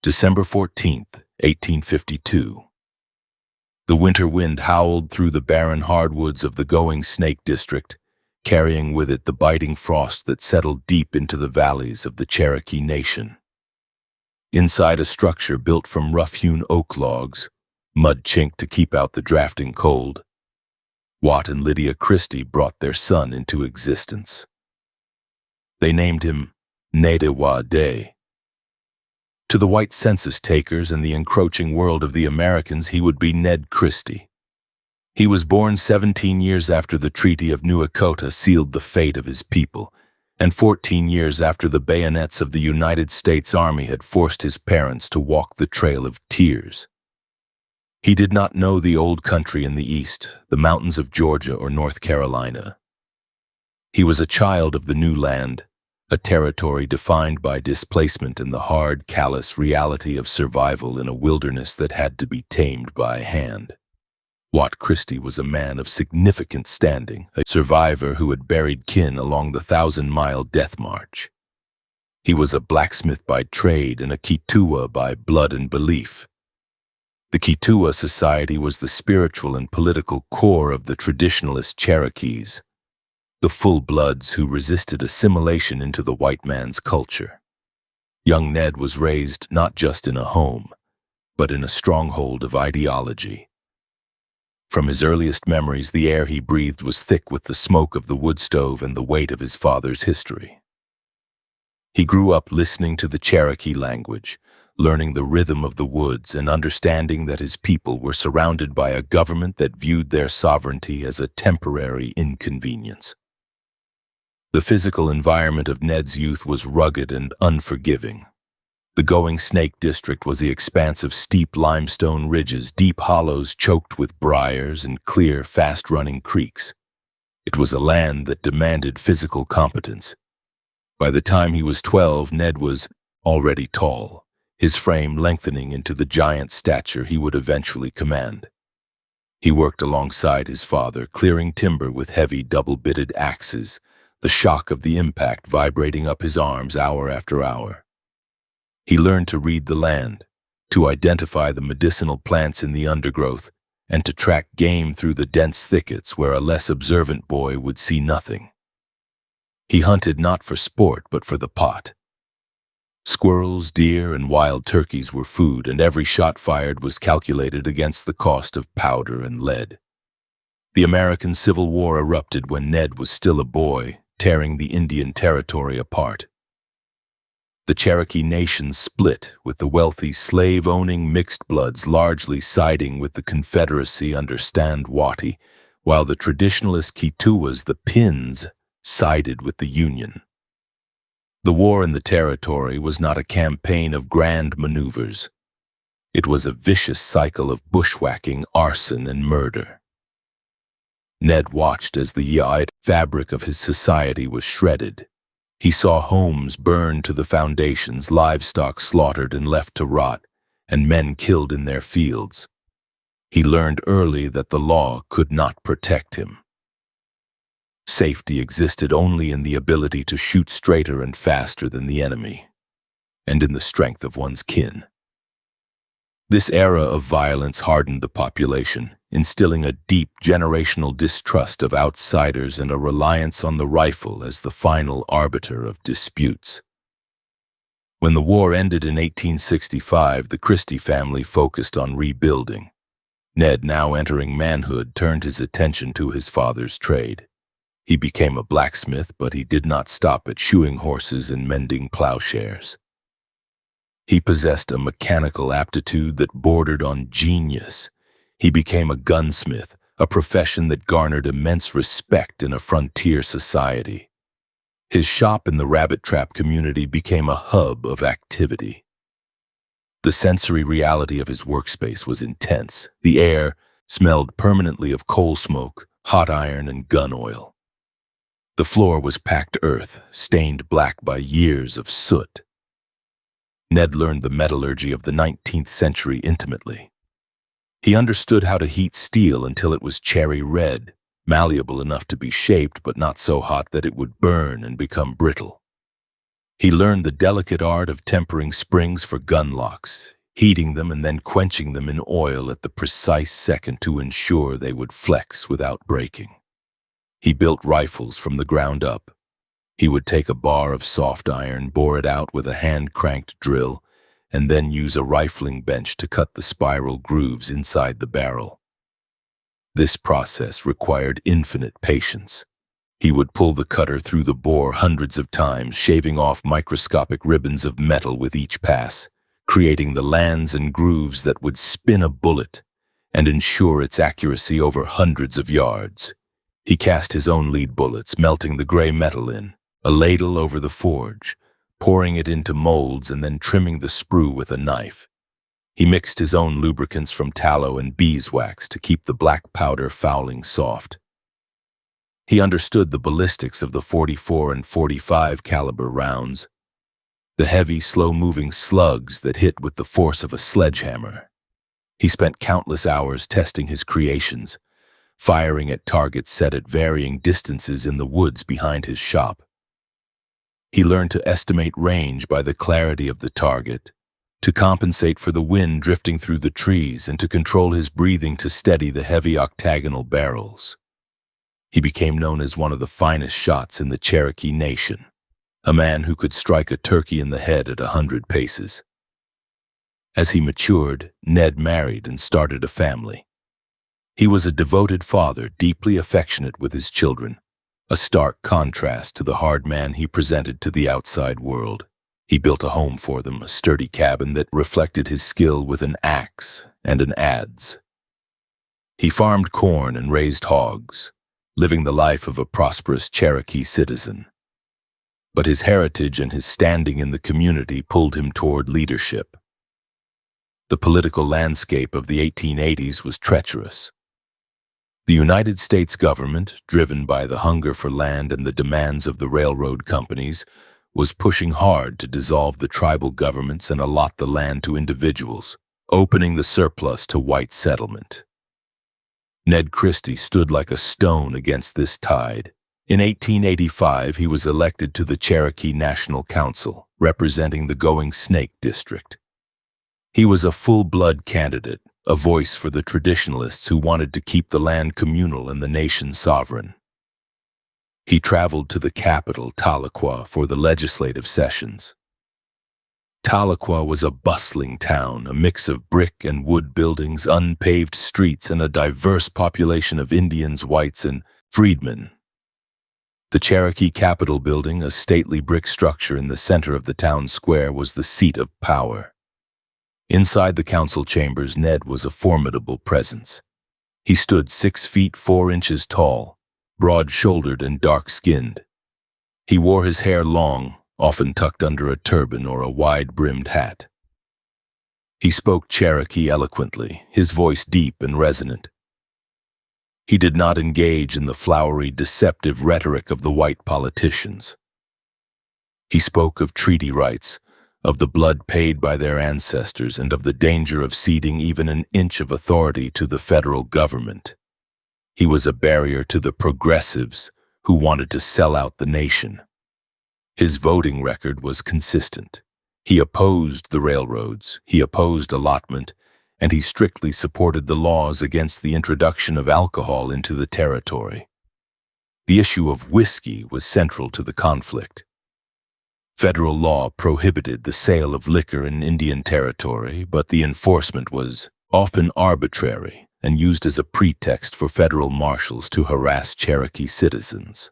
December 14th, 1852. The winter wind howled through the barren hardwoods of the Going Snake district, carrying with it the biting frost that settled deep into the valleys of the Cherokee Nation. Inside a structure built from rough-hewn oak logs, mud chinked to keep out the drafting cold, Watt and Lydia Christie brought their son into existence. They named him Ned Christie. To the white census takers and the encroaching world of the Americans, he would be Ned Christie. He was born 17 years after the Treaty of Nuakota sealed the fate of his people, and 14 years after the bayonets of the United States Army had forced his parents to walk the Trail of Tears. He did not know the old country in the east, the mountains of Georgia or North Carolina. He was a child of the new land, a territory defined by displacement and the hard, callous reality of survival in a wilderness that had to be tamed by hand. Watt Christie was a man of significant standing, a survivor who had buried kin along the 1,000-mile death march. He was a blacksmith by trade and a Kituwa by blood and belief. The Kituwa society was the spiritual and political core of the traditionalist Cherokees, the full-bloods who resisted assimilation into the white man's culture. Young Ned was raised not just in a home, but in a stronghold of ideology. From his earliest memories, the air he breathed was thick with the smoke of the wood stove and the weight of his father's history. He grew up listening to the Cherokee language, learning the rhythm of the woods and understanding that his people were surrounded by a government that viewed their sovereignty as a temporary inconvenience. The physical environment of Ned's youth was rugged and unforgiving. The Going Snake district was the expanse of steep limestone ridges, deep hollows choked with briars, and clear, fast-running creeks. It was a land that demanded physical competence. By the time he was 12, Ned was already tall, his frame lengthening into the giant stature he would eventually command. He worked alongside his father, clearing timber with heavy double-bitted axes, the shock of the impact vibrating up his arms hour after hour. He learned to read the land, to identify the medicinal plants in the undergrowth, and to track game through the dense thickets where a less observant boy would see nothing. He hunted not for sport, but for the pot. Squirrels, deer, and wild turkeys were food, and every shot fired was calculated against the cost of powder and lead. The American Civil War erupted when Ned was still a boy, tearing the Indian Territory apart. The Cherokee Nation split, with the wealthy slave-owning mixed bloods largely siding with the Confederacy under Stand Watie, while the traditionalist Kituwas, the Pins, sided with the Union. The war in the territory was not a campaign of grand maneuvers. It was a vicious cycle of bushwhacking, arson, and murder. Ned watched as the fabric of his society was shredded. He saw homes burned to the foundations, livestock slaughtered and left to rot, and men killed in their fields. He learned early that the law could not protect him. Safety existed only in the ability to shoot straighter and faster than the enemy, and in the strength of one's kin. This era of violence hardened the population, instilling a deep generational distrust of outsiders and a reliance on the rifle as the final arbiter of disputes. When the war ended in 1865, the Christie family focused on rebuilding. Ned, now entering manhood, turned his attention to his father's trade. He became a blacksmith, but he did not stop at shoeing horses and mending plowshares. He possessed a mechanical aptitude that bordered on genius. He became a gunsmith, a profession that garnered immense respect in a frontier society. His shop in the rabbit trap community became a hub of activity. The sensory reality of his workspace was intense. The air smelled permanently of coal smoke, hot iron, and gun oil. The floor was packed earth, stained black by years of soot. Ned learned the metallurgy of the 19th century intimately. He understood how to heat steel until it was cherry red, malleable enough to be shaped but not so hot that it would burn and become brittle. He learned the delicate art of tempering springs for gun locks, heating them and then quenching them in oil at the precise second to ensure they would flex without breaking. He built rifles from the ground up. He would take a bar of soft iron, bore it out with a hand-cranked drill, and then use a rifling bench to cut the spiral grooves inside the barrel. This process required infinite patience. He would pull the cutter through the bore hundreds of times, shaving off microscopic ribbons of metal with each pass, creating the lands and grooves that would spin a bullet and ensure its accuracy over hundreds of yards. He cast his own lead bullets, melting the gray metal in, a ladle over the forge, pouring it into molds and then trimming the sprue with a knife. He mixed his own lubricants from tallow and beeswax to keep the black powder fouling soft. He understood the ballistics of the 44 and 45 caliber rounds, the heavy, slow-moving slugs that hit with the force of a sledgehammer. He spent countless hours testing his creations, firing at targets set at varying distances in the woods behind his shop. He learned to estimate range by the clarity of the target, to compensate for the wind drifting through the trees, and to control his breathing to steady the heavy octagonal barrels. He became known as one of the finest shots in the Cherokee Nation, a man who could strike a turkey in the head at 100 paces. As he matured, Ned married and started a family. He was a devoted father, deeply affectionate with his children, a stark contrast to the hard man he presented to the outside world. He built a home for them, a sturdy cabin that reflected his skill with an axe and an adze. He farmed corn and raised hogs, living the life of a prosperous Cherokee citizen. But his heritage and his standing in the community pulled him toward leadership. The political landscape of the 1880s was treacherous. The United States government, driven by the hunger for land and the demands of the railroad companies, was pushing hard to dissolve the tribal governments and allot the land to individuals, opening the surplus to white settlement. Ned Christie stood like a stone against this tide. In 1885, he was elected to the Cherokee National Council, representing the Going Snake District. He was a full-blood candidate, a voice for the traditionalists who wanted to keep the land communal and the nation sovereign. He traveled to the capital, Tahlequah, for the legislative sessions. Tahlequah was a bustling town, a mix of brick and wood buildings, unpaved streets, and a diverse population of Indians, whites, and freedmen. The Cherokee Capitol building, a stately brick structure in the center of the town square, was the seat of power. Inside the council chambers, Ned was a formidable presence. He stood 6 feet 4 inches tall, broad-shouldered and dark-skinned. He wore his hair long, often tucked under a turban or a wide-brimmed hat. He spoke Cherokee eloquently, his voice deep and resonant. He did not engage in the flowery, deceptive rhetoric of the white politicians. He spoke of treaty rights, of the blood paid by their ancestors, and of the danger of ceding even an inch of authority to the federal government. He was a barrier to the progressives who wanted to sell out the nation. His voting record was consistent. He opposed the railroads, he opposed allotment, and he strictly supported the laws against the introduction of alcohol into the territory. The issue of whiskey was central to the conflict. Federal law prohibited the sale of liquor in Indian Territory, but the enforcement was often arbitrary and used as a pretext for federal marshals to harass Cherokee citizens.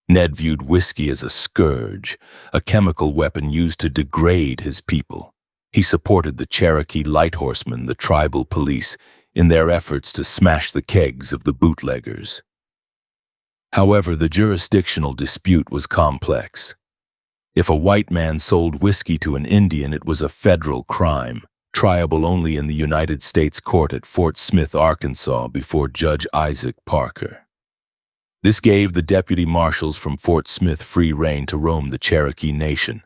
Ned viewed whiskey as a scourge, a chemical weapon used to degrade his people. He supported the Cherokee light horsemen, the tribal police, in their efforts to smash the kegs of the bootleggers. However, the jurisdictional dispute was complex. If a white man sold whiskey to an Indian, it was a federal crime, triable only in the United States Court at Fort Smith, Arkansas, before Judge Isaac Parker. This gave the deputy marshals from Fort Smith free rein to roam the Cherokee Nation,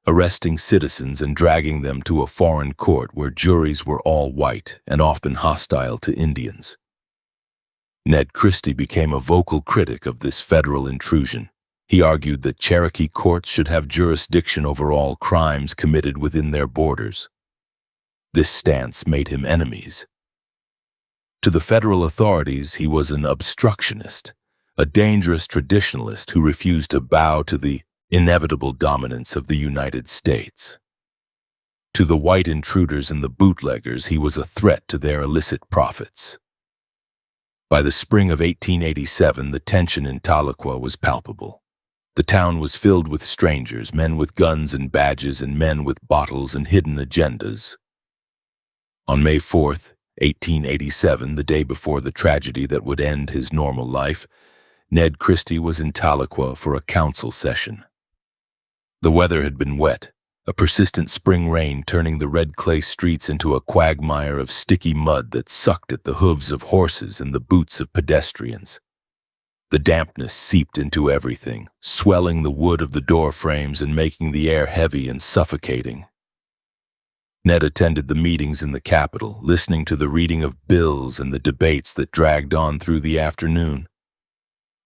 arresting citizens and dragging them to a foreign court where juries were all white and often hostile to Indians. Ned Christie became a vocal critic of this federal intrusion. He argued that Cherokee courts should have jurisdiction over all crimes committed within their borders. This stance made him enemies. To the federal authorities, he was an obstructionist, a dangerous traditionalist who refused to bow to the inevitable dominance of the United States. To the white intruders and the bootleggers, he was a threat to their illicit profits. By the spring of 1887, the tension in Tahlequah was palpable. The town was filled with strangers, men with guns and badges and men with bottles and hidden agendas. On May 4th, 1887, the day before the tragedy that would end his normal life, Ned Christie was in Tahlequah for a council session. The weather had been wet, a persistent spring rain turning the red clay streets into a quagmire of sticky mud that sucked at the hooves of horses and the boots of pedestrians. The dampness seeped into everything, swelling the wood of the door frames and making the air heavy and suffocating. Ned attended the meetings in the Capitol, listening to the reading of bills and the debates that dragged on through the afternoon.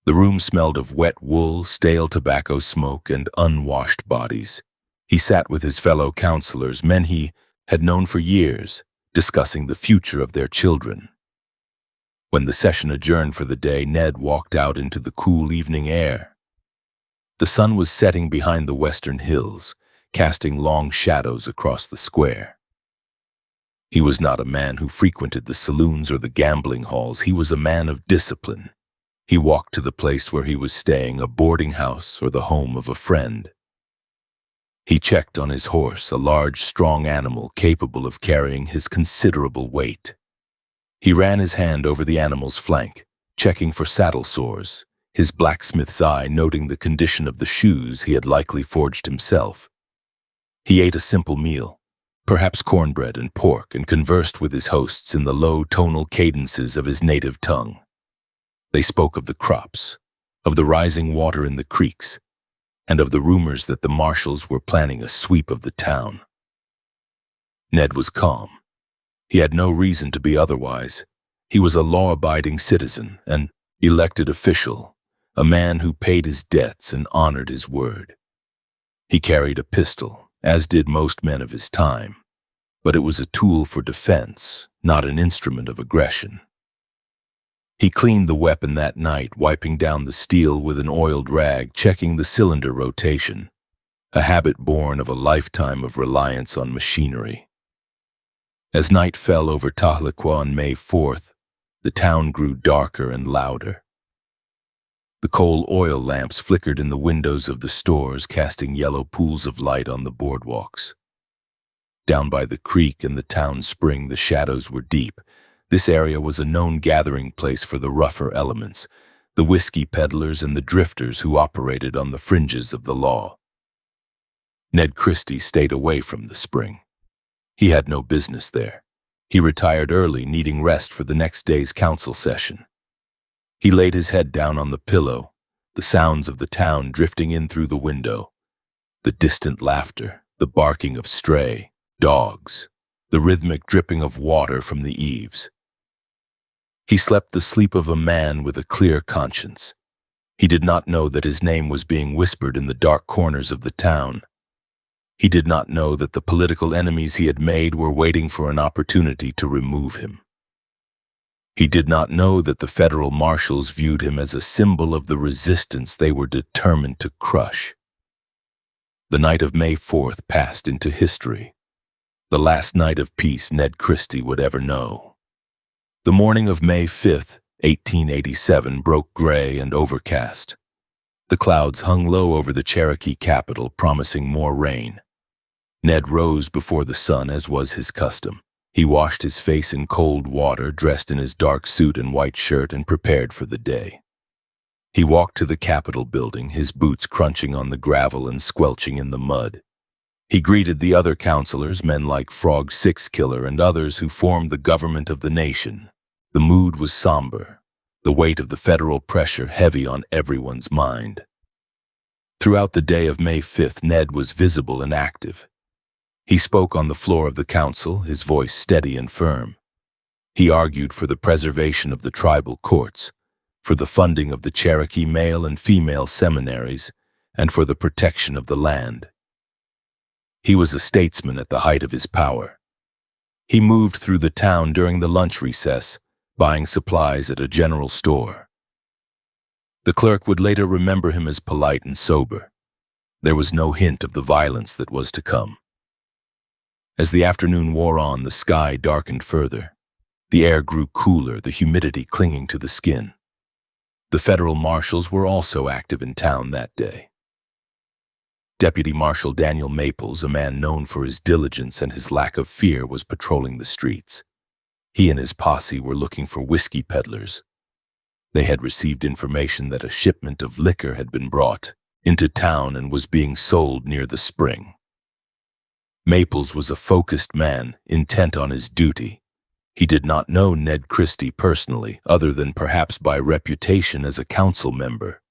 The room smelled of wet wool, stale tobacco smoke, and unwashed bodies. He sat with his fellow counselors, men he had known for years, discussing the future of their children. When the session adjourned for the day, Ned walked out into the cool evening air. The sun was setting behind the western hills, casting long shadows across the square. He was not a man who frequented the saloons or the gambling halls. He was a man of discipline. He walked to the place where he was staying, a boarding house or the home of a friend. He checked on his horse, a large, strong animal capable of carrying his considerable weight. He ran his hand over the animal's flank, checking for saddle sores, his blacksmith's eye noting the condition of the shoes he had likely forged himself. He ate a simple meal, perhaps cornbread and pork, and conversed with his hosts in the low tonal cadences of his native tongue. They spoke of the crops, of the rising water in the creeks, and of the rumors that the marshals were planning a sweep of the town. Ned was calm. He had no reason to be otherwise. He was a law-abiding citizen, an elected official, a man who paid his debts and honored his word. He carried a pistol, as did most men of his time, but it was a tool for defense, not an instrument of aggression. He cleaned the weapon that night, wiping down the steel with an oiled rag, checking the cylinder rotation, a habit born of a lifetime of reliance on machinery. As night fell over Tahlequah on May 4th, the town grew darker and louder. The coal oil lamps flickered in the windows of the stores, casting yellow pools of light on the boardwalks. Down by the creek and the town spring, the shadows were deep. This area was a known gathering place for the rougher elements, the whiskey peddlers and the drifters who operated on the fringes of the law. Ned Christie stayed away from the spring. He had no business there. He retired early, needing rest for the next day's council session. He laid his head down on the pillow, the sounds of the town drifting in through the window, the distant laughter, the barking of stray dogs, the rhythmic dripping of water from the eaves. He slept the sleep of a man with a clear conscience. He did not know that his name was being whispered in the dark corners of the town. He did not know that the political enemies he had made were waiting for an opportunity to remove him. He did not know that the federal marshals viewed him as a symbol of the resistance they were determined to crush. The night of May 4th passed into history, the last night of peace Ned Christie would ever know. The morning of May 5th, 1887, broke gray and overcast. The clouds hung low over the Cherokee capital, promising more rain. Ned rose before the sun, as was his custom. He washed his face in cold water, dressed in his dark suit and white shirt, and prepared for the day. He walked to the Capitol building, his boots crunching on the gravel and squelching in the mud. He greeted the other counselors, men like Frog Sixkiller and others who formed the government of the nation. The mood was somber, the weight of the federal pressure heavy on everyone's mind. Throughout the day of May 5th, Ned was visible and active. He spoke on the floor of the council, his voice steady and firm. He argued for the preservation of the tribal courts, for the funding of the Cherokee male and female seminaries, and for the protection of the land. He was a statesman at the height of his power. He moved through the town during the lunch recess, buying supplies at a general store. The clerk would later remember him as polite and sober. There was no hint of the violence that was to come. As the afternoon wore on, the sky darkened further. The air grew cooler, the humidity clinging to the skin. The federal marshals were also active in town that day. Deputy Marshal Daniel Maples, a man known for his diligence and his lack of fear, was patrolling the streets. He and his posse were looking for whiskey peddlers. They had received information that a shipment of liquor had been brought into town and was being sold near the spring. Maples was a focused man, intent on his duty. He did not know Ned Christie personally, other than perhaps by reputation as a council member.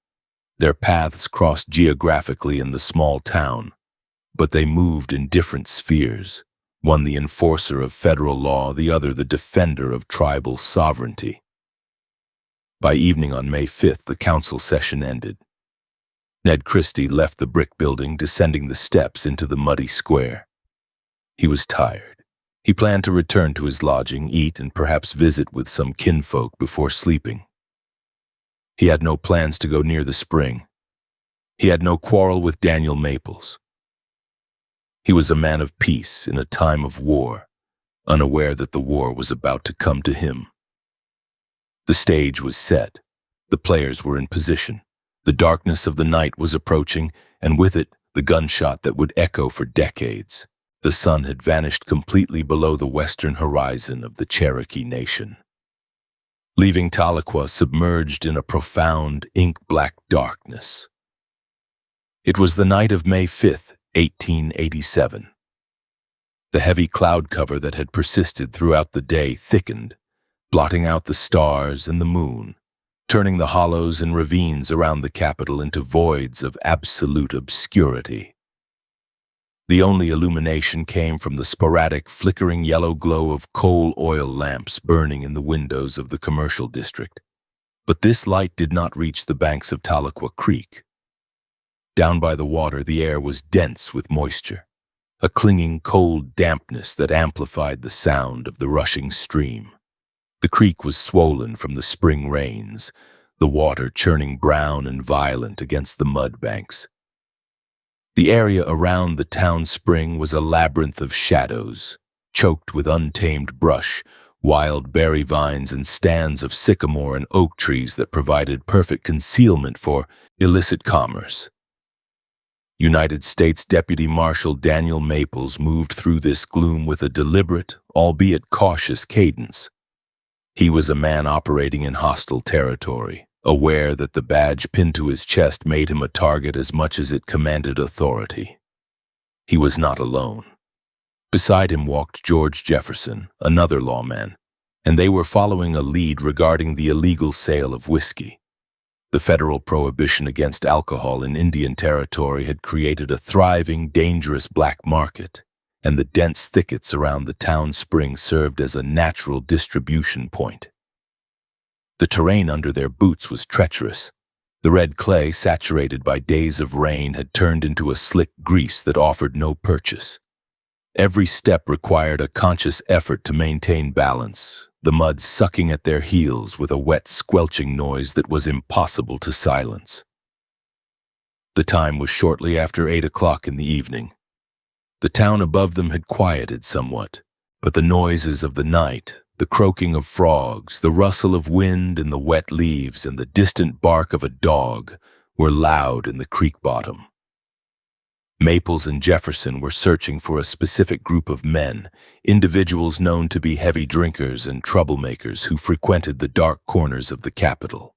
Their paths crossed geographically in the small town, but they moved in different spheres, one the enforcer of federal law, the other the defender of tribal sovereignty. By evening on May 5th, the council session ended. Ned Christie left the brick building, descending the steps into the muddy square. He was tired. He planned to return to his lodging, eat, and perhaps visit with some kinfolk before sleeping. He had no plans to go near the spring. He had no quarrel with Daniel Maples. He was a man of peace in a time of war, unaware that the war was about to come to him. The stage was set. The players were in position. The darkness of the night was approaching, and with it, the gunshot that would echo for decades. The sun had vanished completely below the western horizon of the Cherokee Nation, leaving Tahlequah submerged in a profound, ink-black darkness. It was the night of May 5th, 1887. The heavy cloud cover that had persisted throughout the day thickened, blotting out the stars and the moon, turning the hollows and ravines around the capital into voids of absolute obscurity. The only illumination came from the sporadic, flickering yellow glow of coal oil lamps burning in the windows of the commercial district. But this light did not reach the banks of Tahlequah Creek. Down by the water, the air was dense with moisture, a clinging cold dampness that amplified the sound of the rushing stream. The creek was swollen from the spring rains, the water churning brown and violent against the mud banks. The area around the town spring was a labyrinth of shadows, choked with untamed brush, wild berry vines and stands of sycamore and oak trees that provided perfect concealment for illicit commerce. United States Deputy Marshal Daniel Maples moved through this gloom with a deliberate, albeit cautious cadence. He was a man operating in hostile territory, aware that the badge pinned to his chest made him a target as much as it commanded authority. He was not alone. Beside him walked George Jefferson, another lawman, and they were following a lead regarding the illegal sale of whiskey. The federal prohibition against alcohol in Indian Territory had created a thriving, dangerous black market, and the dense thickets around the town spring served as a natural distribution point. The terrain under their boots was treacherous. The red clay, saturated by days of rain, had turned into a slick grease that offered no purchase. Every step required a conscious effort to maintain balance, the mud sucking at their heels with a wet, squelching noise that was impossible to silence. The time was shortly after 8 o'clock in the evening. The town above them had quieted somewhat, but the noises of the night, the croaking of frogs, the rustle of wind in the wet leaves, and the distant bark of a dog were loud in the creek bottom. Maples and Jefferson were searching for a specific group of men, individuals known to be heavy drinkers and troublemakers who frequented the dark corners of the capital.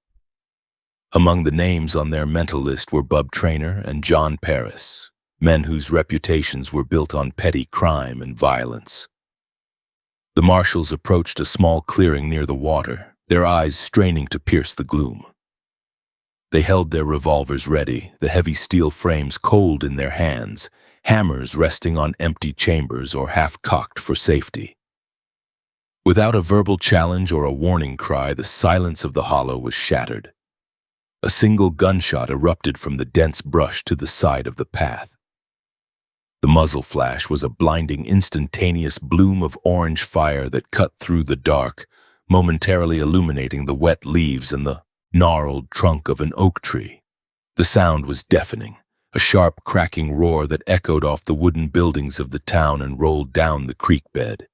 Among the names on their mental list were Bub Traynor and John Paris, men whose reputations were built on petty crime and violence. The marshals approached a small clearing near the water, their eyes straining to pierce the gloom. They held their revolvers ready, the heavy steel frames cold in their hands, hammers resting on empty chambers or half-cocked for safety. Without a verbal challenge or a warning cry, the silence of the hollow was shattered. A single gunshot erupted from the dense brush to the side of the path. The muzzle flash was a blinding, instantaneous bloom of orange fire that cut through the dark, momentarily illuminating the wet leaves and the gnarled trunk of an oak tree. The sound was deafening, a sharp cracking roar that echoed off the wooden buildings of the town and rolled down the creek bed.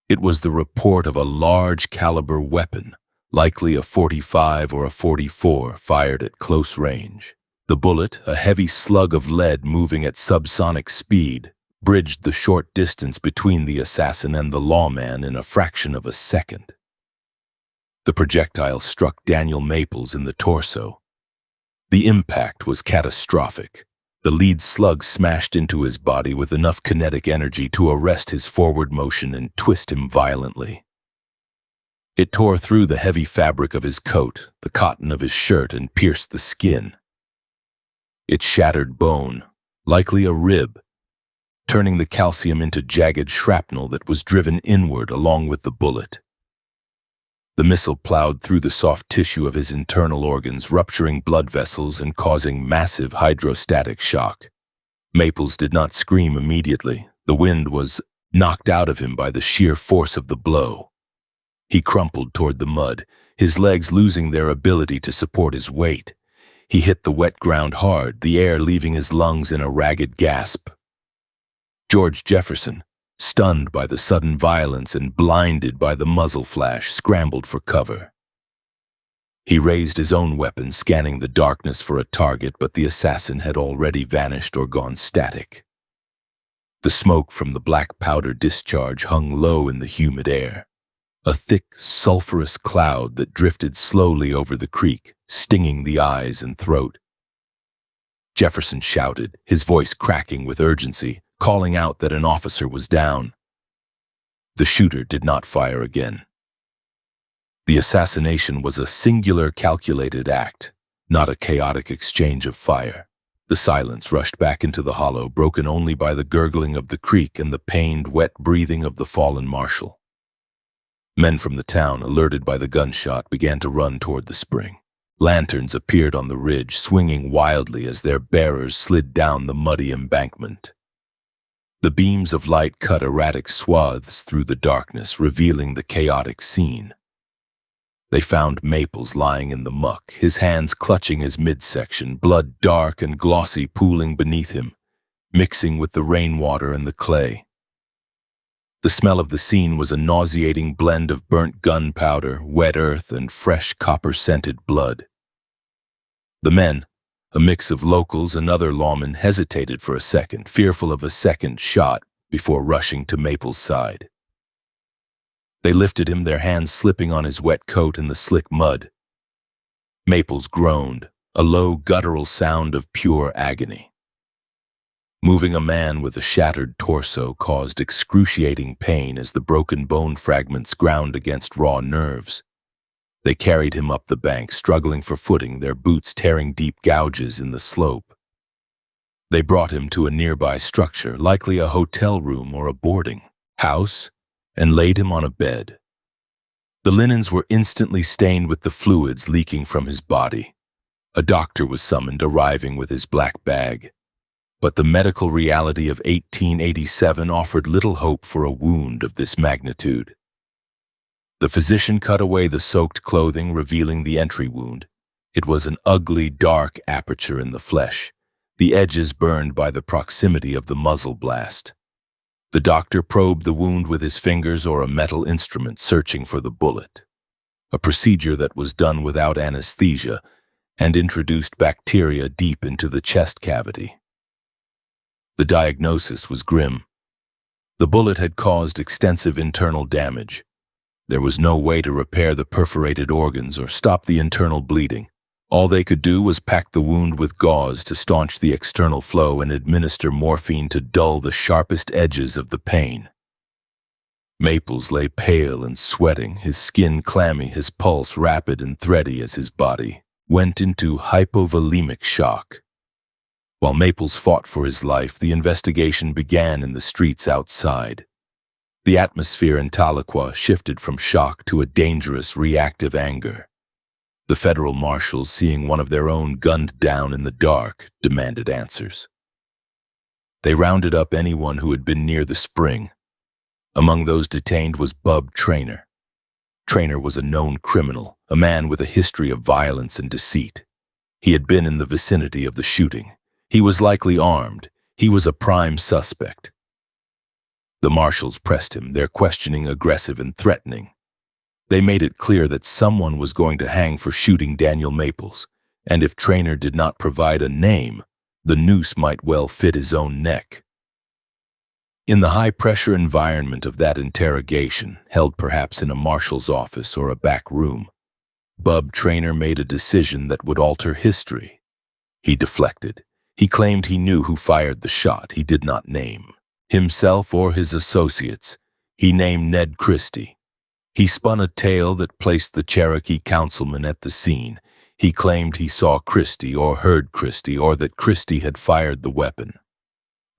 It was the report of a large-caliber weapon, likely a .45 or a .44, fired at close range. The bullet, a heavy slug of lead moving at subsonic speed, bridged the short distance between the assassin and the lawman in a fraction of a second. The projectile struck Daniel Maples in the torso. The impact was catastrophic. The lead slug smashed into his body with enough kinetic energy to arrest his forward motion and twist him violently. It tore through the heavy fabric of his coat, the cotton of his shirt, and pierced the skin. It shattered bone, likely a rib, turning the calcium into jagged shrapnel that was driven inward along with the bullet. The missile plowed through the soft tissue of his internal organs, rupturing blood vessels and causing massive hydrostatic shock. Maples did not scream immediately. The wind was knocked out of him by the sheer force of the blow. He crumpled toward the mud, his legs losing their ability to support his weight. He hit the wet ground hard, the air leaving his lungs in a ragged gasp. George Jefferson, stunned by the sudden violence and blinded by the muzzle flash, scrambled for cover. He raised his own weapon, scanning the darkness for a target, but the assassin had already vanished or gone static. The smoke from the black powder discharge hung low in the humid air, a thick, sulphurous cloud that drifted slowly over the creek, stinging the eyes and throat. Jefferson shouted, his voice cracking with urgency, calling out that an officer was down. The shooter did not fire again. The assassination was a singular, calculated act, not a chaotic exchange of fire. The silence rushed back into the hollow, broken only by the gurgling of the creek and the pained, wet breathing of the fallen marshal. Men from the town, alerted by the gunshot, began to run toward the spring. Lanterns appeared on the ridge, swinging wildly as their bearers slid down the muddy embankment. The beams of light cut erratic swaths through the darkness, revealing the chaotic scene. They found Maples lying in the muck, his hands clutching his midsection, blood dark and glossy pooling beneath him, mixing with the rainwater and the clay. The smell of the scene was a nauseating blend of burnt gunpowder, wet earth, and fresh copper-scented blood. The men, a mix of locals and other lawmen, hesitated for a second, fearful of a second shot, before rushing to Maples' side. They lifted him, their hands slipping on his wet coat in the slick mud. Maples groaned, a low, guttural sound of pure agony. Moving a man with a shattered torso caused excruciating pain as the broken bone fragments ground against raw nerves. They carried him up the bank, struggling for footing, their boots tearing deep gouges in the slope. They brought him to a nearby structure, likely a hotel room or a boarding house, and laid him on a bed. The linens were instantly stained with the fluids leaking from his body. A doctor was summoned, arriving with his black bag. But the medical reality of 1887 offered little hope for a wound of this magnitude. The physician cut away the soaked clothing, revealing the entry wound. It was an ugly, dark aperture in the flesh, the edges burned by the proximity of the muzzle blast. The doctor probed the wound with his fingers or a metal instrument, searching for the bullet. A procedure that was done without anesthesia and introduced bacteria deep into the chest cavity. The diagnosis was grim. The bullet had caused extensive internal damage. There was no way to repair the perforated organs or stop the internal bleeding. All they could do was pack the wound with gauze to staunch the external flow and administer morphine to dull the sharpest edges of the pain. Maples lay pale and sweating, his skin clammy, his pulse rapid and thready as his body went into hypovolemic shock. While Maples fought for his life, the investigation began in the streets outside. The atmosphere in Tahlequah shifted from shock to a dangerous, reactive anger. The federal marshals, seeing one of their own gunned down in the dark, demanded answers. They rounded up anyone who had been near the spring. Among those detained was Bub Traynor. Traynor was a known criminal, a man with a history of violence and deceit. He had been in the vicinity of the shooting. He was likely armed. He was a prime suspect. The marshals pressed him, their questioning aggressive and threatening. They made it clear that someone was going to hang for shooting Daniel Maples, and if Traynor did not provide a name, the noose might well fit his own neck. In the high-pressure environment of that interrogation, held perhaps in a marshal's office or a back room, Bub Traynor made a decision that would alter history. He deflected. He claimed he knew who fired the shot. He did not name himself or his associates. He named Ned Christie. He spun a tale that placed the Cherokee councilman at the scene. He claimed he saw Christie or heard Christie or that Christie had fired the weapon.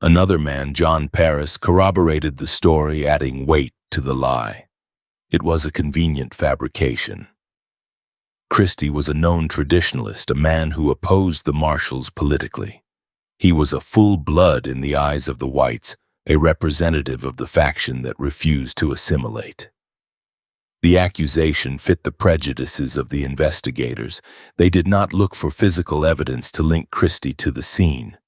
Another man, John Paris, corroborated the story, adding weight to the lie. It was a convenient fabrication. Christie was a known traditionalist, a man who opposed the marshals politically. He was a full blood in the eyes of the whites, a representative of the faction that refused to assimilate. The accusation fit the prejudices of the investigators. They did not look for physical evidence to link Christie to the scene.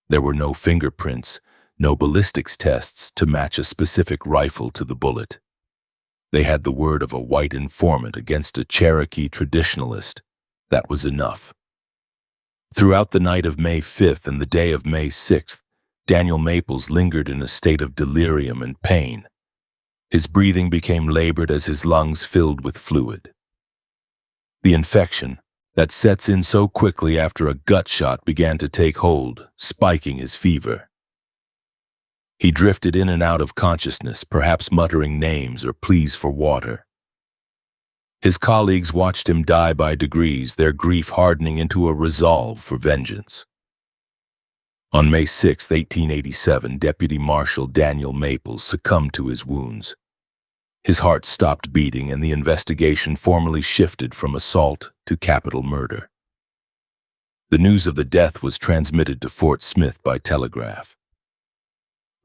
There were no fingerprints, no ballistics tests to match a specific rifle to the bullet. They had the word of a white informant against a Cherokee traditionalist. That was enough. Throughout the night of May 5th and the day of May 6th, Daniel Maples lingered in a state of delirium and pain. His breathing became labored as his lungs filled with fluid. The infection that sets in so quickly after a gut shot began to take hold, spiking his fever. He drifted in and out of consciousness, perhaps muttering names or pleas for water. His colleagues watched him die by degrees, their grief hardening into a resolve for vengeance. On May 6, 1887, Deputy Marshal Daniel Maples succumbed to his wounds. His heart stopped beating and the investigation formally shifted from assault to capital murder. The news of the death was transmitted to Fort Smith by telegraph.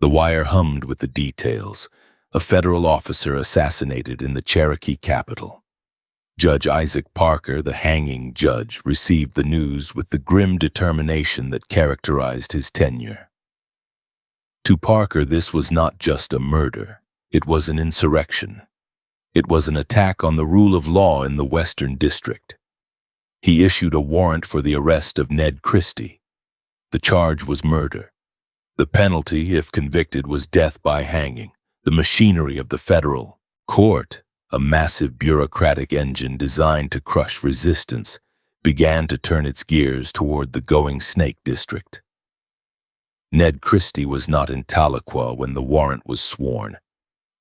The wire hummed with the details. A federal officer assassinated in the Cherokee capital. Judge Isaac Parker, the hanging judge, received the news with the grim determination that characterized his tenure. To Parker, this was not just a murder. It was an insurrection. It was an attack on the rule of law in the Western District. He issued a warrant for the arrest of Ned Christie. The charge was murder. The penalty, if convicted, was death by hanging. The machinery of the federal court, a massive bureaucratic engine designed to crush resistance, began to turn its gears toward the Going Snake District. Ned Christie was not in Tahlequah when the warrant was sworn.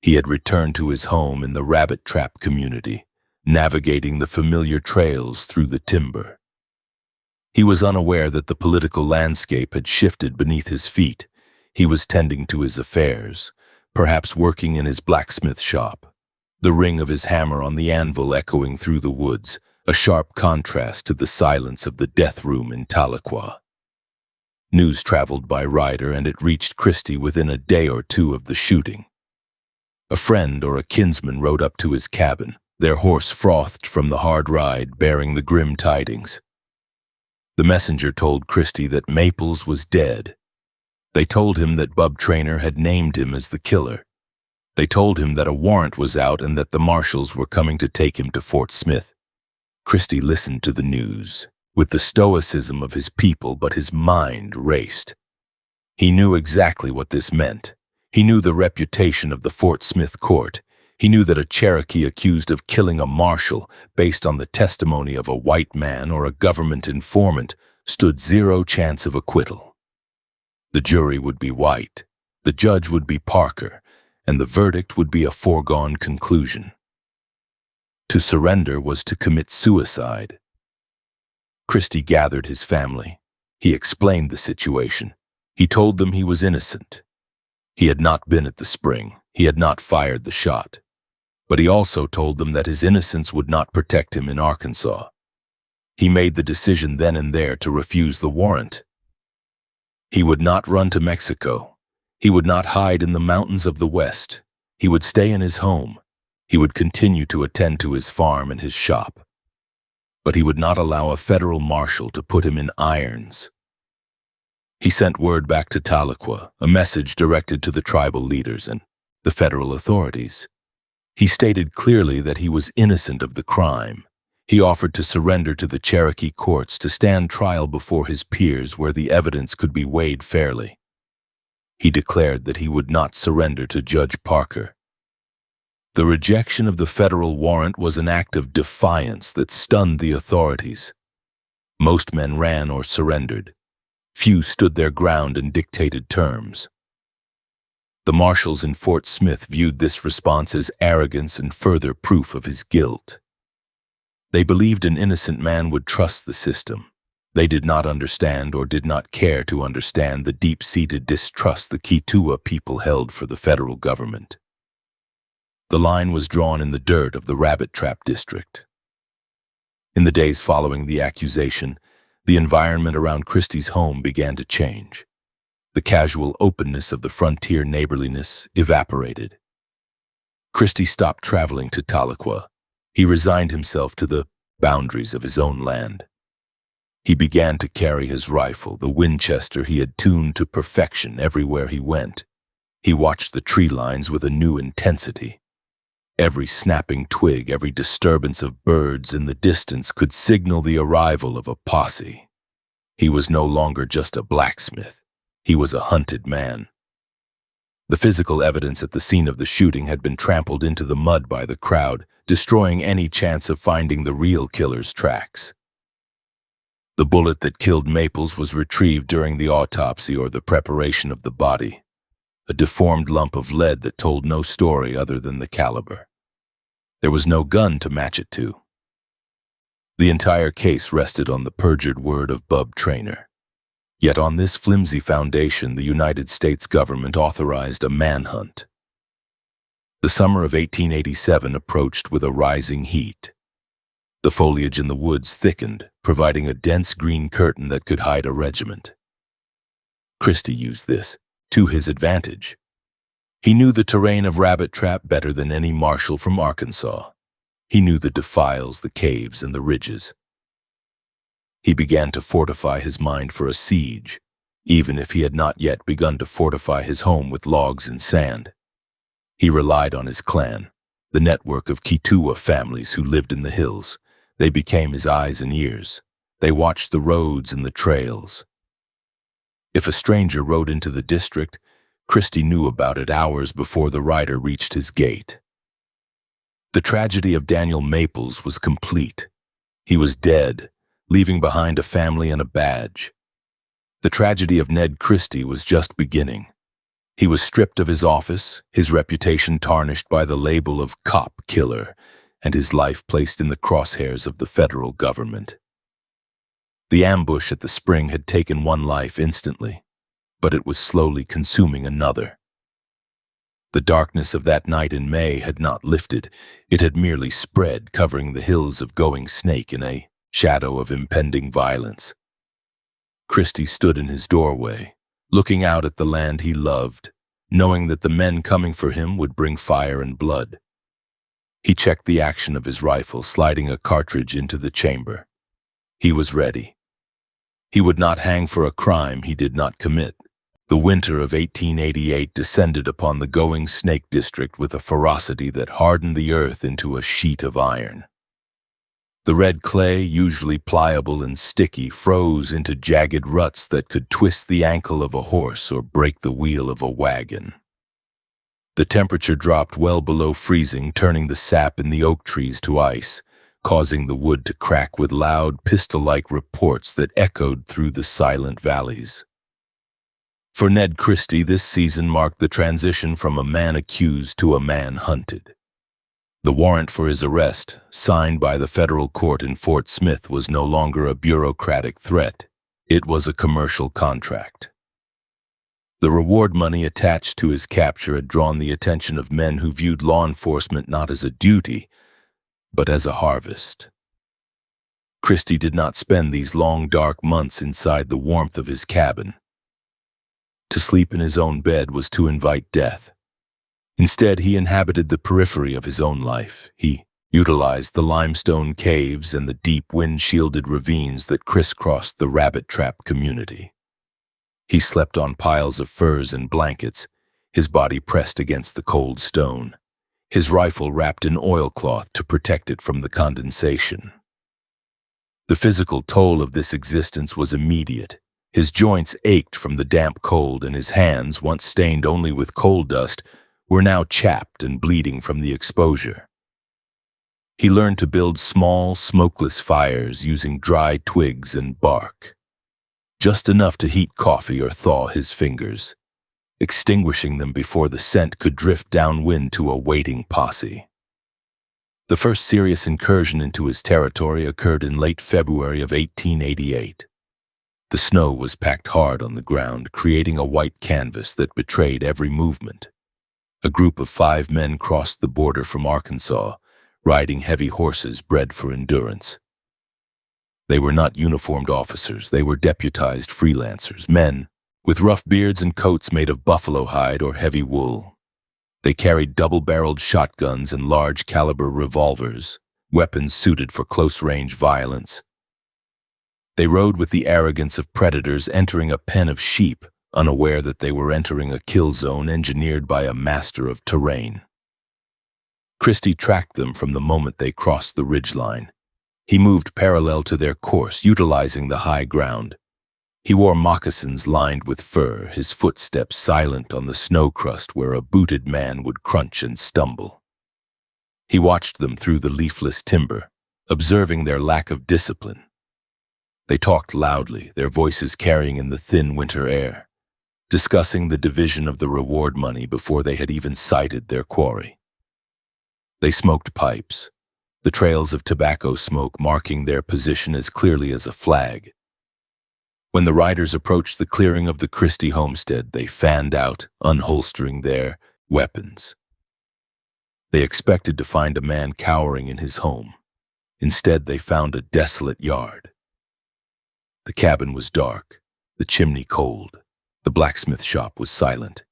He had returned to his home in the Rabbit Trap community, navigating the familiar trails through the timber. He was unaware that the political landscape had shifted beneath his feet. He was tending to his affairs, perhaps working in his blacksmith shop. The ring of his hammer on the anvil echoing through the woods, a sharp contrast to the silence of the death room in Tahlequah. News traveled by rider and it reached Christie within a day or two of the shooting. A friend or a kinsman rode up to his cabin, their horse frothed from the hard ride, bearing the grim tidings. The messenger told Christie that Maples was dead. They told him that Bub Traynor had named him as the killer. They told him that a warrant was out and that the marshals were coming to take him to Fort Smith. Christie listened to the news with the stoicism of his people, but his mind raced. He knew exactly what this meant. He knew the reputation of the Fort Smith court. He knew that a Cherokee accused of killing a marshal based on the testimony of a white man or a government informant stood zero chance of acquittal. The jury would be white, the judge would be Parker, and the verdict would be a foregone conclusion. To surrender was to commit suicide. Christie gathered his family. He explained the situation. He told them he was innocent. He had not been at the spring. He had not fired the shot, but he also told them that his innocence would not protect him in Arkansas. He made the decision then and there to refuse the warrant. He would not run to Mexico. He would not hide in the mountains of the West. He would stay in his home. He would continue to attend to his farm and his shop. But he would not allow a federal marshal to put him in irons. He sent word back to Tahlequah, a message directed to the tribal leaders and the federal authorities. He stated clearly that he was innocent of the crime. He offered to surrender to the Cherokee courts to stand trial before his peers where the evidence could be weighed fairly. He declared that he would not surrender to Judge Parker. The rejection of the federal warrant was an act of defiance that stunned the authorities. Most men ran or surrendered. Few stood their ground and dictated terms. The marshals in Fort Smith viewed this response as arrogance and further proof of his guilt. They believed an innocent man would trust the system. They did not understand or did not care to understand the deep-seated distrust the Keetoowah people held for the federal government. The line was drawn in the dirt of the Rabbit Trap District. In the days following the accusation, the environment around Christie's home began to change. The casual openness of the frontier neighborliness evaporated. Christie stopped traveling to Tahlequah. He resigned himself to the boundaries of his own land. He began to carry his rifle, the Winchester he had tuned to perfection, everywhere he went. He watched the tree lines with a new intensity. Every snapping twig, every disturbance of birds in the distance could signal the arrival of a posse. He was no longer just a blacksmith. He was a hunted man. The physical evidence at the scene of the shooting had been trampled into the mud by the crowd, destroying any chance of finding the real killer's tracks. The bullet that killed Maples was retrieved during the autopsy or the preparation of the body, a deformed lump of lead that told no story other than the caliber. There was no gun to match it to. The entire case rested on the perjured word of Bub Traynor. Yet on this flimsy foundation, the United States government authorized a manhunt. The summer of 1887 approached with a rising heat. The foliage in the woods thickened, providing a dense green curtain that could hide a regiment. Christie used this to his advantage. He knew the terrain of Rabbit Trap better than any marshal from Arkansas. He knew the defiles, the caves, and the ridges. He began to fortify his mind for a siege, even if he had not yet begun to fortify his home with logs and sand. He relied on his clan, the network of Keetoowah families who lived in the hills. They became his eyes and ears. They watched the roads and the trails. If a stranger rode into the district, Christie knew about it hours before the rider reached his gate. The tragedy of Daniel Maples was complete. He was dead, leaving behind a family and a badge. The tragedy of Ned Christie was just beginning. He was stripped of his office, his reputation tarnished by the label of cop killer, and his life placed in the crosshairs of the federal government. The ambush at the spring had taken one life instantly, but it was slowly consuming another. The darkness of that night in May had not lifted. It had merely spread, covering the hills of Going Snake in a shadow of impending violence. Christie stood in his doorway, looking out at the land he loved, knowing that the men coming for him would bring fire and blood. He checked the action of his rifle, sliding a cartridge into the chamber. He was ready. He would not hang for a crime he did not commit. The winter of 1888 descended upon the Going Snake district with a ferocity that hardened the earth into a sheet of iron. The red clay, usually pliable and sticky, froze into jagged ruts that could twist the ankle of a horse or break the wheel of a wagon. The temperature dropped well below freezing, turning the sap in the oak trees to ice, causing the wood to crack with loud, pistol-like reports that echoed through the silent valleys. For Ned Christie, this season marked the transition from a man accused to a man hunted. The warrant for his arrest, signed by the federal court in Fort Smith, was no longer a bureaucratic threat. It was a commercial contract. The reward money attached to his capture had drawn the attention of men who viewed law enforcement not as a duty, but as a harvest. Christie did not spend these long, dark months inside the warmth of his cabin. To sleep in his own bed was to invite death. Instead, he inhabited the periphery of his own life. He utilized the limestone caves and the deep wind-shielded ravines that crisscrossed the rabbit trap community. He slept on piles of furs and blankets, his body pressed against the cold stone, his rifle wrapped in oilcloth to protect it from the condensation. The physical toll of this existence was immediate. His joints ached from the damp cold, and his hands, once stained only with coal dust, were now chapped and bleeding from the exposure. He learned to build small, smokeless fires using dry twigs and bark, just enough to heat coffee or thaw his fingers, extinguishing them before the scent could drift downwind to a waiting posse. The first serious incursion into his territory occurred in late February of 1888. The snow was packed hard on the ground, creating a white canvas that betrayed every movement. A group of 5 men crossed the border from Arkansas, riding heavy horses bred for endurance. They were not uniformed officers, they were deputized freelancers, men with rough beards and coats made of buffalo hide or heavy wool. They carried double-barreled shotguns and large-caliber revolvers, weapons suited for close-range violence. They rode with the arrogance of predators entering a pen of sheep, unaware that they were entering a kill zone engineered by a master of terrain. Christie tracked them from the moment they crossed the ridgeline. He moved parallel to their course, utilizing the high ground. He wore moccasins lined with fur, his footsteps silent on the snow crust where a booted man would crunch and stumble. He watched them through the leafless timber, observing their lack of discipline. They talked loudly, their voices carrying in the thin winter air, discussing the division of the reward money before they had even sighted their quarry. They smoked pipes, the trails of tobacco smoke marking their position as clearly as a flag. When the riders approached the clearing of the Christie homestead, they fanned out, unholstering their weapons. They expected to find a man cowering in his home. Instead, they found a desolate yard. The cabin was dark, the chimney cold. The blacksmith shop was silent.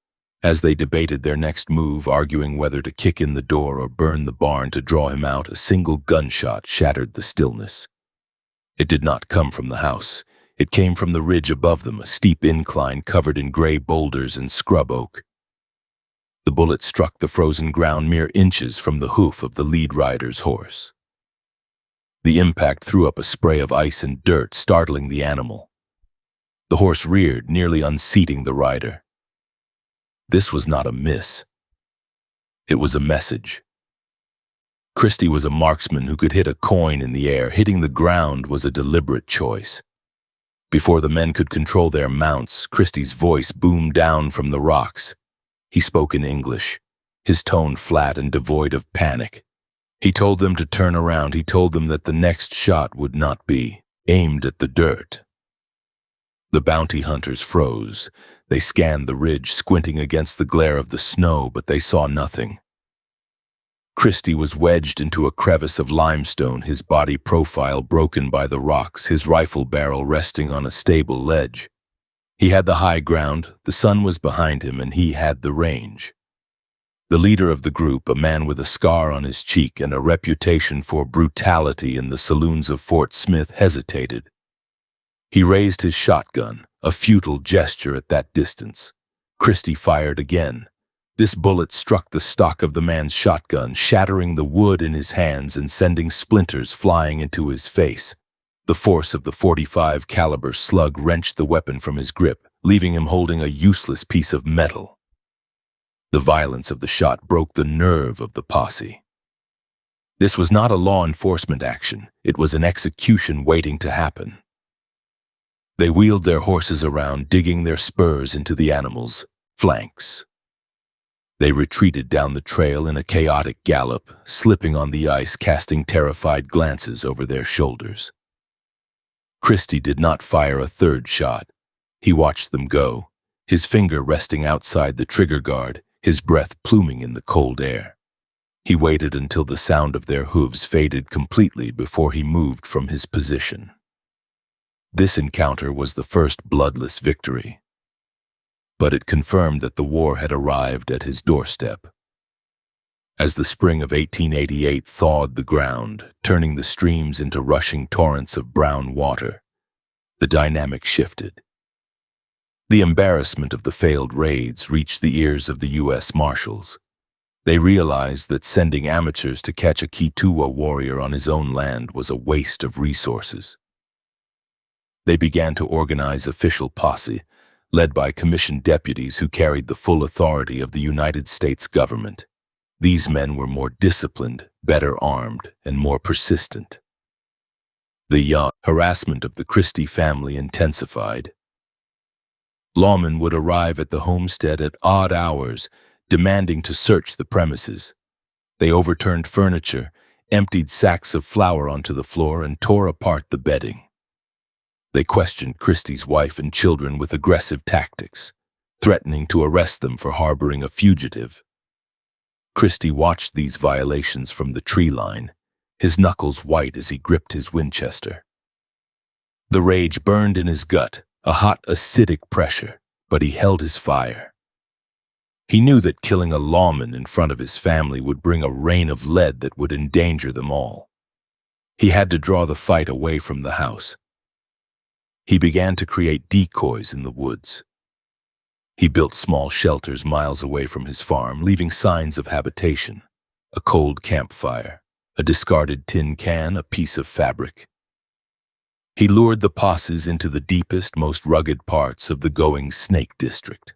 As they debated their next move, arguing whether to kick in the door or burn the barn to draw him out, a single gunshot shattered the stillness. It did not come from the house. It came from the ridge above them, a steep incline covered in gray boulders and scrub oak. The bullet struck the frozen ground mere inches from the hoof of the lead rider's horse. The impact threw up a spray of ice and dirt, startling the animal. The horse reared, nearly unseating the rider. This was not a miss. It was a message. Christie was a marksman who could hit a coin in the air. Hitting the ground was a deliberate choice. Before the men could control their mounts, Christie's voice boomed down from the rocks. He spoke in English, his tone flat and devoid of panic. He told them to turn around. He told them that the next shot would not be aimed at the dirt. The bounty hunters froze. They scanned the ridge, squinting against the glare of the snow, but they saw nothing. Christie was wedged into a crevice of limestone, his body profile broken by the rocks, his rifle barrel resting on a stable ledge. He had the high ground, the sun was behind him, and he had the range. The leader of the group, a man with a scar on his cheek and a reputation for brutality in the saloons of Fort Smith, hesitated. He raised his shotgun, a futile gesture at that distance. Christie fired again. This bullet struck the stock of the man's shotgun, shattering the wood in his hands and sending splinters flying into his face. The force of the .45 caliber slug wrenched the weapon from his grip, leaving him holding a useless piece of metal. The violence of the shot broke the nerve of the posse. This was not a law enforcement action. It was an execution waiting to happen. They wheeled their horses around, digging their spurs into the animals' flanks. They retreated down the trail in a chaotic gallop, slipping on the ice, casting terrified glances over their shoulders. Christie did not fire a third shot. He watched them go, his finger resting outside the trigger guard, his breath pluming in the cold air. He waited until the sound of their hooves faded completely before he moved from his position. This encounter was the first bloodless victory, but it confirmed that the war had arrived at his doorstep. As the spring of 1888 thawed the ground, turning the streams into rushing torrents of brown water, the dynamic shifted. The embarrassment of the failed raids reached the ears of the U.S. Marshals. They realized that sending amateurs to catch a Kituwa warrior on his own land was a waste of resources. They began to organize official posse, led by commissioned deputies who carried the full authority of the United States government. These men were more disciplined, better armed, and more persistent. The harassment of the Christie family intensified. Lawmen would arrive at the homestead at odd hours, demanding to search the premises. They overturned furniture, emptied sacks of flour onto the floor, and tore apart the bedding. They questioned Christie's wife and children with aggressive tactics, threatening to arrest them for harboring a fugitive. Christie watched these violations from the tree line, his knuckles white as he gripped his Winchester. The rage burned in his gut, a hot, acidic pressure, but he held his fire. He knew that killing a lawman in front of his family would bring a rain of lead that would endanger them all. He had to draw the fight away from the house. He began to create decoys in the woods. He built small shelters miles away from his farm, leaving signs of habitation: a cold campfire, a discarded tin can, a piece of fabric. He lured the posses into the deepest, most rugged parts of the Going Snake District.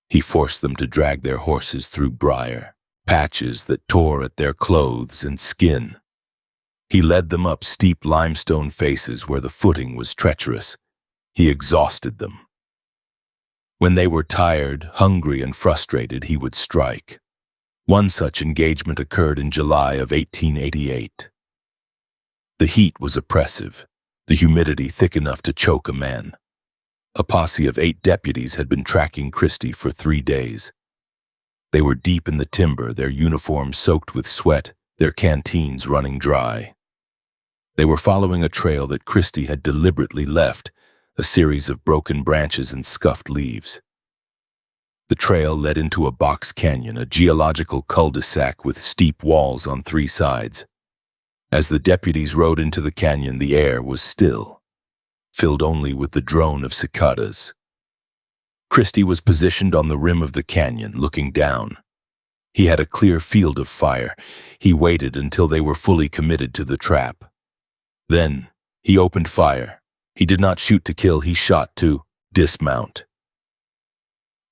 He forced them to drag their horses through briar, patches that tore at their clothes and skin. He led them up steep limestone faces where the footing was treacherous. He exhausted them. When they were tired, hungry, and frustrated, he would strike. One such engagement occurred in July of 1888. The heat was oppressive, the humidity thick enough to choke a man. A posse of 8 deputies had been tracking Christie for 3 days. They were deep in the timber, their uniforms soaked with sweat, their canteens running dry. They were following a trail that Christie had deliberately left, a series of broken branches and scuffed leaves. The trail led into a box canyon, a geological cul-de-sac with steep walls on 3 sides. As the deputies rode into the canyon, the air was still, filled only with the drone of cicadas. Christie was positioned on the rim of the canyon, looking down. He had a clear field of fire. He waited until they were fully committed to the trap. Then, he opened fire. He did not shoot to kill, he shot to dismount.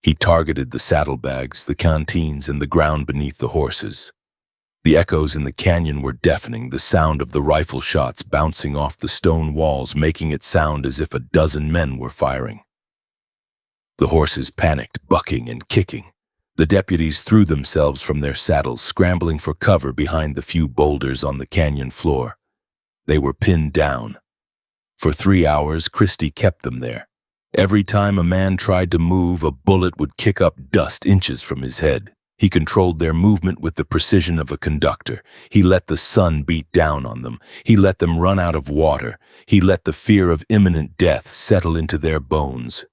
He targeted the saddlebags, the canteens, and the ground beneath the horses. The echoes in the canyon were deafening, the sound of the rifle shots bouncing off the stone walls, making it sound as if a dozen men were firing. The horses panicked, bucking and kicking. The deputies threw themselves from their saddles, scrambling for cover behind the few boulders on the canyon floor. They were pinned down. For 3 hours, Christie kept them there. Every time a man tried to move, a bullet would kick up dust inches from his head. He controlled their movement with the precision of a conductor. He let the sun beat down on them. He let them run out of water. He let the fear of imminent death settle into their bones.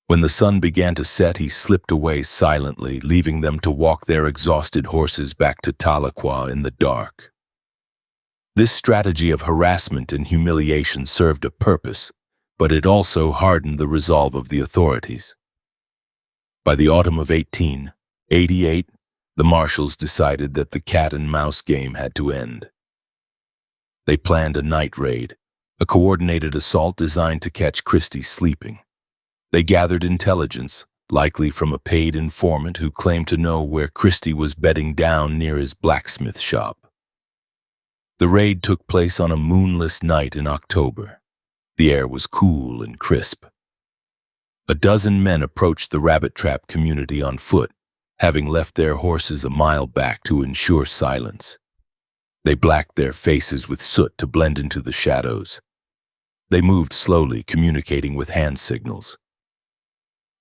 When the sun began to set, he slipped away silently, leaving them to walk their exhausted horses back to Tahlequah in the dark. This strategy of harassment and humiliation served a purpose, but it also hardened the resolve of the authorities. By the autumn of 1888, the marshals decided that the cat-and-mouse game had to end. They planned a night raid, a coordinated assault designed to catch Christie sleeping. They gathered intelligence, likely from a paid informant who claimed to know where Christie was bedding down near his blacksmith shop. The raid took place on a moonless night in October. The air was cool and crisp. A dozen men approached the rabbit trap community on foot, having left their horses a mile back to ensure silence. They blacked their faces with soot to blend into the shadows. They moved slowly, communicating with hand signals.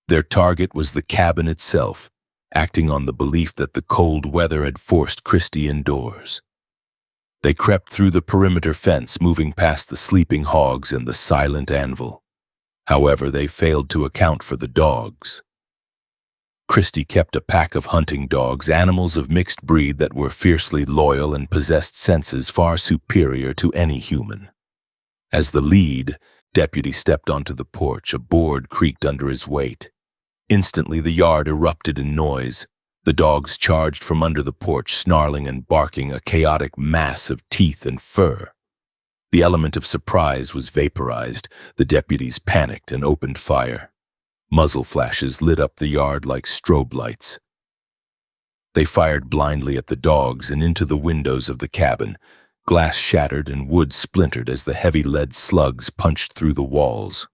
Their target was the cabin itself, acting on the belief that the cold weather had forced Christie indoors. They crept through the perimeter fence, moving past the sleeping hogs and the silent anvil. However, they failed to account for the dogs. Christie kept a pack of hunting dogs, animals of mixed breed that were fiercely loyal and possessed senses far superior to any human. As the lead deputy stepped onto the porch, a board creaked under his weight. Instantly, the yard erupted in noise. The dogs charged from under the porch, snarling and barking, a chaotic mass of teeth and fur. The element of surprise was vaporized. The deputies panicked and opened fire. Muzzle flashes lit up the yard like strobe lights. They fired blindly at the dogs and into the windows of the cabin. Glass shattered and wood splintered as the heavy lead slugs punched through the walls.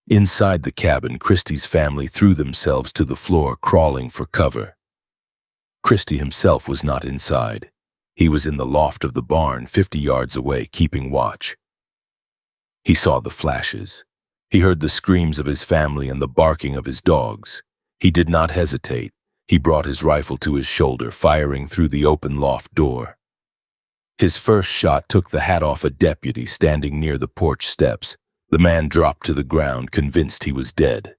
Inside the cabin, Christie's family threw themselves to the floor, crawling for cover. Christie himself was not inside. He was in the loft of the barn, 50 yards away, keeping watch. He saw the flashes. He heard the screams of his family and the barking of his dogs. He did not hesitate. He brought his rifle to his shoulder, firing through the open loft door. His first shot took the hat off a deputy standing near the porch steps. The man dropped to the ground, convinced he was dead.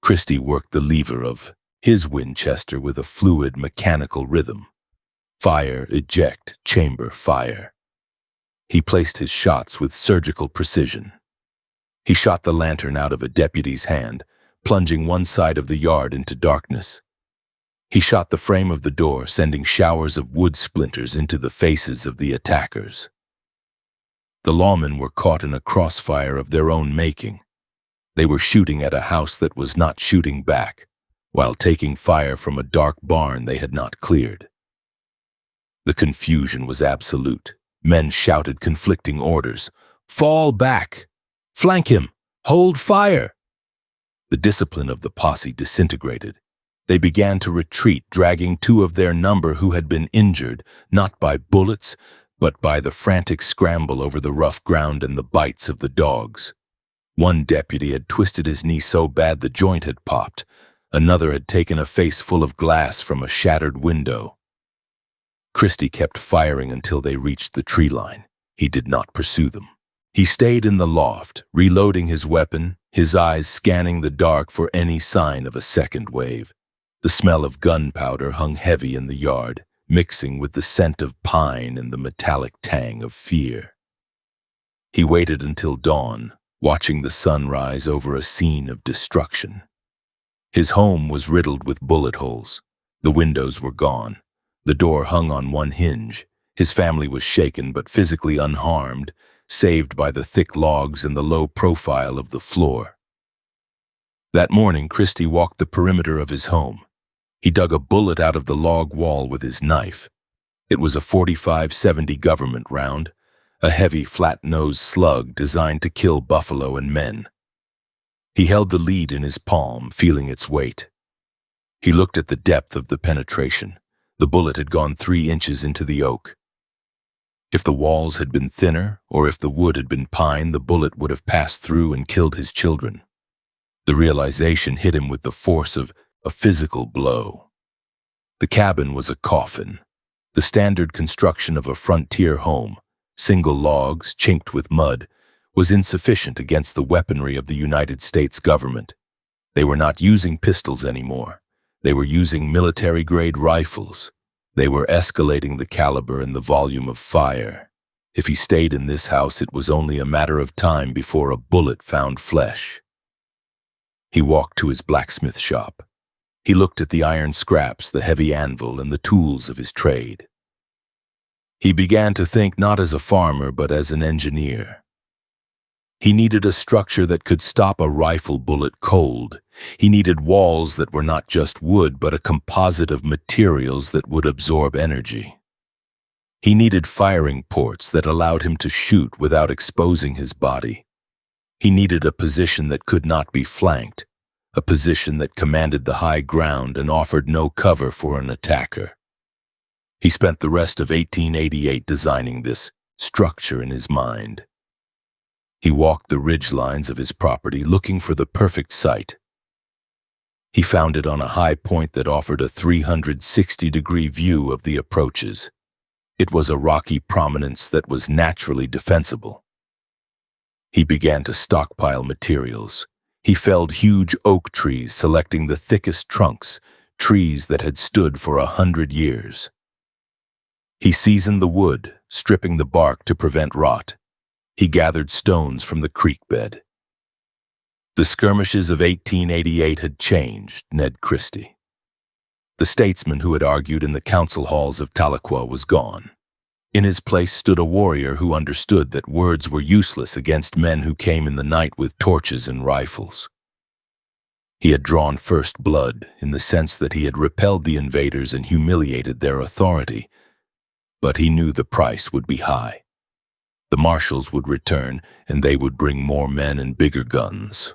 Christie worked the lever of his Winchester with a fluid, mechanical rhythm. Fire, eject, chamber, fire. He placed his shots with surgical precision. He shot the lantern out of a deputy's hand, plunging one side of the yard into darkness. He shot the frame of the door, sending showers of wood splinters into the faces of the attackers. The lawmen were caught in a crossfire of their own making. They were shooting at a house that was not shooting back, while taking fire from a dark barn they had not cleared. The confusion was absolute. Men shouted conflicting orders. "Fall back! Flank him! Hold fire!" The discipline of the posse disintegrated. They began to retreat, dragging two of their number who had been injured, not by bullets, but by the frantic scramble over the rough ground and the bites of the dogs. One deputy had twisted his knee so bad the joint had popped. Another had taken a face full of glass from a shattered window. Christie kept firing until they reached the tree line. He did not pursue them. He stayed in the loft, reloading his weapon, his eyes scanning the dark for any sign of a second wave. The smell of gunpowder hung heavy in the yard, mixing with the scent of pine and the metallic tang of fear. He waited until dawn, watching the sun rise over a scene of destruction. His home was riddled with bullet holes. The windows were gone. The door hung on one hinge. His family was shaken but physically unharmed, saved by the thick logs and the low profile of the floor. That morning, Christie walked the perimeter of his home. He dug a bullet out of the log wall with his knife. It was a .45-70 government round, a heavy, flat-nosed slug designed to kill buffalo and men. He held the lead in his palm, feeling its weight. He looked at the depth of the penetration. The bullet had gone 3 inches into the oak. If the walls had been thinner, or if the wood had been pine, the bullet would have passed through and killed his children. The realization hit him with the force of a physical blow. The cabin was a coffin, the standard construction of a frontier home, single logs, chinked with mud, was insufficient against the weaponry of the United States government. They were not using pistols anymore. They were using military-grade rifles. They were escalating the caliber and the volume of fire. If he stayed in this house, it was only a matter of time before a bullet found flesh. He walked to his blacksmith shop. He looked at the iron scraps, the heavy anvil, and the tools of his trade. He began to think not as a farmer, but as an engineer. He needed a structure that could stop a rifle bullet cold. He needed walls that were not just wood, but a composite of materials that would absorb energy. He needed firing ports that allowed him to shoot without exposing his body. He needed a position that could not be flanked, a position that commanded the high ground and offered no cover for an attacker. He spent the rest of 1888 designing this structure in his mind. He walked the ridge lines of his property looking for the perfect site. He found it on a high point that offered a 360-degree view of the approaches. It was a rocky prominence that was naturally defensible. He began to stockpile materials. He felled huge oak trees, selecting the thickest trunks, trees that had stood for 100 years. He seasoned the wood, stripping the bark to prevent rot. He gathered stones from the creek bed. The skirmishes of 1888 had changed Ned Christie. The statesman who had argued in the council halls of Tahlequah was gone. In his place stood a warrior who understood that words were useless against men who came in the night with torches and rifles. He had drawn first blood in the sense that he had repelled the invaders and humiliated their authority, but he knew the price would be high. The marshals would return, and they would bring more men and bigger guns.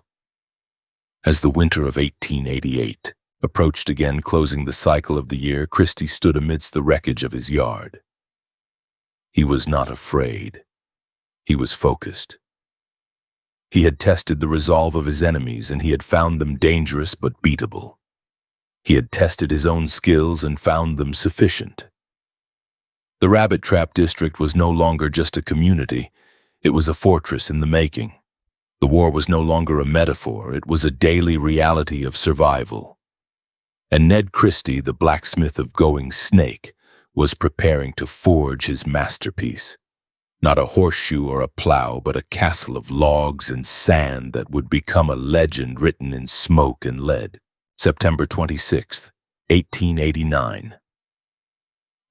As the winter of 1888 approached again, closing the cycle of the year, Christie stood amidst the wreckage of his yard. He was not afraid. He was focused. He had tested the resolve of his enemies, and he had found them dangerous but beatable. He had tested his own skills and found them sufficient. The Rabbit Trap District was no longer just a community. It was a fortress in the making. The war was no longer a metaphor. It was a daily reality of survival. And Ned Christie, the blacksmith of Going Snake, was preparing to forge his masterpiece. Not a horseshoe or a plow, but a castle of logs and sand that would become a legend written in smoke and lead. September 26, 1889.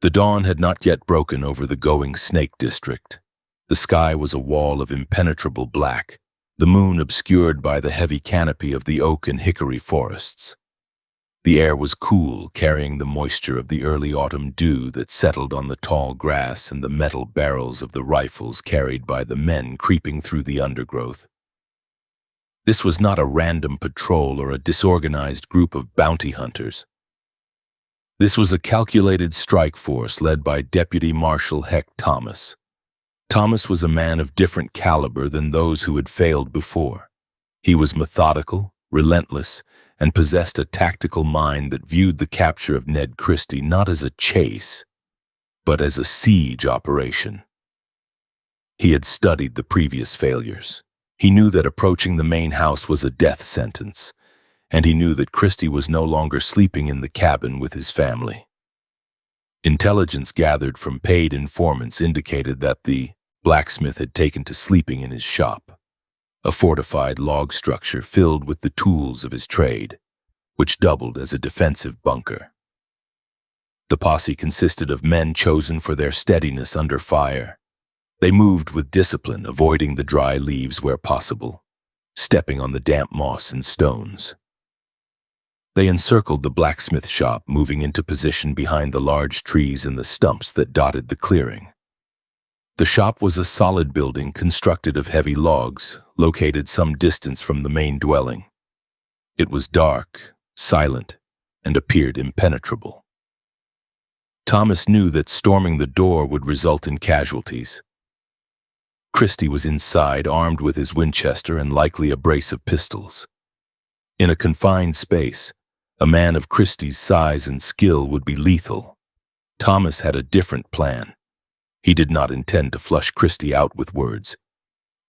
The dawn had not yet broken over the Going Snake district. The sky was a wall of impenetrable black, the moon obscured by the heavy canopy of the oak and hickory forests. The air was cool, carrying the moisture of the early autumn dew that settled on the tall grass and the metal barrels of the rifles carried by the men creeping through the undergrowth. This was not a random patrol or a disorganized group of bounty hunters. This was a calculated strike force led by Deputy Marshal Heck Thomas. Thomas was a man of different caliber than those who had failed before. He was methodical, relentless, and possessed a tactical mind that viewed the capture of Ned Christie not as a chase, but as a siege operation. He had studied the previous failures. He knew that approaching the main house was a death sentence, and he knew that Christie was no longer sleeping in the cabin with his family. Intelligence gathered from paid informants indicated that the blacksmith had taken to sleeping in his shop, a fortified log structure filled with the tools of his trade, which doubled as a defensive bunker. The posse consisted of men chosen for their steadiness under fire. They moved with discipline, avoiding the dry leaves where possible, stepping on the damp moss and stones. They encircled the blacksmith shop, moving into position behind the large trees and the stumps that dotted the clearing. The shop was a solid building constructed of heavy logs, located some distance from the main dwelling. It was dark, silent, and appeared impenetrable. Thomas knew that storming the door would result in casualties. Christie was inside, armed with his Winchester and likely a brace of pistols. In a confined space, a man of Christie's size and skill would be lethal. Thomas had a different plan. He did not intend to flush Christie out with words.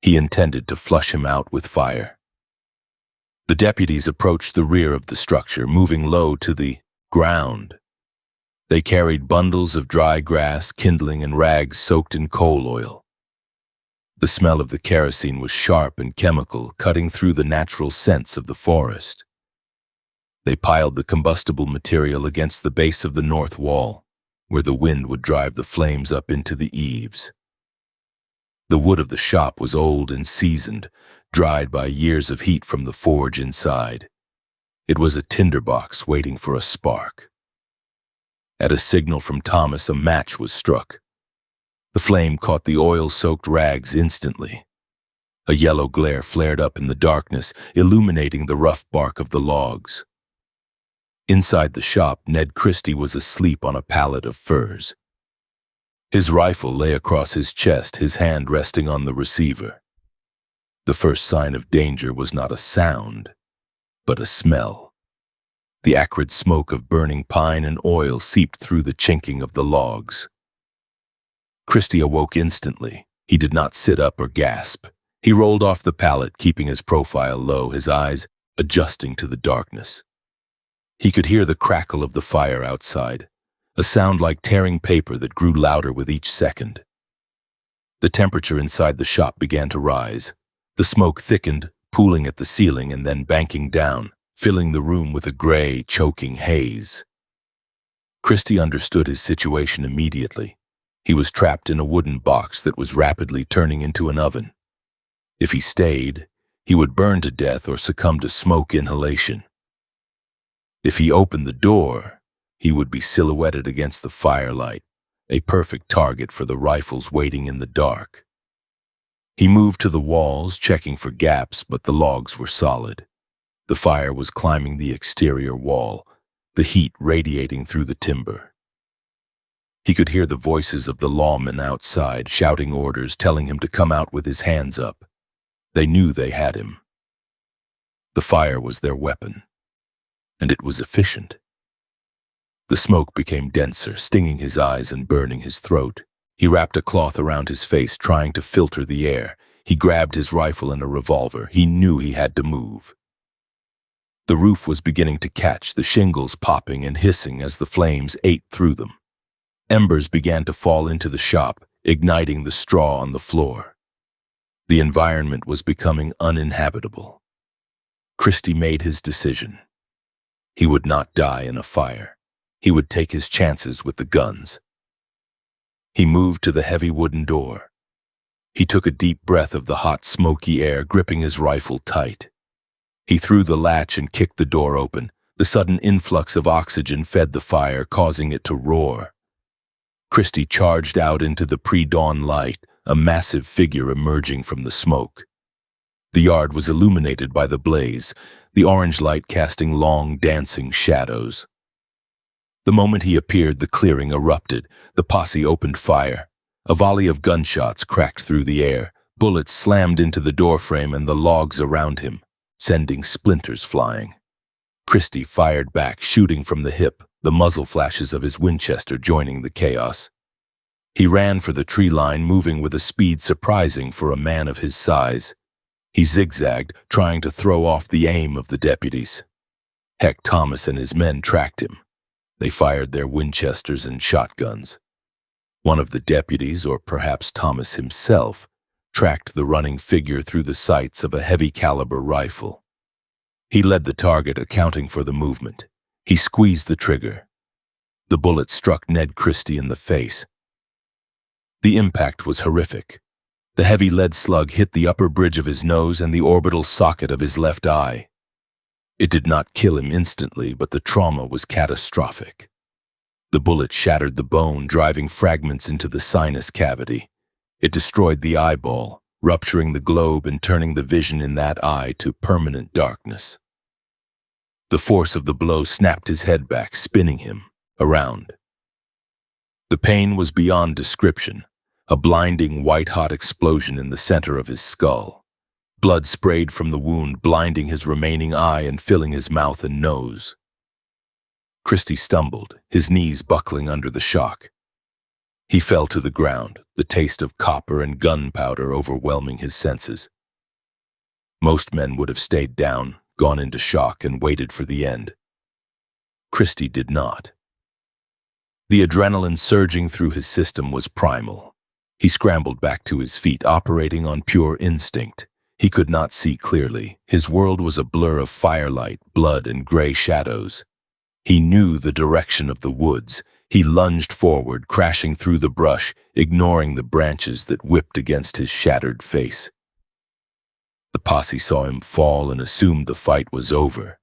He intended to flush him out with fire. The deputies approached the rear of the structure, moving low to the ground. They carried bundles of dry grass, kindling, and rags soaked in coal oil. The smell of the kerosene was sharp and chemical, cutting through the natural scents of the forest. They piled the combustible material against the base of the north wall, where the wind would drive the flames up into the eaves. The wood of the shop was old and seasoned, dried by years of heat from the forge inside. It was a tinderbox waiting for a spark. At a signal from Thomas, a match was struck. The flame caught the oil-soaked rags instantly. A yellow glare flared up in the darkness, illuminating the rough bark of the logs. Inside the shop, Ned Christie was asleep on a pallet of furs. His rifle lay across his chest, his hand resting on the receiver. The first sign of danger was not a sound, but a smell. The acrid smoke of burning pine and oil seeped through the chinking of the logs. Christie awoke instantly. He did not sit up or gasp. He rolled off the pallet, keeping his profile low, his eyes adjusting to the darkness. He could hear the crackle of the fire outside, a sound like tearing paper that grew louder with each second. The temperature inside the shop began to rise. The smoke thickened, pooling at the ceiling and then banking down, filling the room with a gray, choking haze. Christie understood his situation immediately. He was trapped in a wooden box that was rapidly turning into an oven. If he stayed, he would burn to death or succumb to smoke inhalation. If he opened the door, he would be silhouetted against the firelight, a perfect target for the rifles waiting in the dark. He moved to the walls, checking for gaps, but the logs were solid. The fire was climbing the exterior wall, the heat radiating through the timber. He could hear the voices of the lawmen outside, shouting orders, telling him to come out with his hands up. They knew they had him. The fire was their weapon, and it was efficient. The smoke became denser, stinging his eyes and burning his throat. He wrapped a cloth around his face, trying to filter the air. He grabbed his rifle and a revolver. He knew he had to move. The roof was beginning to catch, the shingles popping and hissing as the flames ate through them. Embers began to fall into the shop, igniting the straw on the floor. The environment was becoming uninhabitable. Christie made his decision. He would not die in a fire. He would take his chances with the guns. He moved to the heavy wooden door. He took a deep breath of the hot, smoky air, gripping his rifle tight. He threw the latch and kicked the door open. The sudden influx of oxygen fed the fire, causing it to roar. Christie charged out into the pre-dawn light, a massive figure emerging from the smoke. The yard was illuminated by the blaze, the orange light casting long, dancing shadows. The moment he appeared, the clearing erupted. The posse opened fire. A volley of gunshots cracked through the air. Bullets slammed into the doorframe and the logs around him, sending splinters flying. Christie fired back, shooting from the hip, the muzzle flashes of his Winchester joining the chaos. He ran for the tree line, moving with a speed surprising for a man of his size. He zigzagged, trying to throw off the aim of the deputies. Heck Thomas and his men tracked him. They fired their Winchesters and shotguns. One of the deputies, or perhaps Thomas himself, tracked the running figure through the sights of a heavy-caliber rifle. He led the target, accounting for the movement. He squeezed the trigger. The bullet struck Ned Christie in the face. The impact was horrific. The heavy lead slug hit the upper bridge of his nose and the orbital socket of his left eye. It did not kill him instantly, but the trauma was catastrophic. The bullet shattered the bone, driving fragments into the sinus cavity. It destroyed the eyeball, rupturing the globe and turning the vision in that eye to permanent darkness. The force of the blow snapped his head back, spinning him around. The pain was beyond description, a blinding white-hot explosion in the center of his skull. Blood sprayed from the wound, blinding his remaining eye and filling his mouth and nose. Christie stumbled, his knees buckling under the shock. He fell to the ground, the taste of copper and gunpowder overwhelming his senses. Most men would have stayed down, gone into shock, and waited for the end. Christie did not. The adrenaline surging through his system was primal. He scrambled back to his feet, operating on pure instinct. He could not see clearly. His world was a blur of firelight, blood, and gray shadows. He knew the direction of the woods. He lunged forward, crashing through the brush, ignoring the branches that whipped against his shattered face. The posse saw him fall and assumed the fight was over.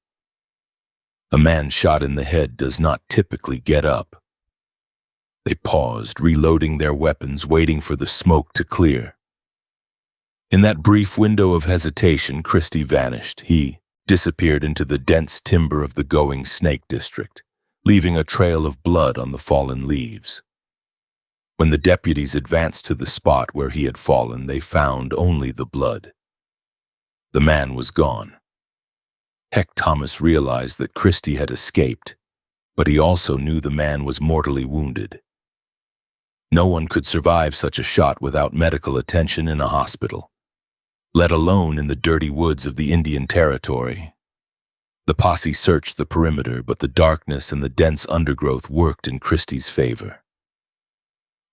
A man shot in the head does not typically get up. They paused, reloading their weapons, waiting for the smoke to clear. In that brief window of hesitation, Christie vanished. He disappeared into the dense timber of the Going Snake district, leaving a trail of blood on the fallen leaves. When the deputies advanced to the spot where he had fallen, they found only the blood. The man was gone. Heck, Thomas realized that Christie had escaped, but he also knew the man was mortally wounded. No one could survive such a shot without medical attention in a hospital, let alone in the dirty woods of the Indian Territory. The posse searched the perimeter, but the darkness and the dense undergrowth worked in Christie's favor.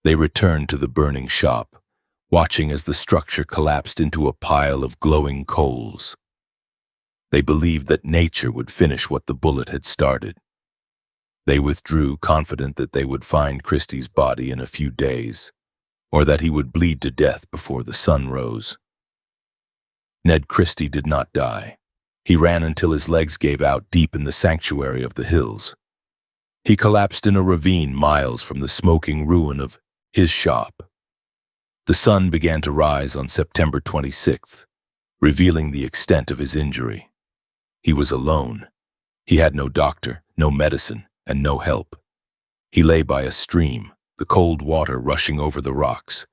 They returned to the burning shop, watching as the structure collapsed into a pile of glowing coals. They believed that nature would finish what the bullet had started. They withdrew, confident that they would find Christie's body in a few days, or that he would bleed to death before the sun rose. Ned Christie did not die. He ran until his legs gave out deep in the sanctuary of the hills. He collapsed in a ravine miles from the smoking ruin of his shop. The sun began to rise on September 26th, revealing the extent of his injury. He was alone. He had no doctor, no medicine, and no help. He lay by a stream, the cold water rushing over the rocks.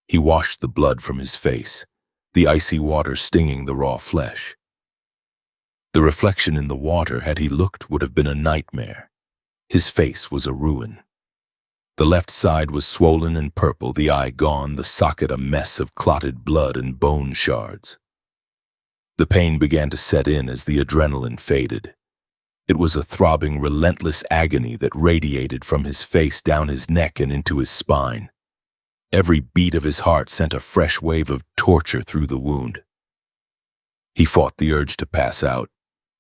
He washed the blood from his face, the icy water stinging the raw flesh. The reflection in the water, had he looked, would have been a nightmare. His face was a ruin. The left side was swollen and purple, the eye gone, the socket a mess of clotted blood and bone shards. The pain began to set in as the adrenaline faded. It was a throbbing, relentless agony that radiated from his face down his neck and into his spine. Every beat of his heart sent a fresh wave of torture through the wound. He fought the urge to pass out.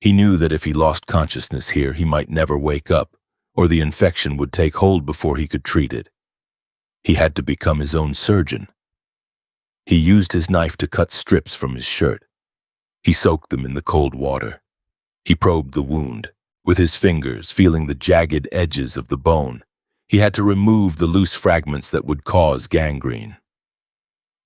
He knew that if he lost consciousness here, he might never wake up, or the infection would take hold before he could treat it. He had to become his own surgeon. He used his knife to cut strips from his shirt. He soaked them in the cold water. He probed the wound, with his fingers feeling the jagged edges of the bone. He had to remove the loose fragments that would cause gangrene.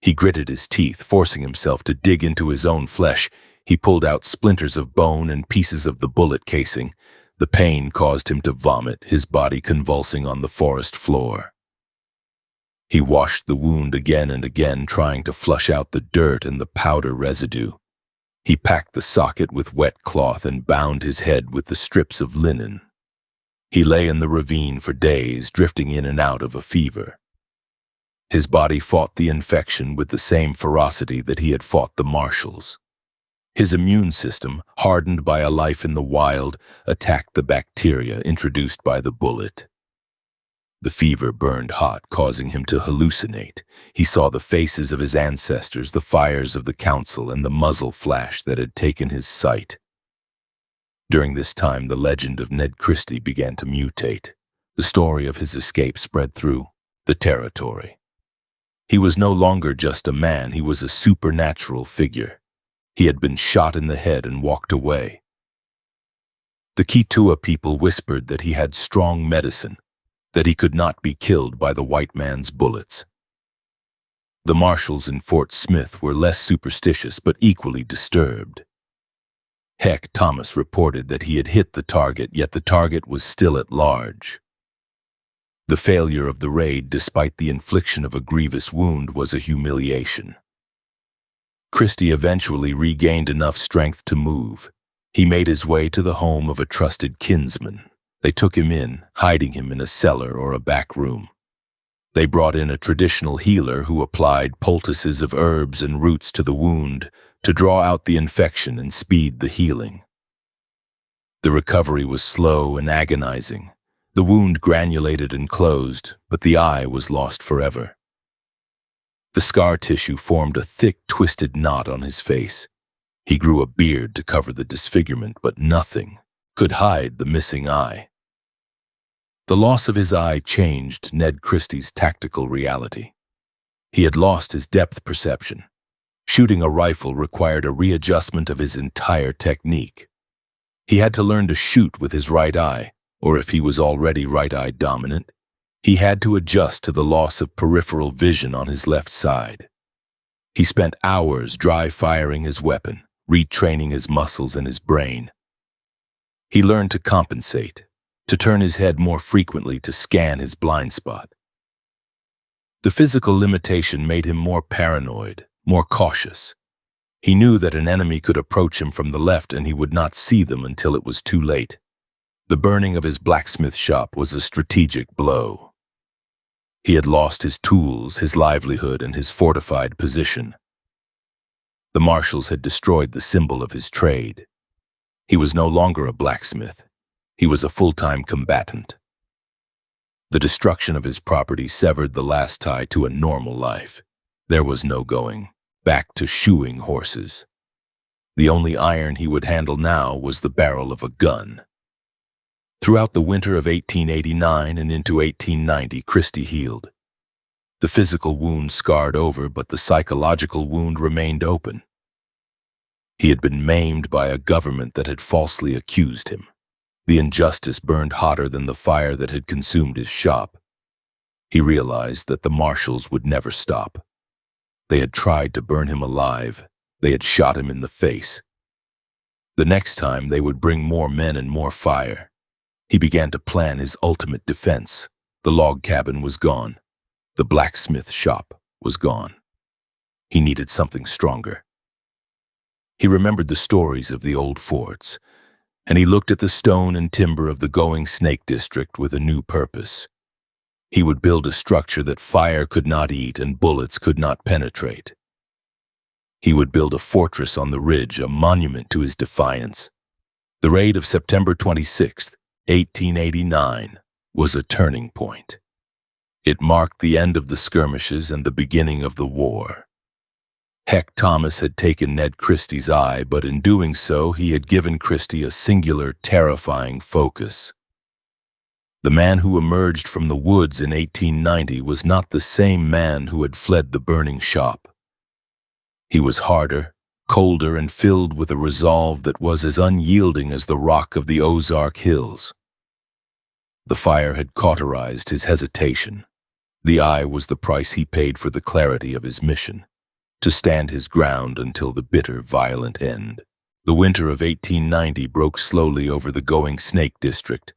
He gritted his teeth, forcing himself to dig into his own flesh. He pulled out splinters of bone and pieces of the bullet casing. The pain caused him to vomit, his body convulsing on the forest floor. He washed the wound again and again, trying to flush out the dirt and the powder residue. He packed the socket with wet cloth and bound his head with the strips of linen. He lay in the ravine for days, drifting in and out of a fever. His body fought the infection with the same ferocity that he had fought the marshals. His immune system, hardened by a life in the wild, attacked the bacteria introduced by the bullet. The fever burned hot, causing him to hallucinate. He saw the faces of his ancestors, the fires of the council, and the muzzle flash that had taken his sight. During this time, the legend of Ned Christie began to mutate. The story of his escape spread through the territory. He was no longer just a man, he was a supernatural figure. He had been shot in the head and walked away. The Kituwa people whispered that he had strong medicine, that he could not be killed by the white man's bullets. The marshals in Fort Smith were less superstitious but equally disturbed. Heck, Thomas reported that he had hit the target, yet the target was still at large. The failure of the raid, despite the infliction of a grievous wound, was a humiliation. Christie eventually regained enough strength to move. He made his way to the home of a trusted kinsman. They took him in, hiding him in a cellar or a back room. They brought in a traditional healer who applied poultices of herbs and roots to the wound to draw out the infection and speed the healing. The recovery was slow and agonizing. The wound granulated and closed, but the eye was lost forever. The scar tissue formed a thick, twisted knot on his face. He grew a beard to cover the disfigurement, but nothing could hide the missing eye. The loss of his eye changed Ned Christie's tactical reality. He had lost his depth perception. Shooting a rifle required a readjustment of his entire technique. He had to learn to shoot with his right eye, or if he was already right-eye dominant, he had to adjust to the loss of peripheral vision on his left side. He spent hours dry-firing his weapon, retraining his muscles and his brain. He learned to compensate, to turn his head more frequently to scan his blind spot. The physical limitation made him more paranoid, more cautious. He knew that an enemy could approach him from the left and he would not see them until it was too late. The burning of his blacksmith shop was a strategic blow. He had lost his tools, his livelihood, and his fortified position. The marshals had destroyed the symbol of his trade. He was no longer a blacksmith. He was a full-time combatant. The destruction of his property severed the last tie to a normal life. There was no going back to shoeing horses. The only iron he would handle now was the barrel of a gun. Throughout the winter of 1889 and into 1890, Christie healed. The physical wound scarred over, but the psychological wound remained open. He had been maimed by a government that had falsely accused him. The injustice burned hotter than the fire that had consumed his shop. He realized that the marshals would never stop. They had tried to burn him alive. They had shot him in the face. The next time, they would bring more men and more fire. He began to plan his ultimate defense. The log cabin was gone. The blacksmith shop was gone. He needed something stronger. He remembered the stories of the old forts, and he looked at the stone and timber of the Going Snake District with a new purpose. He would build a structure that fire could not eat and bullets could not penetrate. He would build a fortress on the ridge, a monument to his defiance. The raid of September 26, 1889, was a turning point. It marked the end of the skirmishes and the beginning of the war. Heck Thomas had taken Ned Christie's eye, but in doing so, he had given Christie a singular, terrifying focus. The man who emerged from the woods in 1890 was not the same man who had fled the burning shop. He was harder, colder, and filled with a resolve that was as unyielding as the rock of the Ozark Hills. The fire had cauterized his hesitation. The eye was the price he paid for the clarity of his mission, to stand his ground until the bitter, violent end. The winter of 1890 broke slowly over the Going Snake District,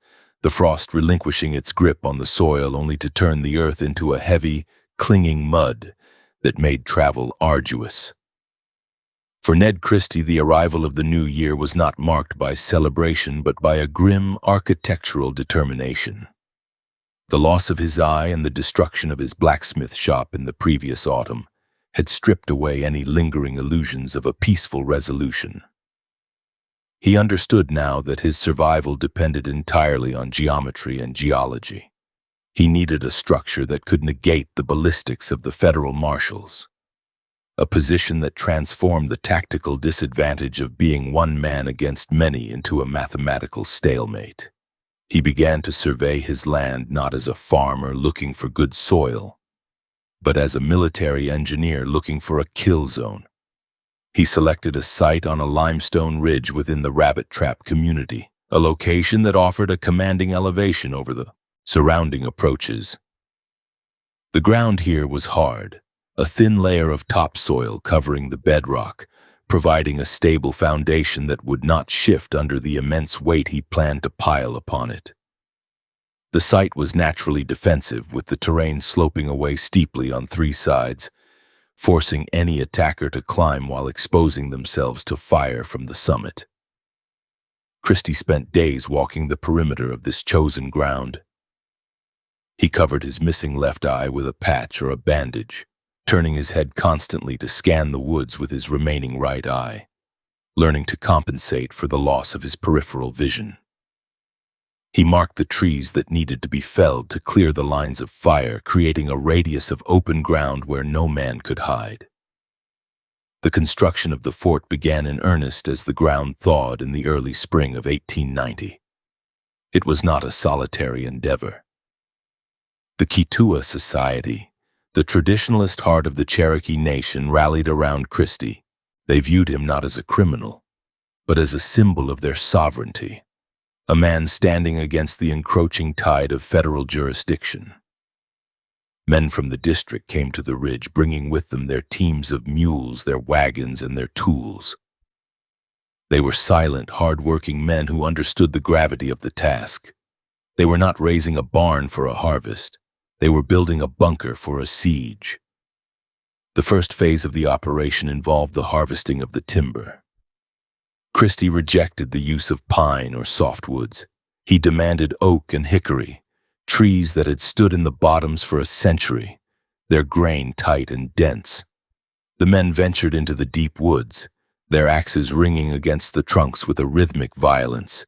the frost relinquishing its grip on the soil only to turn the earth into a heavy, clinging mud that made travel arduous. For Ned Christie, the arrival of the new year was not marked by celebration but by a grim architectural determination. The loss of his eye and the destruction of his blacksmith shop in the previous autumn had stripped away any lingering illusions of a peaceful resolution. He understood now that his survival depended entirely on geometry and geology. He needed a structure that could negate the ballistics of the federal marshals, a position that transformed the tactical disadvantage of being one man against many into a mathematical stalemate. He began to survey his land not as a farmer looking for good soil, but as a military engineer looking for a kill zone. He selected a site on a limestone ridge within the Rabbit Trap community, a location that offered a commanding elevation over the surrounding approaches. The ground here was hard, a thin layer of topsoil covering the bedrock, providing a stable foundation that would not shift under the immense weight he planned to pile upon it. The site was naturally defensive, with the terrain sloping away steeply on three sides, forcing any attacker to climb while exposing themselves to fire from the summit. Christie spent days walking the perimeter of this chosen ground. He covered his missing left eye with a patch or a bandage, turning his head constantly to scan the woods with his remaining right eye, learning to compensate for the loss of his peripheral vision. He marked the trees that needed to be felled to clear the lines of fire, creating a radius of open ground where no man could hide. The construction of the fort began in earnest as the ground thawed in the early spring of 1890. It was not a solitary endeavor. The Kituwa Society, the traditionalist heart of the Cherokee Nation, rallied around Christie. They viewed him not as a criminal, but as a symbol of their sovereignty, a man standing against the encroaching tide of federal jurisdiction. Men from the district came to the ridge, bringing with them their teams of mules, their wagons, and their tools. They were silent, hard-working men who understood the gravity of the task. They were not raising a barn for a harvest. They were building a bunker for a siege. The first phase of the operation involved the harvesting of the timber. Christie rejected the use of pine or softwoods. He demanded oak and hickory, trees that had stood in the bottoms for a century, their grain tight and dense. The men ventured into the deep woods, their axes ringing against the trunks with a rhythmic violence.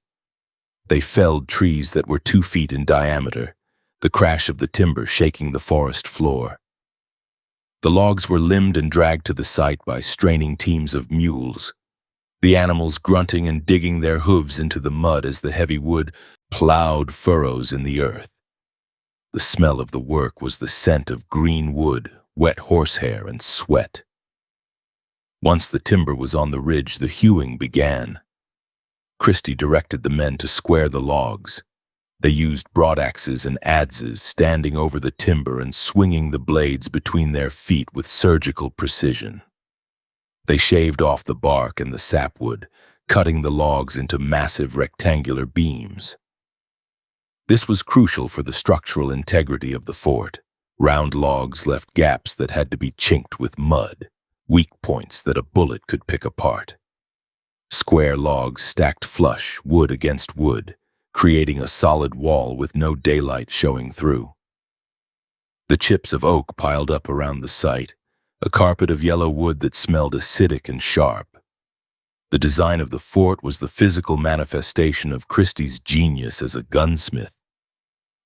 They felled trees that were 2 feet in diameter, the crash of the timber shaking the forest floor. The logs were limbed and dragged to the site by straining teams of mules, the animals grunting and digging their hooves into the mud as the heavy wood plowed furrows in the earth. The smell of the work was the scent of green wood, wet horsehair, and sweat. Once the timber was on the ridge, the hewing began. Christie directed the men to square the logs. They used broadaxes and adzes, standing over the timber and swinging the blades between their feet with surgical precision. They shaved off the bark and the sapwood, cutting the logs into massive rectangular beams. This was crucial for the structural integrity of the fort. Round logs left gaps that had to be chinked with mud, weak points that a bullet could pick apart. Square logs stacked flush, wood against wood, creating a solid wall with no daylight showing through. The chips of oak piled up around the site, a carpet of yellow wood that smelled acidic and sharp. The design of the fort was the physical manifestation of Christie's genius as a gunsmith.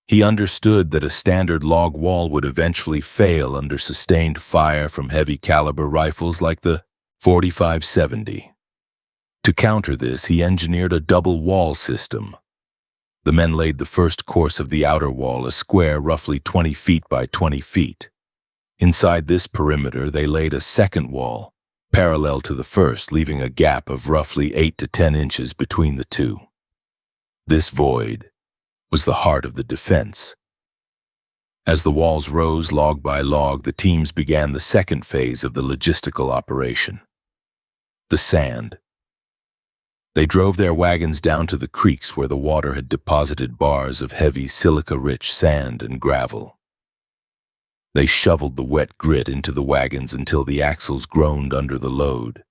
He understood that a standard log wall would eventually fail under sustained fire from heavy-caliber rifles like the .45-70. To counter this, he engineered a double wall system. The men laid the first course of the outer wall, a square roughly 20 feet by 20 feet. Inside this perimeter, they laid a second wall, parallel to the first, leaving a gap of roughly 8 to 10 inches between the two. This void was the heart of the defense. As the walls rose log by log, the teams began the second phase of the logistical operation: the sand. They drove their wagons down to the creeks where the water had deposited bars of heavy silica-rich sand and gravel. They shoveled the wet grit into the wagons until the axles groaned under the load.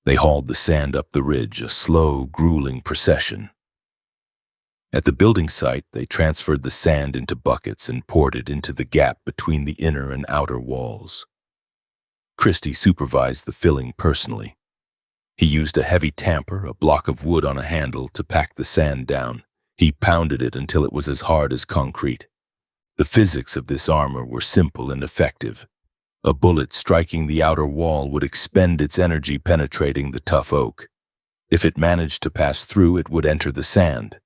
They hauled the sand up the ridge, a slow, grueling procession. At the building site, they transferred the sand into buckets and poured it into the gap between the inner and outer walls. Christie supervised the filling personally. He used a heavy tamper, a block of wood on a handle, to pack the sand down. He pounded it until it was as hard as concrete. The physics of this armor were simple and effective. A bullet striking the outer wall would expend its energy penetrating the tough oak. If it managed to pass through, it would enter the sand.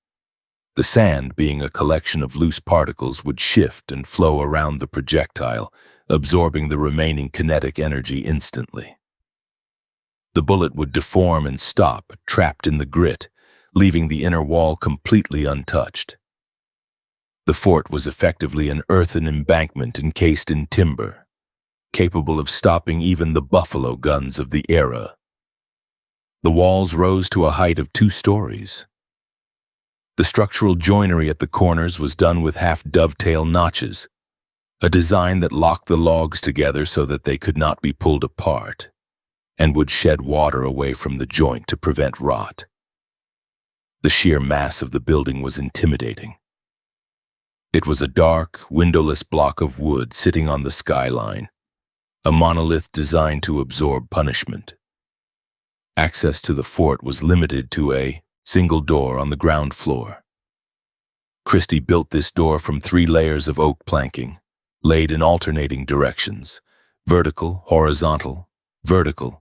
The sand, being a collection of loose particles, would shift and flow around the projectile, absorbing the remaining kinetic energy instantly. The bullet would deform and stop, trapped in the grit, leaving the inner wall completely untouched. The fort was effectively an earthen embankment encased in timber, capable of stopping even the buffalo guns of the era. The walls rose to a height of 2 stories. The structural joinery at the corners was done with half-dovetail notches, a design that locked the logs together so that they could not be pulled apart, and would shed water away from the joint to prevent rot. The sheer mass of the building was intimidating. It was a dark, windowless block of wood sitting on the skyline, a monolith designed to absorb punishment. Access to the fort was limited to a single door on the ground floor. Christie built this door from 3 layers of oak planking, laid in alternating directions, vertical, horizontal, vertical,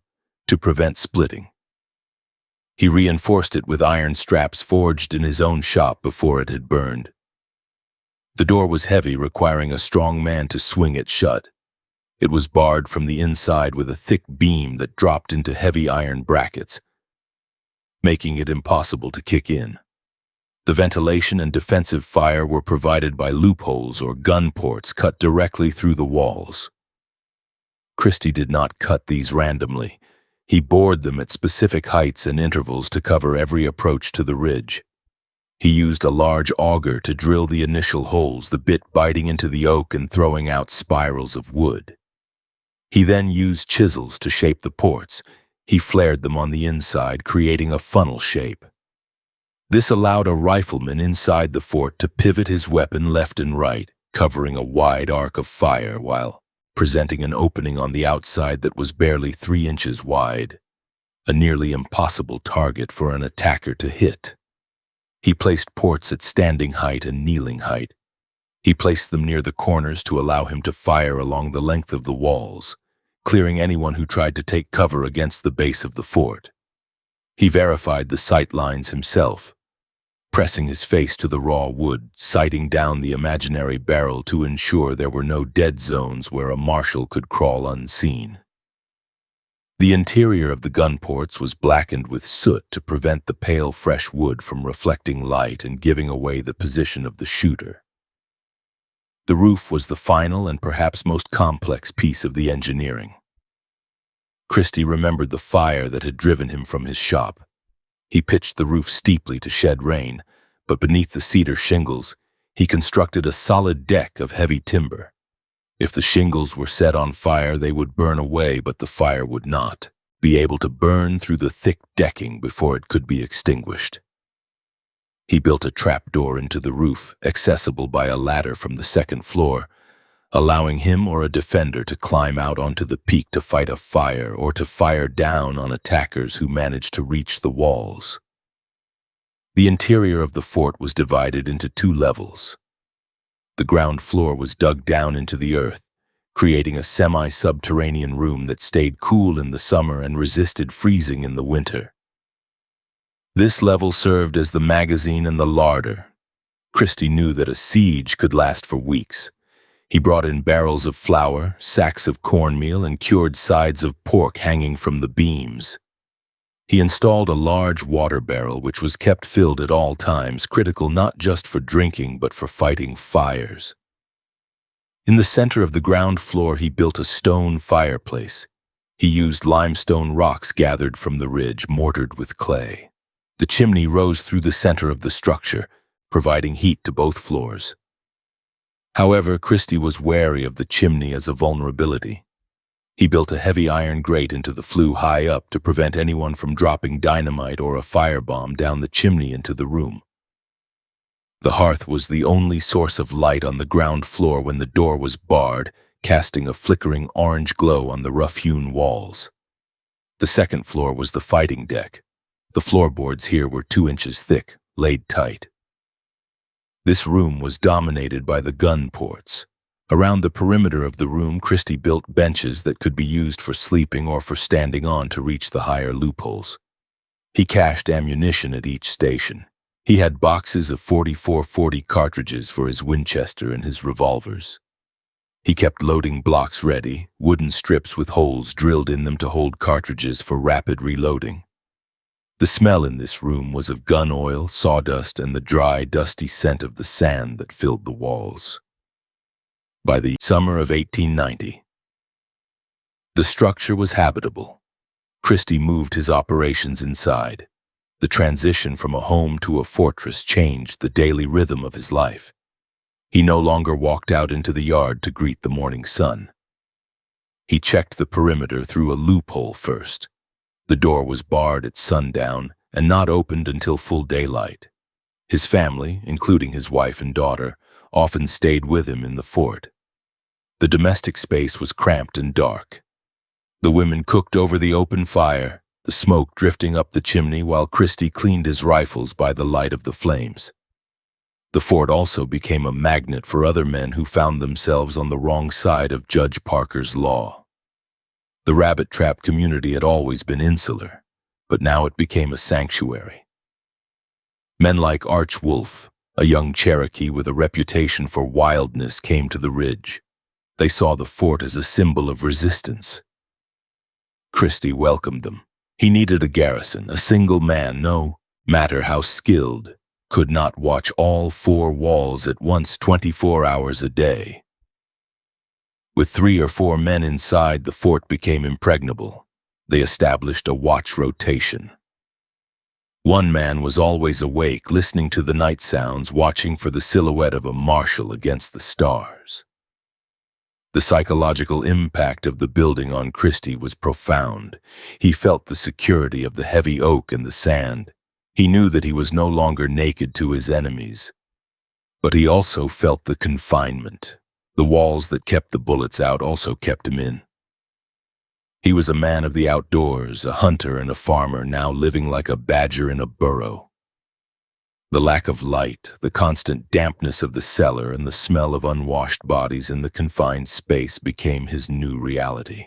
to prevent splitting. He reinforced it with iron straps forged in his own shop before it had burned. The door was heavy, requiring a strong man to swing it shut. It was barred from the inside with a thick beam that dropped into heavy iron brackets, making it impossible to kick in. The ventilation and defensive fire were provided by loopholes or gun ports cut directly through the walls. Christie did not cut these randomly. He bored them at specific heights and intervals to cover every approach to the ridge. He used a large auger to drill the initial holes, the bit biting into the oak and throwing out spirals of wood. He then used chisels to shape the ports. He flared them on the inside, creating a funnel shape. This allowed a rifleman inside the fort to pivot his weapon left and right, covering a wide arc of fire while presenting an opening on the outside that was barely 3 inches wide, a nearly impossible target for an attacker to hit. He placed ports at standing height and kneeling height. He placed them near the corners to allow him to fire along the length of the walls, clearing anyone who tried to take cover against the base of the fort. He verified the sight lines himself, pressing his face to the raw wood, sighting down the imaginary barrel to ensure there were no dead zones where a marshal could crawl unseen. The interior of the gun ports was blackened with soot to prevent the pale, fresh wood from reflecting light and giving away the position of the shooter. The roof was the final and perhaps most complex piece of the engineering. Christie remembered the fire that had driven him from his shop. He pitched the roof steeply to shed rain, but beneath the cedar shingles, he constructed a solid deck of heavy timber. If the shingles were set on fire, they would burn away, but the fire would not be able to burn through the thick decking before it could be extinguished. He built a trapdoor into the roof, accessible by a ladder from the second floor, allowing him or a defender to climb out onto the peak to fight a fire or to fire down on attackers who managed to reach the walls. The interior of the fort was divided into 2 levels. The ground floor was dug down into the earth, creating a semi-subterranean room that stayed cool in the summer and resisted freezing in the winter. This level served as the magazine and the larder. Christie knew that a siege could last for weeks. He brought in barrels of flour, sacks of cornmeal, and cured sides of pork hanging from the beams. He installed a large water barrel which was kept filled at all times, critical not just for drinking but for fighting fires. In the center of the ground floor, he built a stone fireplace. He used limestone rocks gathered from the ridge, mortared with clay. The chimney rose through the center of the structure, providing heat to both floors. However, Christie was wary of the chimney as a vulnerability. He built a heavy iron grate into the flue high up to prevent anyone from dropping dynamite or a firebomb down the chimney into the room. The hearth was the only source of light on the ground floor when the door was barred, casting a flickering orange glow on the rough-hewn walls. The second floor was the fighting deck. The floorboards here were 2 inches thick, laid tight. This room was dominated by the gun ports. Around the perimeter of the room, Christie built benches that could be used for sleeping or for standing on to reach the higher loopholes. He cached ammunition at each station. He had boxes of 44-40 cartridges for his Winchester and his revolvers. He kept loading blocks ready, wooden strips with holes drilled in them to hold cartridges for rapid reloading. The smell in this room was of gun oil, sawdust, and the dry, dusty scent of the sand that filled the walls. By the summer of 1890, the structure was habitable. Christie moved his operations inside. The transition from a home to a fortress changed the daily rhythm of his life. He no longer walked out into the yard to greet the morning sun. He checked the perimeter through a loophole first. The door was barred at sundown and not opened until full daylight. His family, including his wife and daughter, often stayed with him in the fort. The domestic space was cramped and dark. The women cooked over the open fire, the smoke drifting up the chimney while Christie cleaned his rifles by the light of the flames. The fort also became a magnet for other men who found themselves on the wrong side of Judge Parker's law. The rabbit trap community had always been insular, but now it became a sanctuary. Men like Arch Wolf, a young Cherokee with a reputation for wildness, came to the ridge. They saw the fort as a symbol of resistance. Christie welcomed them. He needed a garrison. A single man, no matter how skilled, could not watch all 4 walls at once 24 hours a day. With 3 or 4 men inside, the fort became impregnable. They established a watch rotation. One man was always awake, listening to the night sounds, watching for the silhouette of a marshal against the stars. The psychological impact of the building on Christie was profound. He felt the security of the heavy oak and the sand. He knew that he was no longer naked to his enemies. But he also felt the confinement. The walls that kept the bullets out also kept him in. He was a man of the outdoors, a hunter and a farmer, now living like a badger in a burrow. The lack of light, the constant dampness of the cellar, and the smell of unwashed bodies in the confined space became his new reality.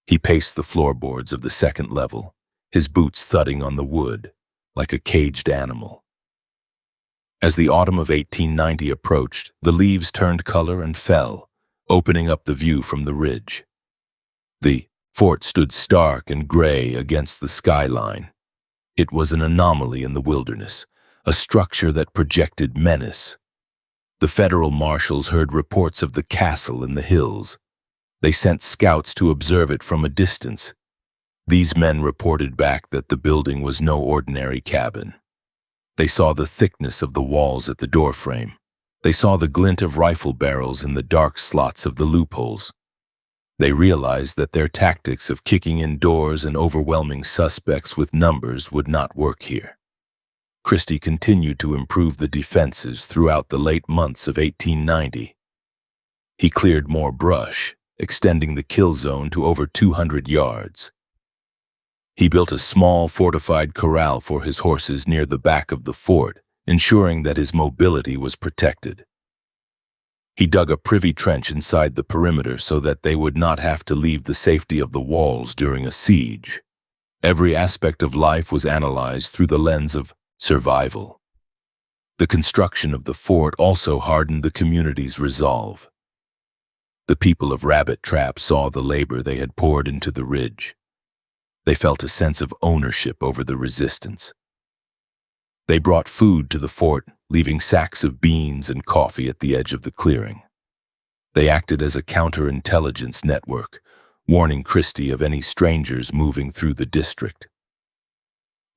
He paced the floorboards of the second level, his boots thudding on the wood, like a caged animal. As the autumn of 1890 approached, the leaves turned color and fell, opening up the view from the ridge. The fort stood stark and gray against the skyline. It was an anomaly in the wilderness, a structure that projected menace. The federal marshals heard reports of the castle in the hills. They sent scouts to observe it from a distance. These men reported back that the building was no ordinary cabin. They saw the thickness of the walls at the doorframe. They saw the glint of rifle barrels in the dark slots of the loopholes. They realized that their tactics of kicking in doors and overwhelming suspects with numbers would not work here. Christie continued to improve the defenses throughout the late months of 1890. He cleared more brush, extending the kill zone to over 200 yards. He built a small fortified corral for his horses near the back of the fort, ensuring that his mobility was protected. He dug a privy trench inside the perimeter so that they would not have to leave the safety of the walls during a siege. Every aspect of life was analyzed through the lens of survival. The construction of the fort also hardened the community's resolve. The people of Rabbit Trap saw the labor they had poured into the ridge. They felt a sense of ownership over the resistance. They brought food to the fort, leaving sacks of beans and coffee at the edge of the clearing. They acted as a counterintelligence network, warning Christie of any strangers moving through the district.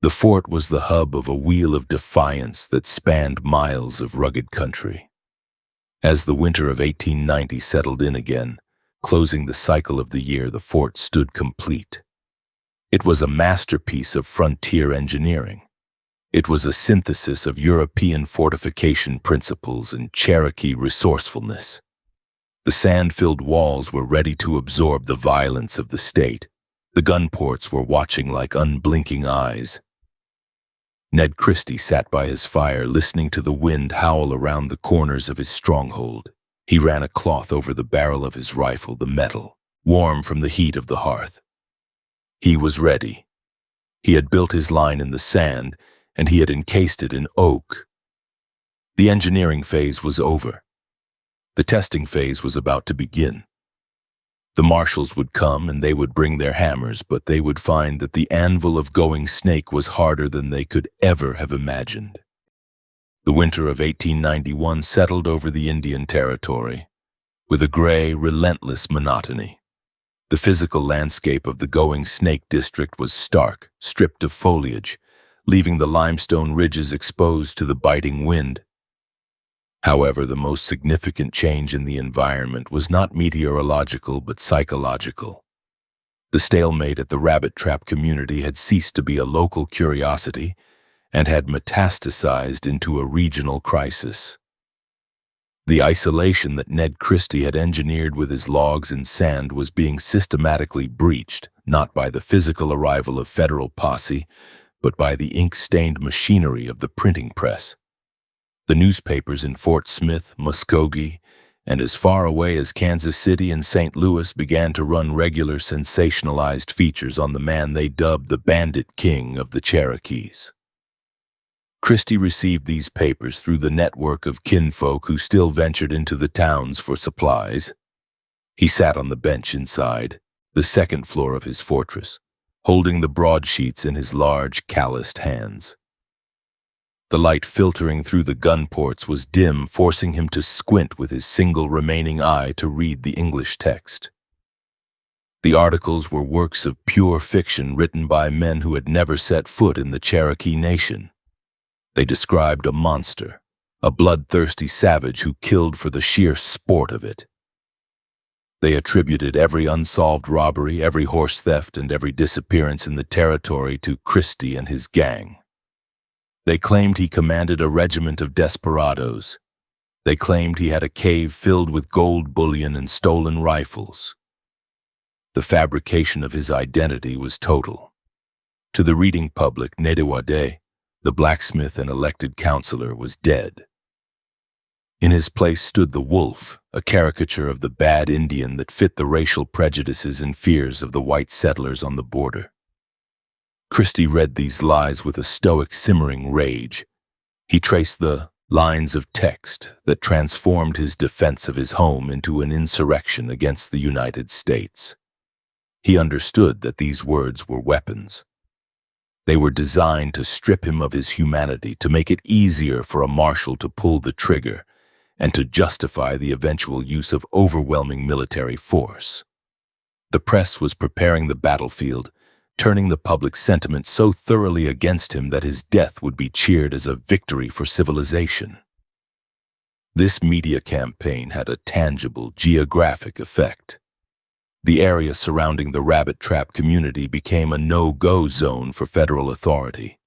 The fort was the hub of a wheel of defiance that spanned miles of rugged country. As the winter of 1890 settled in again, closing the cycle of the year, the fort stood complete. It was a masterpiece of frontier engineering. It was a synthesis of European fortification principles and Cherokee resourcefulness. The sand-filled walls were ready to absorb the violence of the state. The gun ports were watching like unblinking eyes. Ned Christie sat by his fire, listening to the wind howl around the corners of his stronghold. He ran a cloth over the barrel of his rifle, the metal, warm from the heat of the hearth. He was ready. He had built his line in the sand, and he had encased it in oak. The engineering phase was over. The testing phase was about to begin. The marshals would come and they would bring their hammers, but they would find that the anvil of Going Snake was harder than they could ever have imagined. The winter of 1891 settled over the Indian Territory with a gray, relentless monotony. The physical landscape of the Going Snake district was stark, stripped of foliage, leaving the limestone ridges exposed to the biting wind. However, the most significant change in the environment was not meteorological but psychological. The stalemate at the Rabbit Trap community had ceased to be a local curiosity and had metastasized into a regional crisis. The isolation that Ned Christie had engineered with his logs and sand was being systematically breached, not by the physical arrival of federal posse, but by the ink-stained machinery of the printing press. The newspapers in Fort Smith, Muskogee, and as far away as Kansas City and St. Louis began to run regular sensationalized features on the man they dubbed the Bandit King of the Cherokees. Christie received these papers through the network of kinfolk who still ventured into the towns for supplies. He sat on the bench inside, the second floor of his fortress, holding the broadsheets in his large, calloused hands. The light filtering through the gun ports was dim, forcing him to squint with his single remaining eye to read the English text. The articles were works of pure fiction written by men who had never set foot in the Cherokee nation. They described a monster, a bloodthirsty savage who killed for the sheer sport of it. They attributed every unsolved robbery, every horse theft, and every disappearance in the territory to Christie and his gang. They claimed he commanded a regiment of desperados. They claimed he had a cave filled with gold bullion and stolen rifles. The fabrication of his identity was total. To the reading public, Ned Christie, the blacksmith and elected councillor, was dead. In his place stood the wolf, a caricature of the bad Indian that fit the racial prejudices and fears of the white settlers on the border. Christie read these lies with a stoic, simmering rage. He traced the lines of text that transformed his defense of his home into an insurrection against the United States. He understood that these words were weapons. They were designed to strip him of his humanity, to make it easier for a marshal to pull the trigger, and to justify the eventual use of overwhelming military force. The press was preparing the battlefield, turning the public sentiment so thoroughly against him that his death would be cheered as a victory for civilization. This media campaign had a tangible geographic effect. The area surrounding the rabbit trap community became a no-go zone for federal authority.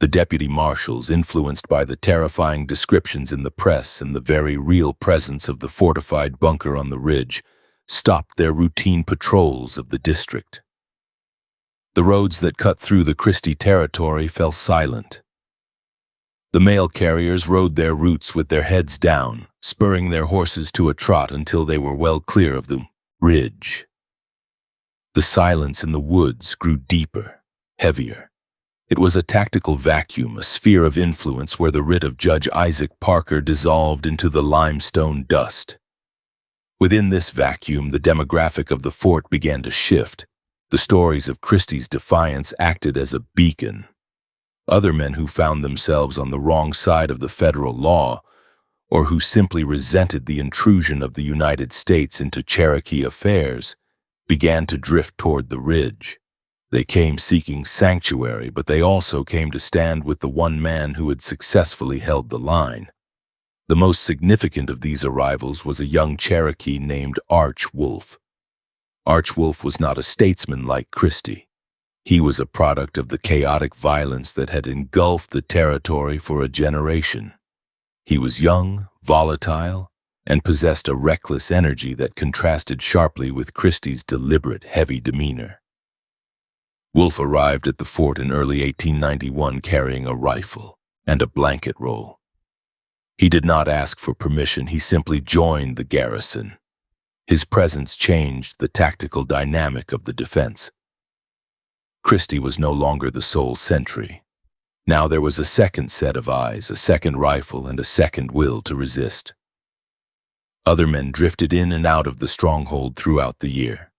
The deputy marshals, influenced by the terrifying descriptions in the press and the very real presence of the fortified bunker on the ridge, stopped their routine patrols of the district. The roads that cut through the Christie territory fell silent. The mail carriers rode their routes with their heads down, spurring their horses to a trot until they were well clear of the ridge. The silence in the woods grew deeper, heavier. It was a tactical vacuum, a sphere of influence where the writ of Judge Isaac Parker dissolved into the limestone dust. Within this vacuum, the demographic of the fort began to shift. The stories of Christie's defiance acted as a beacon. Other men who found themselves on the wrong side of the federal law, or who simply resented the intrusion of the United States into Cherokee affairs, began to drift toward the ridge. They came seeking sanctuary, but they also came to stand with the one man who had successfully held the line. The most significant of these arrivals was a young Cherokee named Arch Wolf. Arch Wolf was not a statesman like Christie. He was a product of the chaotic violence that had engulfed the territory for a generation. He was young, volatile, and possessed a reckless energy that contrasted sharply with Christie's deliberate, heavy demeanor. Wolf arrived at the fort in early 1891 carrying a rifle and a blanket roll. He did not ask for permission, he simply joined the garrison. His presence changed the tactical dynamic of the defense. Christie was no longer the sole sentry. Now there was a second set of eyes, a second rifle, and a second will to resist. Other men drifted in and out of the stronghold throughout the year.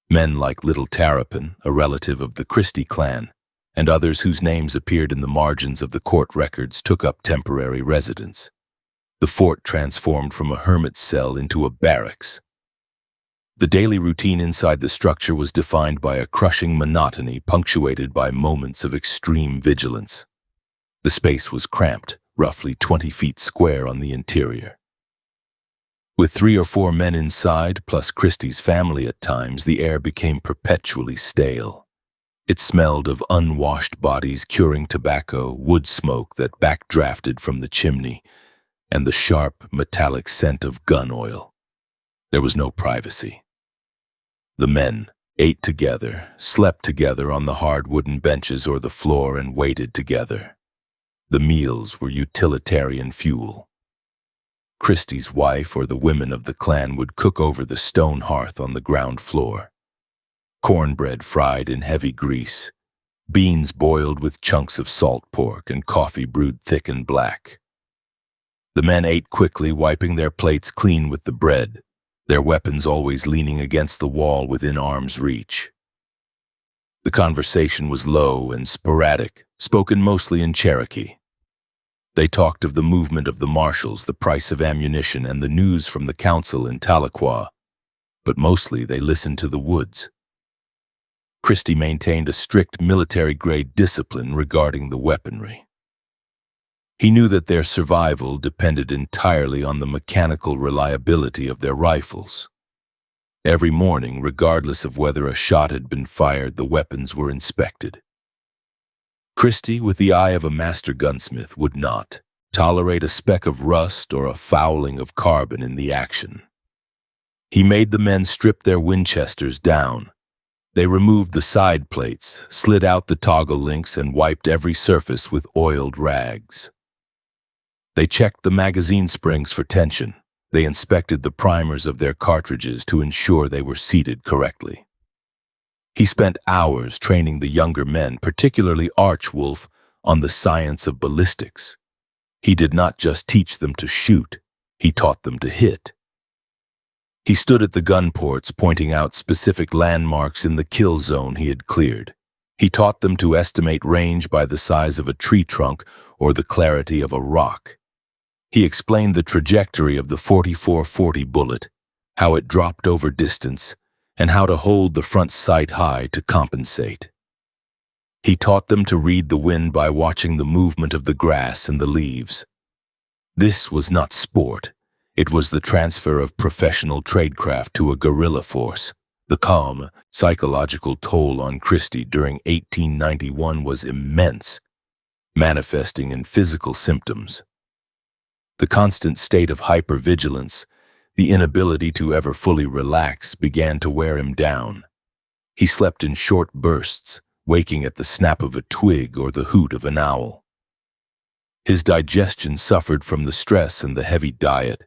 Men like Little Terrapin, a relative of the Christie clan, and others whose names appeared in the margins of the court records took up temporary residence. The fort transformed from a hermit's cell into a barracks. The daily routine inside the structure was defined by a crushing monotony punctuated by moments of extreme vigilance. The space was cramped, roughly 20 feet square on the interior. With 3 or 4 men inside, plus Christie's family at times, the air became perpetually stale. It smelled of unwashed bodies, curing tobacco, wood smoke that backdrafted from the chimney, and the sharp, metallic scent of gun oil. There was no privacy. The men ate together, slept together on the hard wooden benches or the floor, and waited together. The meals were utilitarian fuel. Christie's wife or the women of the clan would cook over the stone hearth on the ground floor. Cornbread fried in heavy grease, beans boiled with chunks of salt pork, and coffee brewed thick and black. The men ate quickly, wiping their plates clean with the bread, their weapons always leaning against the wall within arm's reach. The conversation was low and sporadic, spoken mostly in Cherokee. They talked of the movement of the marshals, the price of ammunition, and the news from the council in Tahlequah, but mostly they listened to the woods. Christie maintained a strict military-grade discipline regarding the weaponry. He knew that their survival depended entirely on the mechanical reliability of their rifles. Every morning, regardless of whether a shot had been fired, the weapons were inspected. Christie, with the eye of a master gunsmith, would not tolerate a speck of rust or a fouling of carbon in the action. He made the men strip their Winchesters down. They removed the side plates, slid out the toggle links, and wiped every surface with oiled rags. They checked the magazine springs for tension. They inspected the primers of their cartridges to ensure they were seated correctly. He spent hours training the younger men, particularly Archwolf, on the science of ballistics. He did not just teach them to shoot, he taught them to hit. He stood at the gun ports, pointing out specific landmarks in the kill zone he had cleared. He taught them to estimate range by the size of a tree trunk or the clarity of a rock. He explained the trajectory of the 44-40 bullet, how it dropped over distance, and how to hold the front sight high to compensate. He taught them to read the wind by watching the movement of the grass and the leaves. This was not sport. It was the transfer of professional tradecraft to a guerrilla force. The calm, psychological toll on Christie during 1891 was immense, manifesting in physical symptoms. The constant state of hypervigilance, the inability to ever fully relax, began to wear him down. He slept in short bursts, waking at the snap of a twig or the hoot of an owl. His digestion suffered from the stress and the heavy diet.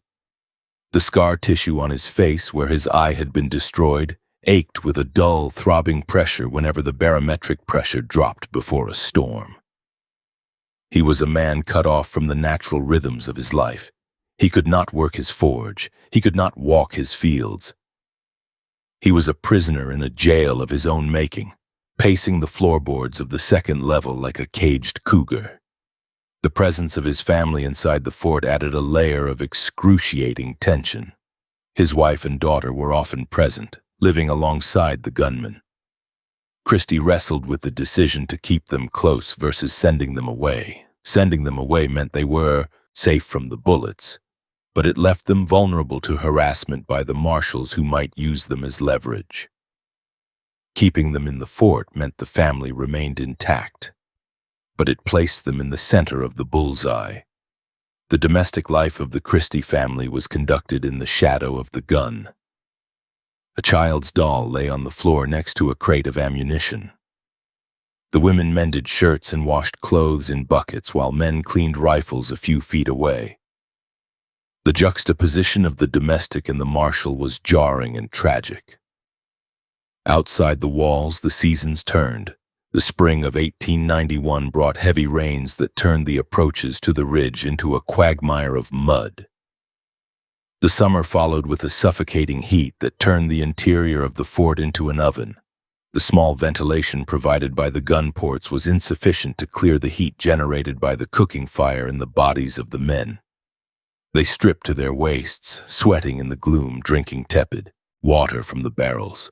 The scar tissue on his face, where his eye had been destroyed, ached with a dull, throbbing pressure whenever the barometric pressure dropped before a storm. He was a man cut off from the natural rhythms of his life. He could not work his forge. He could not walk his fields. He was a prisoner in a jail of his own making, pacing the floorboards of the second level like a caged cougar. The presence of his family inside the fort added a layer of excruciating tension. His wife and daughter were often present, living alongside the gunman. Christie wrestled with the decision to keep them close versus sending them away. Sending them away meant they were safe from the bullets, but it left them vulnerable to harassment by the marshals who might use them as leverage. Keeping them in the fort meant the family remained intact, but it placed them in the center of the bullseye. The domestic life of the Christie family was conducted in the shadow of the gun. A child's doll lay on the floor next to a crate of ammunition. The women mended shirts and washed clothes in buckets while men cleaned rifles a few feet away. The juxtaposition of the domestic and the martial was jarring and tragic. Outside the walls, the seasons turned. The spring of 1891 brought heavy rains that turned the approaches to the ridge into a quagmire of mud. The summer followed with a suffocating heat that turned the interior of the fort into an oven. The small ventilation provided by the gun ports was insufficient to clear the heat generated by the cooking fire in the bodies of the men. They stripped to their waists, sweating in the gloom, drinking tepid water from the barrels.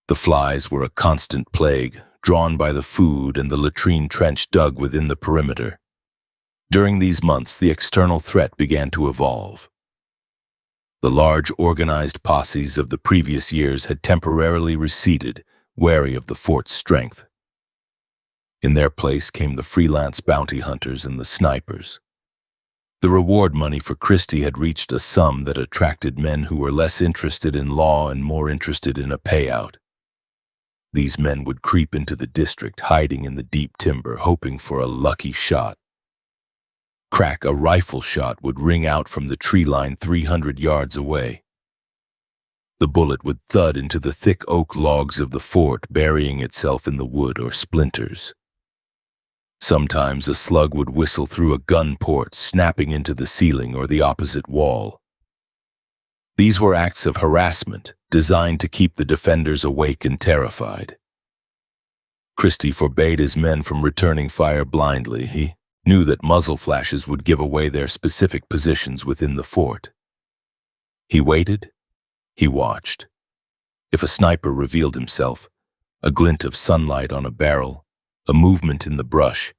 The flies were a constant plague, drawn by the food and the latrine trench dug within the perimeter. During these months, the external threat began to evolve. The large organized posses of the previous years had temporarily receded, wary of the fort's strength. In their place came the freelance bounty hunters and the snipers. The reward money for Christie had reached a sum that attracted men who were less interested in law and more interested in a payout. These men would creep into the district, hiding in the deep timber, hoping for a lucky shot. Crack, a rifle shot would ring out from the tree line 300 yards away. The bullet would thud into the thick oak logs of the fort, burying itself in the wood or splinters. Sometimes a slug would whistle through a gun port, snapping into the ceiling or the opposite wall. These were acts of harassment, designed to keep the defenders awake and terrified. Christie forbade his men from returning fire blindly. He knew that muzzle flashes would give away their specific positions within the fort. He waited. He watched. If a sniper revealed himself, a glint of sunlight on a barrel, a movement in the brush,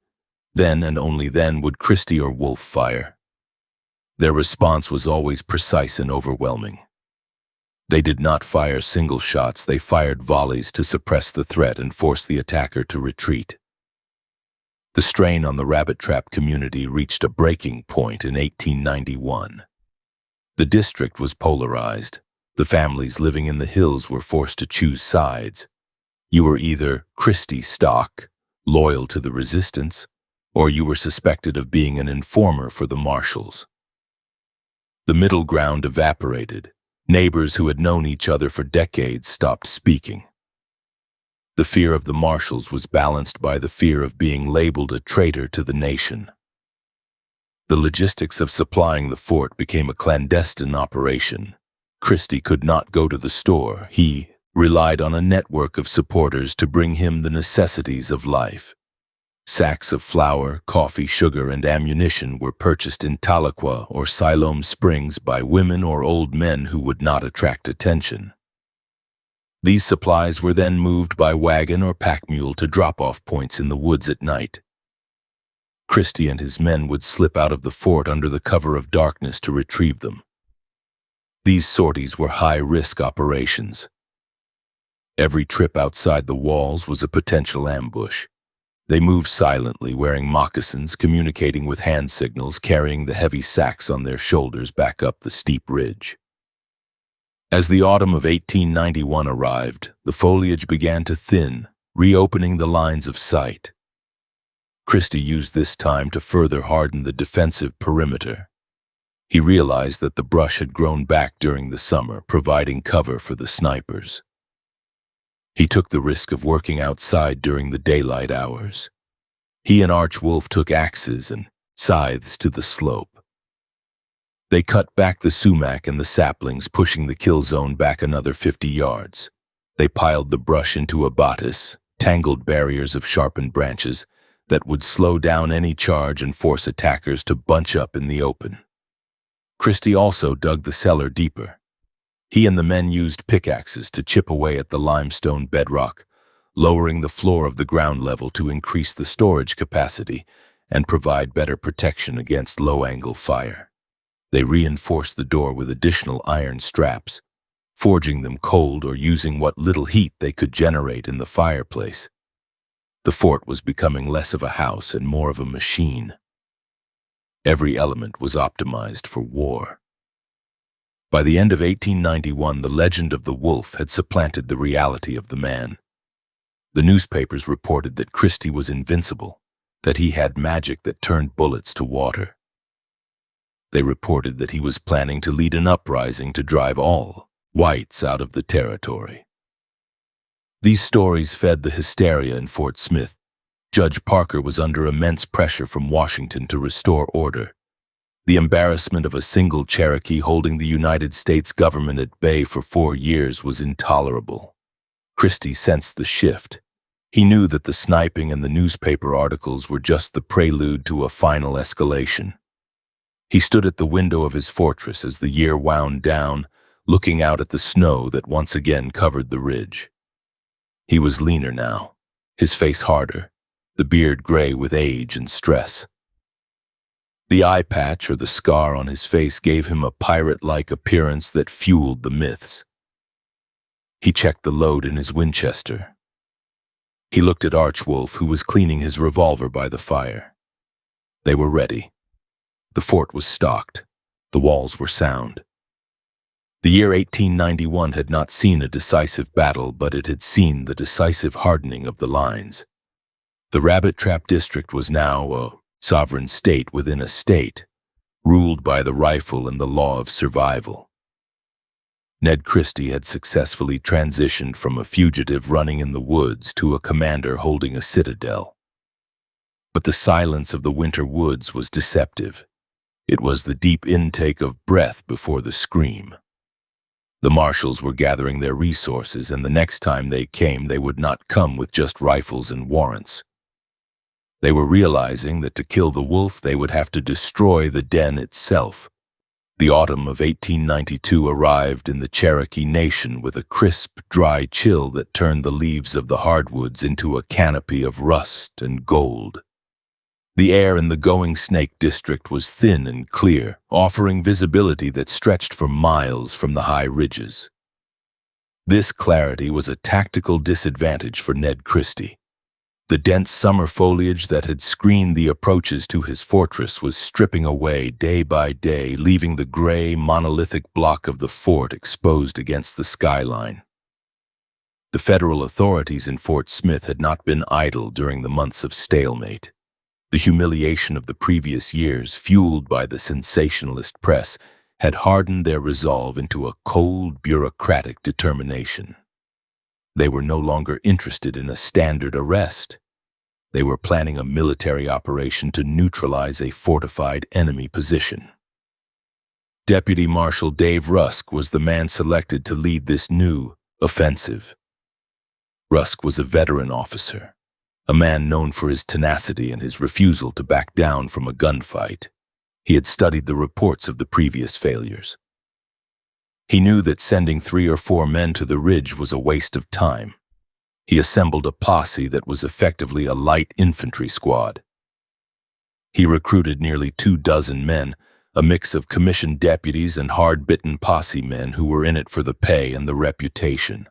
then and only then would Christie or Wolf fire. Their response was always precise and overwhelming. They did not fire single shots, they fired volleys to suppress the threat and force the attacker to retreat. The strain on the rabbit trap community reached a breaking point in 1891. The district was polarized. The families living in the hills were forced to choose sides. You were either Christie stock, loyal to the resistance, or you were suspected of being an informer for the marshals. The middle ground evaporated. Neighbors who had known each other for decades stopped speaking. The fear of the marshals was balanced by the fear of being labeled a traitor to the nation. The logistics of supplying the fort became a clandestine operation. Christie could not go to the store. He relied on a network of supporters to bring him the necessities of life. Sacks of flour, coffee, sugar, and ammunition were purchased in Tahlequah or Siloam Springs by women or old men who would not attract attention. These supplies were then moved by wagon or pack mule to drop-off points in the woods at night. Christie and his men would slip out of the fort under the cover of darkness to retrieve them. These sorties were high-risk operations. Every trip outside the walls was a potential ambush. They moved silently, wearing moccasins, communicating with hand signals, carrying the heavy sacks on their shoulders back up the steep ridge. As the autumn of 1891 arrived, the foliage began to thin, reopening the lines of sight. Christie used this time to further harden the defensive perimeter. He realized that the brush had grown back during the summer, providing cover for the snipers. He took the risk of working outside during the daylight hours. He and Arch Wolf took axes and scythes to the slope. They cut back the sumac and the saplings, pushing the kill zone back another 50 yards. They piled the brush into a bodice, tangled barriers of sharpened branches that would slow down any charge and force attackers to bunch up in the open. Christie also dug the cellar deeper. He and the men used pickaxes to chip away at the limestone bedrock, lowering the floor of the ground level to increase the storage capacity and provide better protection against low-angle fire. They reinforced the door with additional iron straps, forging them cold or using what little heat they could generate in the fireplace. The fort was becoming less of a house and more of a machine. Every element was optimized for war. By the end of 1891, the legend of the wolf had supplanted the reality of the man. The newspapers reported that Christie was invincible, that he had magic that turned bullets to water. They reported that he was planning to lead an uprising to drive all whites out of the territory. These stories fed the hysteria in Fort Smith. Judge Parker was under immense pressure from Washington to restore order. The embarrassment of a single Cherokee holding the United States government at bay for 4 years was intolerable. Christie sensed the shift. He knew that the sniping and the newspaper articles were just the prelude to a final escalation. He stood at the window of his fortress as the year wound down, looking out at the snow that once again covered the ridge. He was leaner now, his face harder, the beard gray with age and stress. The eye patch or the scar on his face gave him a pirate-like appearance that fueled the myths. He checked the load in his Winchester. He looked at Arch Wolf, who was cleaning his revolver by the fire. They were ready. The fort was stocked. The walls were sound. The year 1891 had not seen a decisive battle, but it had seen the decisive hardening of the lines. The Rabbit Trap District was now a sovereign state within a state, ruled by the rifle and the law of survival. Ned Christie had successfully transitioned from a fugitive running in the woods to a commander holding a citadel. But the silence of the winter woods was deceptive. It was the deep intake of breath before the scream. The marshals were gathering their resources, and the next time they came, they would not come with just rifles and warrants. They were realizing that to kill the wolf, they would have to destroy the den itself. The autumn of 1892 arrived in the Cherokee Nation with a crisp, dry chill that turned the leaves of the hardwoods into a canopy of rust and gold. The air in the Going Snake district was thin and clear, offering visibility that stretched for miles from the high ridges. This clarity was a tactical disadvantage for Ned Christie. The dense summer foliage that had screened the approaches to his fortress was stripping away day by day, leaving the gray, monolithic block of the fort exposed against the skyline. The federal authorities in Fort Smith had not been idle during the months of stalemate. The humiliation of the previous years, fueled by the sensationalist press, had hardened their resolve into a cold, bureaucratic determination. They were no longer interested in a standard arrest. They were planning a military operation to neutralize a fortified enemy position. Deputy Marshal Dave Rusk was the man selected to lead this new offensive. Rusk was a veteran officer, a man known for his tenacity and his refusal to back down from a gunfight. He had studied the reports of the previous failures. He knew that sending 3 or 4 men to the ridge was a waste of time. He assembled a posse that was effectively a light infantry squad. He recruited nearly 24 men, a mix of commissioned deputies and hard-bitten posse men who were in it for the pay and the reputation.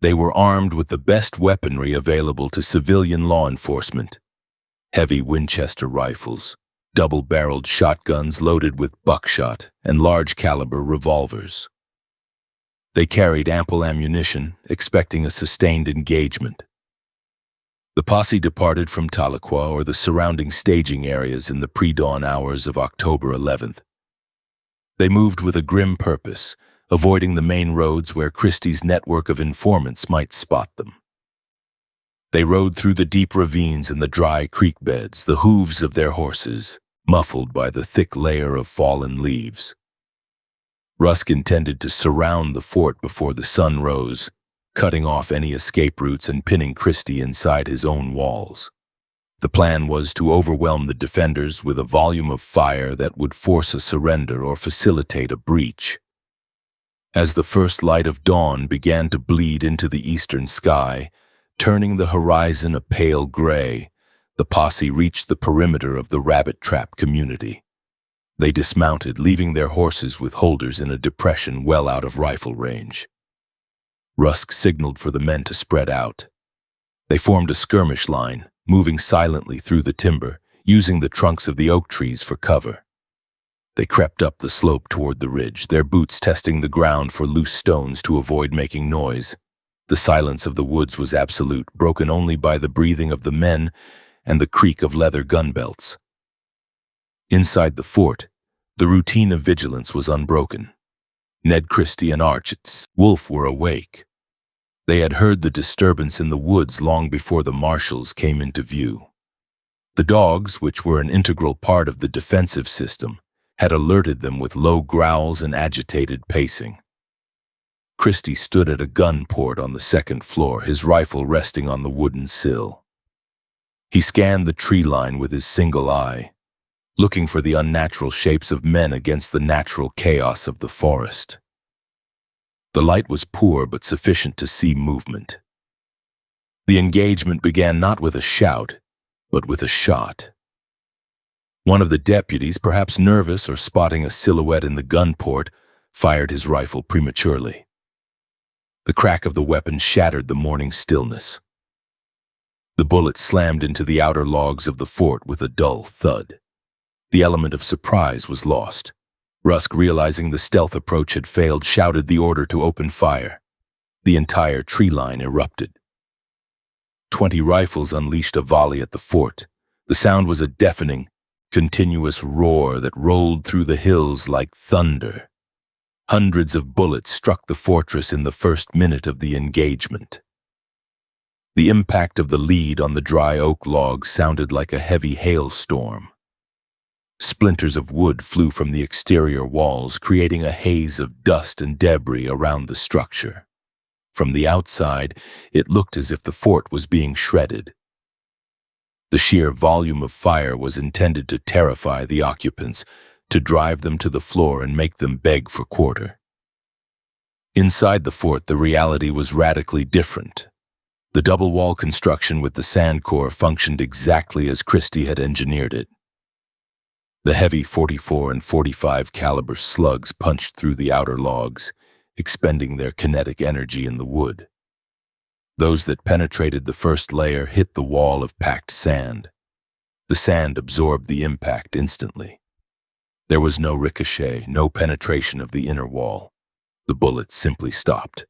They were armed with the best weaponry available to civilian law enforcement: heavy Winchester rifles, double-barreled shotguns loaded with buckshot, and large-caliber revolvers. They carried ample ammunition, expecting a sustained engagement. The posse departed from Tahlequah or the surrounding staging areas in the pre-dawn hours of October 11th. They moved with a grim purpose, avoiding the main roads where Christie's network of informants might spot them. They rode through the deep ravines and the dry creek beds, the hooves of their horses, muffled by the thick layer of fallen leaves. Rusk intended to surround the fort before the sun rose, cutting off any escape routes and pinning Christie inside his own walls. The plan was to overwhelm the defenders with a volume of fire that would force a surrender or facilitate a breach. As the first light of dawn began to bleed into the eastern sky, turning the horizon a pale gray, the posse reached the perimeter of the rabbit trap community. They dismounted, leaving their horses with holders in a depression well out of rifle range. Rusk signaled for the men to spread out. They formed a skirmish line, moving silently through the timber, using the trunks of the oak trees for cover. They crept up the slope toward the ridge, their boots testing the ground for loose stones to avoid making noise. The silence of the woods was absolute, broken only by the breathing of the men and the creak of leather gun belts. Inside the fort, the routine of vigilance was unbroken. Ned Christie and Archit's Wolf were awake. They had heard the disturbance in the woods long before the marshals came into view. The dogs, which were an integral part of the defensive system, had alerted them with low growls and agitated pacing. Christie stood at a gun port on the second floor, his rifle resting on the wooden sill. He scanned the tree line with his single eye, looking for the unnatural shapes of men against the natural chaos of the forest. The light was poor but sufficient to see movement. The engagement began not with a shout, but with a shot. One of the deputies, perhaps nervous or spotting a silhouette in the gun port, fired his rifle prematurely. The crack of the weapon shattered the morning stillness. The bullet slammed into the outer logs of the fort with a dull thud. The element of surprise was lost. Rusk, realizing the stealth approach had failed, shouted the order to open fire. The entire tree line erupted. 20 rifles unleashed a volley at the fort. The sound was a deafening, continuous roar that rolled through the hills like thunder. Hundreds of bullets struck the fortress in the first minute of the engagement. The impact of the lead on the dry oak logs sounded like a heavy hailstorm. Splinters of wood flew from the exterior walls, creating a haze of dust and debris around the structure. From the outside, it looked as if the fort was being shredded. The sheer volume of fire was intended to terrify the occupants, to drive them to the floor and make them beg for quarter. Inside the fort, the reality was radically different. The double-wall construction with the sand core functioned exactly as Christie had engineered it. The heavy .44 and .45 caliber slugs punched through the outer logs, expending their kinetic energy in the wood. Those that penetrated the first layer hit the wall of packed sand. The sand absorbed the impact instantly. There was no ricochet, no penetration of the inner wall. The bullets simply stopped.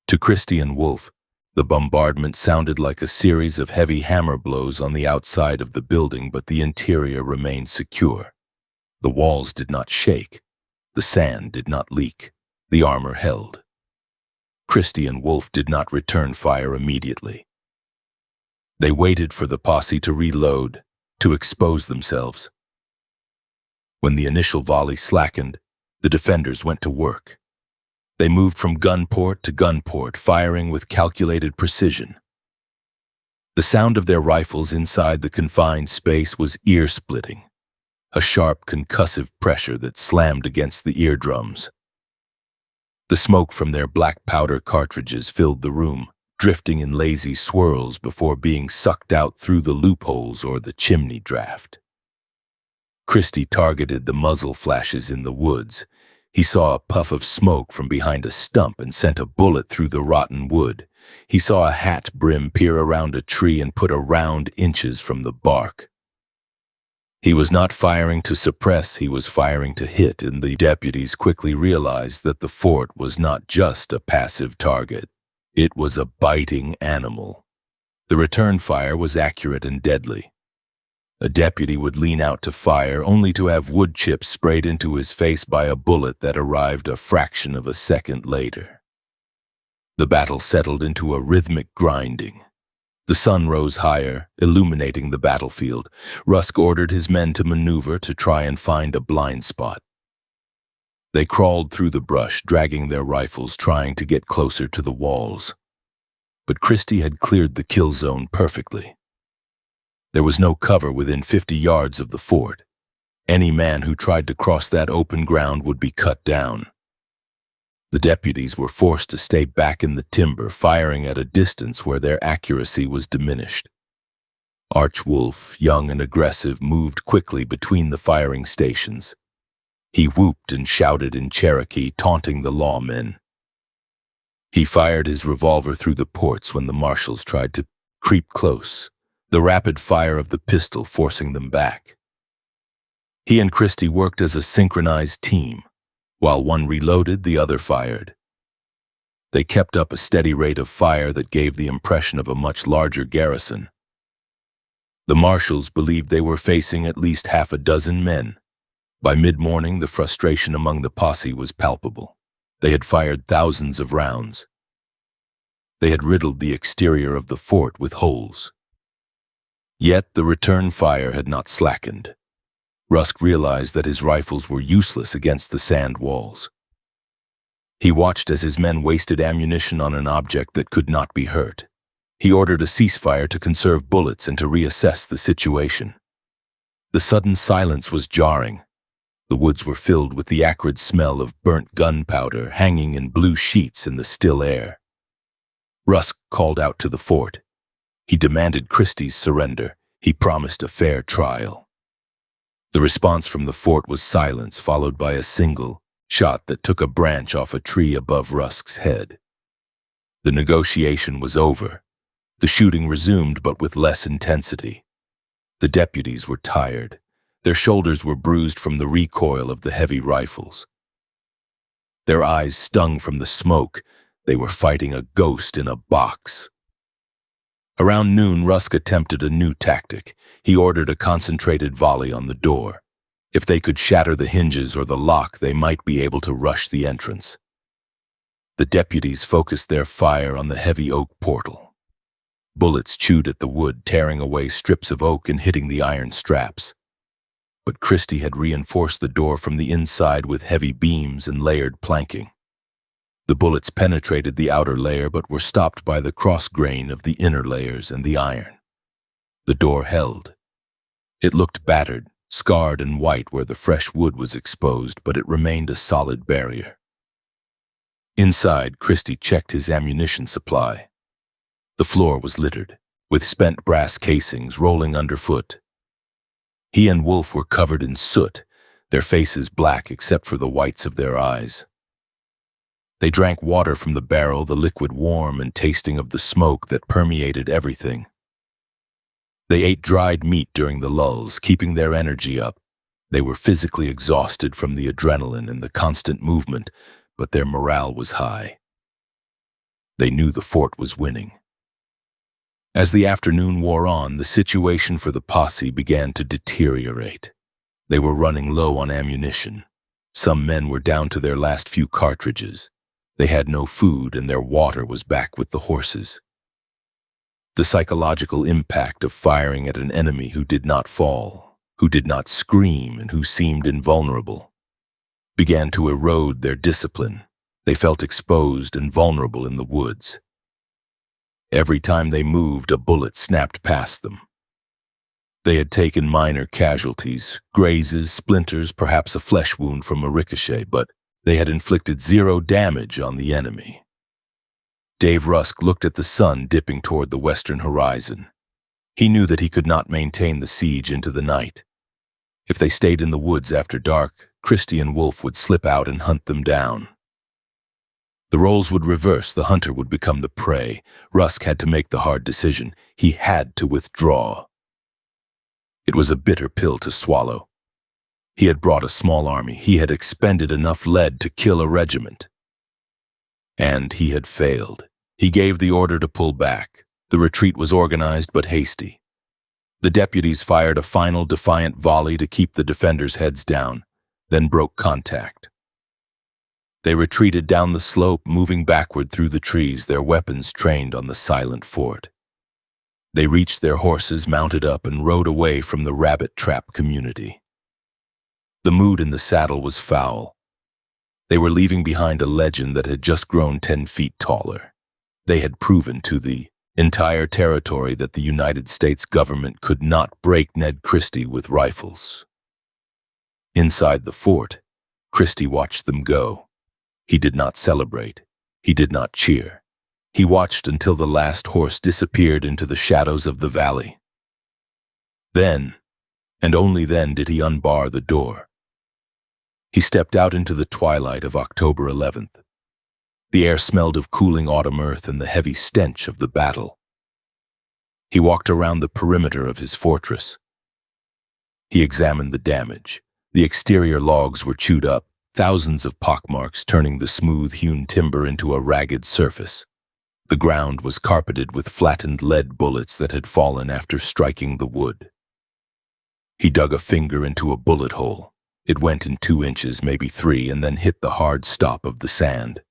To Christie and Wolfe, the bombardment sounded like a series of heavy hammer blows on the outside of the building, but the interior remained secure. The walls did not shake. The sand did not leak. The armor held. Christie and Wolfe did not return fire immediately. They waited for the posse to reload, to expose themselves. When the initial volley slackened, the defenders went to work. They moved from gunport to gunport, firing with calculated precision. The sound of their rifles inside the confined space was ear-splitting, a sharp concussive pressure that slammed against the eardrums. The smoke from their black powder cartridges filled the room, drifting in lazy swirls before being sucked out through the loopholes or the chimney draft. Christie targeted the muzzle flashes in the woods. He saw a puff of smoke from behind a stump and sent a bullet through the rotten wood. He saw a hat brim peer around a tree and put a round inches from the bark. He was not firing to suppress, he was firing to hit, and the deputies quickly realized that the fort was not just a passive target. It was a biting animal. The return fire was accurate and deadly. A deputy would lean out to fire only to have wood chips sprayed into his face by a bullet that arrived a fraction of a second later. The battle settled into a rhythmic grinding. The sun rose higher, illuminating the battlefield. Rusk ordered his men to maneuver to try and find a blind spot. They crawled through the brush, dragging their rifles, trying to get closer to the walls. But Christie had cleared the kill zone perfectly. There was no cover within 50 yards of the fort. Any man who tried to cross that open ground would be cut down. The deputies were forced to stay back in the timber, firing at a distance where their accuracy was diminished. Arch Wolfe, young and aggressive, moved quickly between the firing stations. He whooped and shouted in Cherokee, taunting the lawmen. He fired his revolver through the ports when the marshals tried to creep close, the rapid fire of the pistol forcing them back. He and Christie worked as a synchronized team. While one reloaded, the other fired. They kept up a steady rate of fire that gave the impression of a much larger garrison. The marshals believed they were facing at least half a dozen men. By mid-morning, the frustration among the posse was palpable. They had fired thousands of rounds. They had riddled the exterior of the fort with holes. Yet the return fire had not slackened. Rusk realized that his rifles were useless against the sand walls. He watched as his men wasted ammunition on an object that could not be hurt. He ordered a ceasefire to conserve bullets and to reassess the situation. The sudden silence was jarring. The woods were filled with the acrid smell of burnt gunpowder hanging in blue sheets in the still air. Rusk called out to the fort. He demanded Christie's surrender. He promised a fair trial. The response from the fort was silence, followed by a single shot that took a branch off a tree above Rusk's head. The negotiation was over. The shooting resumed, but with less intensity. The deputies were tired. Their shoulders were bruised from the recoil of the heavy rifles. Their eyes stung from the smoke. They were fighting a ghost in a box. Around noon, Rusk attempted a new tactic. He ordered a concentrated volley on the door. If they could shatter the hinges or the lock, they might be able to rush the entrance. The deputies focused their fire on the heavy oak portal. Bullets chewed at the wood, tearing away strips of oak and hitting the iron straps. But Christie had reinforced the door from the inside with heavy beams and layered planking. The bullets penetrated the outer layer but were stopped by the cross-grain of the inner layers and the iron. The door held. It looked battered, scarred and white where the fresh wood was exposed, but it remained a solid barrier. Inside, Christie checked his ammunition supply. The floor was littered, with spent brass casings rolling underfoot. He and Wolfe were covered in soot, their faces black except for the whites of their eyes. They drank water from the barrel, the liquid warm and tasting of the smoke that permeated everything. They ate dried meat during the lulls, keeping their energy up. They were physically exhausted from the adrenaline and the constant movement, but their morale was high. They knew the fort was winning. As the afternoon wore on, the situation for the posse began to deteriorate. They were running low on ammunition. Some men were down to their last few cartridges. They had no food, and their water was back with the horses. The psychological impact of firing at an enemy who did not fall, who did not scream, and who seemed invulnerable, began to erode their discipline. They felt exposed and vulnerable in the woods. Every time they moved, a bullet snapped past them. They had taken minor casualties, grazes, splinters, perhaps a flesh wound from a ricochet, but they had inflicted zero damage on the enemy. Dave Rusk looked at the sun dipping toward the western horizon. He knew that he could not maintain the siege into the night. If they stayed in the woods after dark, Christie and Wolf would slip out and hunt them down. The roles would reverse. The hunter would become the prey. Rusk had to make the hard decision. He had to withdraw. It was a bitter pill to swallow. He had brought a small army. He had expended enough lead to kill a regiment. And he had failed. He gave the order to pull back. The retreat was organized but hasty. The deputies fired a final defiant volley to keep the defenders' heads down, then broke contact. They retreated down the slope, moving backward through the trees, their weapons trained on the silent fort. They reached their horses, mounted up, and rode away from the rabbit trap community. The mood in the saddle was foul. They were leaving behind a legend that had just grown 10 feet taller. They had proven to the entire territory that the United States government could not break Ned Christie with rifles. Inside the fort, Christie watched them go. He did not celebrate. He did not cheer. He watched until the last horse disappeared into the shadows of the valley. Then, and only then, did he unbar the door. He stepped out into the twilight of October 11th. The air smelled of cooling autumn earth and the heavy stench of the battle. He walked around the perimeter of his fortress. He examined the damage. The exterior logs were chewed up, thousands of pockmarks turning the smooth-hewn timber into a ragged surface. The ground was carpeted with flattened lead bullets that had fallen after striking the wood. He dug a finger into a bullet hole. It went in 2 inches, maybe 3, and then hit the hard stop of the sand.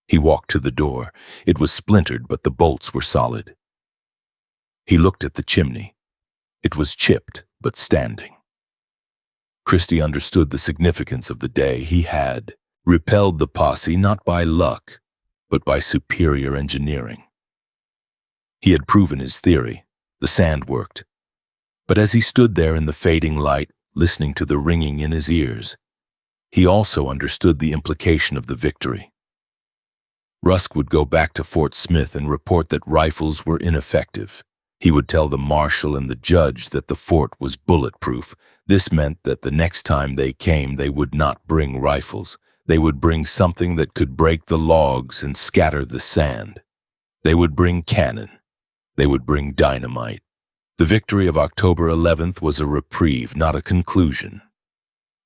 He walked to the door. It was splintered, but the bolts were solid. He looked at the chimney. It was chipped, but standing. Christie understood the significance of the day. He had repelled the posse not by luck, but by superior engineering. He had proven his theory. The sand worked. But as he stood there in the fading light, listening to the ringing in his ears, he also understood the implication of the victory. Rusk would go back to Fort Smith and report that rifles were ineffective. He would tell the marshal and the judge that the fort was bulletproof. This meant that the next time they came, they would not bring rifles. They would bring something that could break the logs and scatter the sand. They would bring cannon. They would bring dynamite. The victory of October 11th was a reprieve, not a conclusion.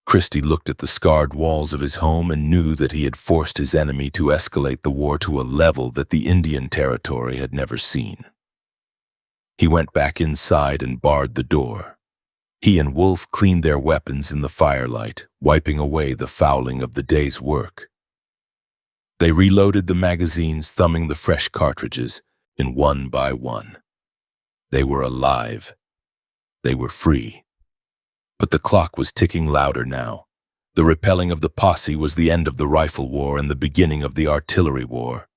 Christie looked at the scarred walls of his home and knew that he had forced his enemy to escalate the war to a level that the Indian Territory had never seen. He went back inside and barred the door. He and Wolf cleaned their weapons in the firelight, wiping away the fouling of the day's work. They reloaded the magazines, thumbing the fresh cartridges in one by one. They were alive. They were free. But the clock was ticking louder now. The repelling of the posse was the end of the rifle war and the beginning of the artillery war.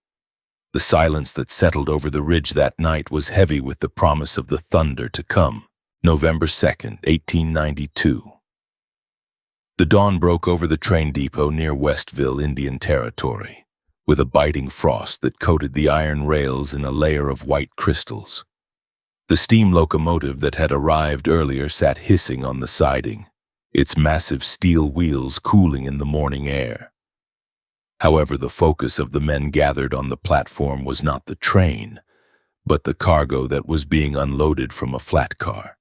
The silence that settled over the ridge that night was heavy with the promise of the thunder to come. November 2nd, 1892. The dawn broke over the train depot near Westville, Indian Territory, with a biting frost that coated the iron rails in a layer of white crystals. The steam locomotive that had arrived earlier sat hissing on the siding, its massive steel wheels cooling in the morning air. However, the focus of the men gathered on the platform was not the train, but the cargo that was being unloaded from a flat car.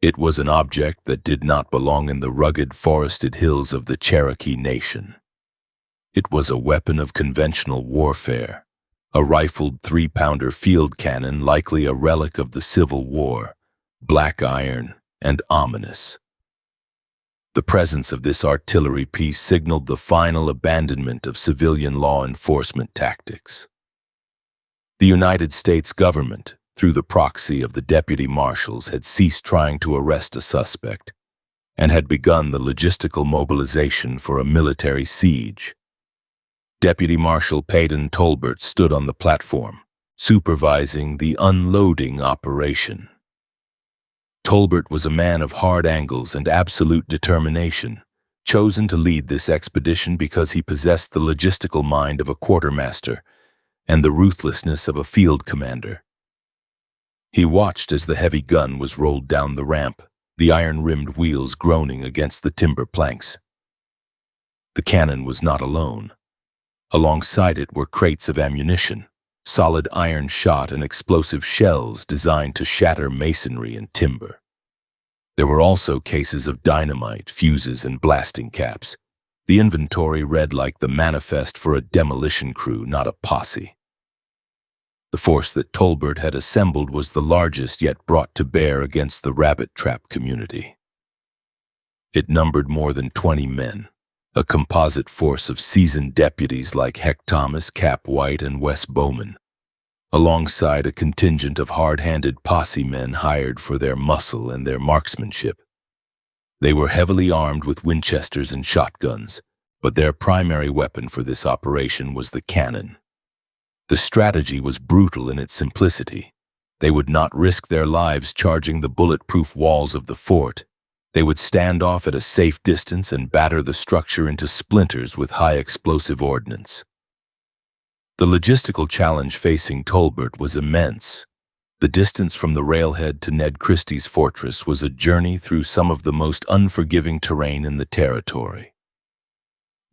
It was an object that did not belong in the rugged, forested hills of the Cherokee Nation. It was a weapon of conventional warfare, a rifled 3-pounder field cannon, likely a relic of the Civil War, black iron and ominous. The presence of this artillery piece signaled the final abandonment of civilian law enforcement tactics. The United States government, through the proxy of the deputy marshals, had ceased trying to arrest a suspect and had begun the logistical mobilization for a military siege. Deputy Marshal Peyton Tolbert stood on the platform, supervising the unloading operation. Tolbert was a man of hard angles and absolute determination, chosen to lead this expedition because he possessed the logistical mind of a quartermaster and the ruthlessness of a field commander. He watched as the heavy gun was rolled down the ramp, the iron-rimmed wheels groaning against the timber planks. The cannon was not alone. Alongside it were crates of ammunition, solid iron shot and explosive shells designed to shatter masonry and timber. There were also cases of dynamite, fuses, and blasting caps. The inventory read like the manifest for a demolition crew, not a posse. The force that Tolbert had assembled was the largest yet brought to bear against the rabbit trap community. It numbered more than 20 men, a composite force of seasoned deputies like Heck Thomas, Cap White, and Wes Bowman, alongside a contingent of hard-handed posse men hired for their muscle and their marksmanship. They were heavily armed with Winchesters and shotguns, but their primary weapon for this operation was the cannon. The strategy was brutal in its simplicity. They would not risk their lives charging the bulletproof walls of the fort. They would stand off at a safe distance and batter the structure into splinters with high-explosive ordnance. The logistical challenge facing Tolbert was immense. The distance from the railhead to Ned Christie's fortress was a journey through some of the most unforgiving terrain in the territory.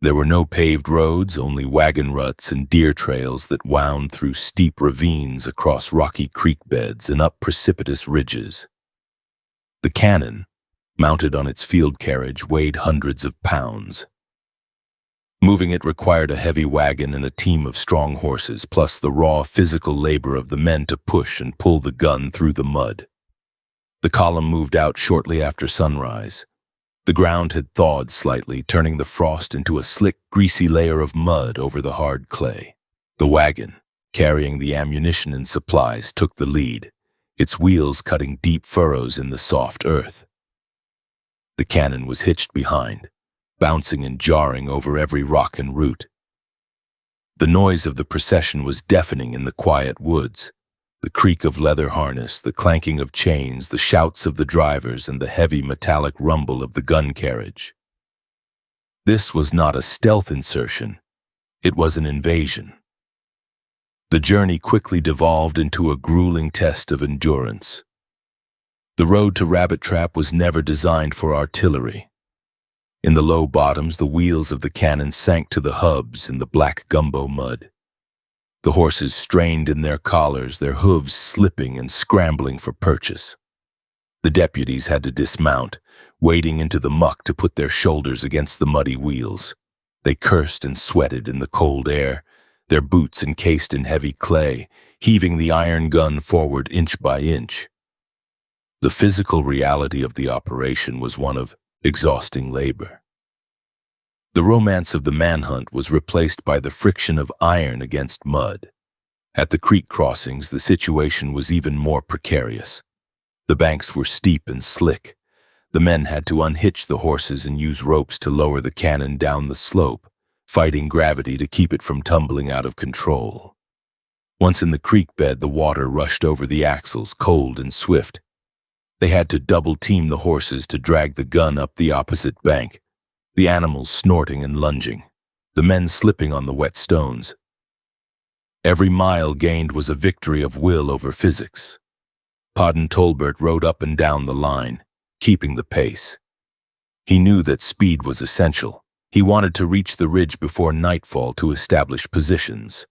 There were no paved roads, only wagon ruts and deer trails that wound through steep ravines across rocky creek beds and up precipitous ridges. The cannon, mounted on its field carriage, weighed hundreds of pounds. Moving it required a heavy wagon and a team of strong horses, plus the raw physical labor of the men to push and pull the gun through the mud. The column moved out shortly after sunrise. The ground had thawed slightly, turning the frost into a slick, greasy layer of mud over the hard clay. The wagon, carrying the ammunition and supplies, took the lead, its wheels cutting deep furrows in the soft earth. The cannon was hitched behind, bouncing and jarring over every rock and root. The noise of the procession was deafening in the quiet woods. The creak of leather harness, the clanking of chains, the shouts of the drivers, and the heavy metallic rumble of the gun carriage. This was not a stealth insertion. It was an invasion. The journey quickly devolved into a grueling test of endurance. The road to Rabbit Trap was never designed for artillery. In the low bottoms, the wheels of the cannon sank to the hubs in the black gumbo mud. The horses strained in their collars, their hooves slipping and scrambling for purchase. The deputies had to dismount, wading into the muck to put their shoulders against the muddy wheels. They cursed and sweated in the cold air, their boots encased in heavy clay, heaving the iron gun forward inch by inch. The physical reality of the operation was one of exhausting labor. The romance of the manhunt was replaced by the friction of iron against mud. At the creek crossings, the situation was even more precarious. The banks were steep and slick. The men had to unhitch the horses and use ropes to lower the cannon down the slope, fighting gravity to keep it from tumbling out of control. Once in the creek bed, the water rushed over the axles, cold and swift. They had to double-team the horses to drag the gun up the opposite bank, the animals snorting and lunging, the men slipping on the wet stones. Every mile gained was a victory of will over physics. Podden Tolbert rode up and down the line, keeping the pace. He knew that speed was essential, He wanted to reach the ridge before nightfall to establish positions.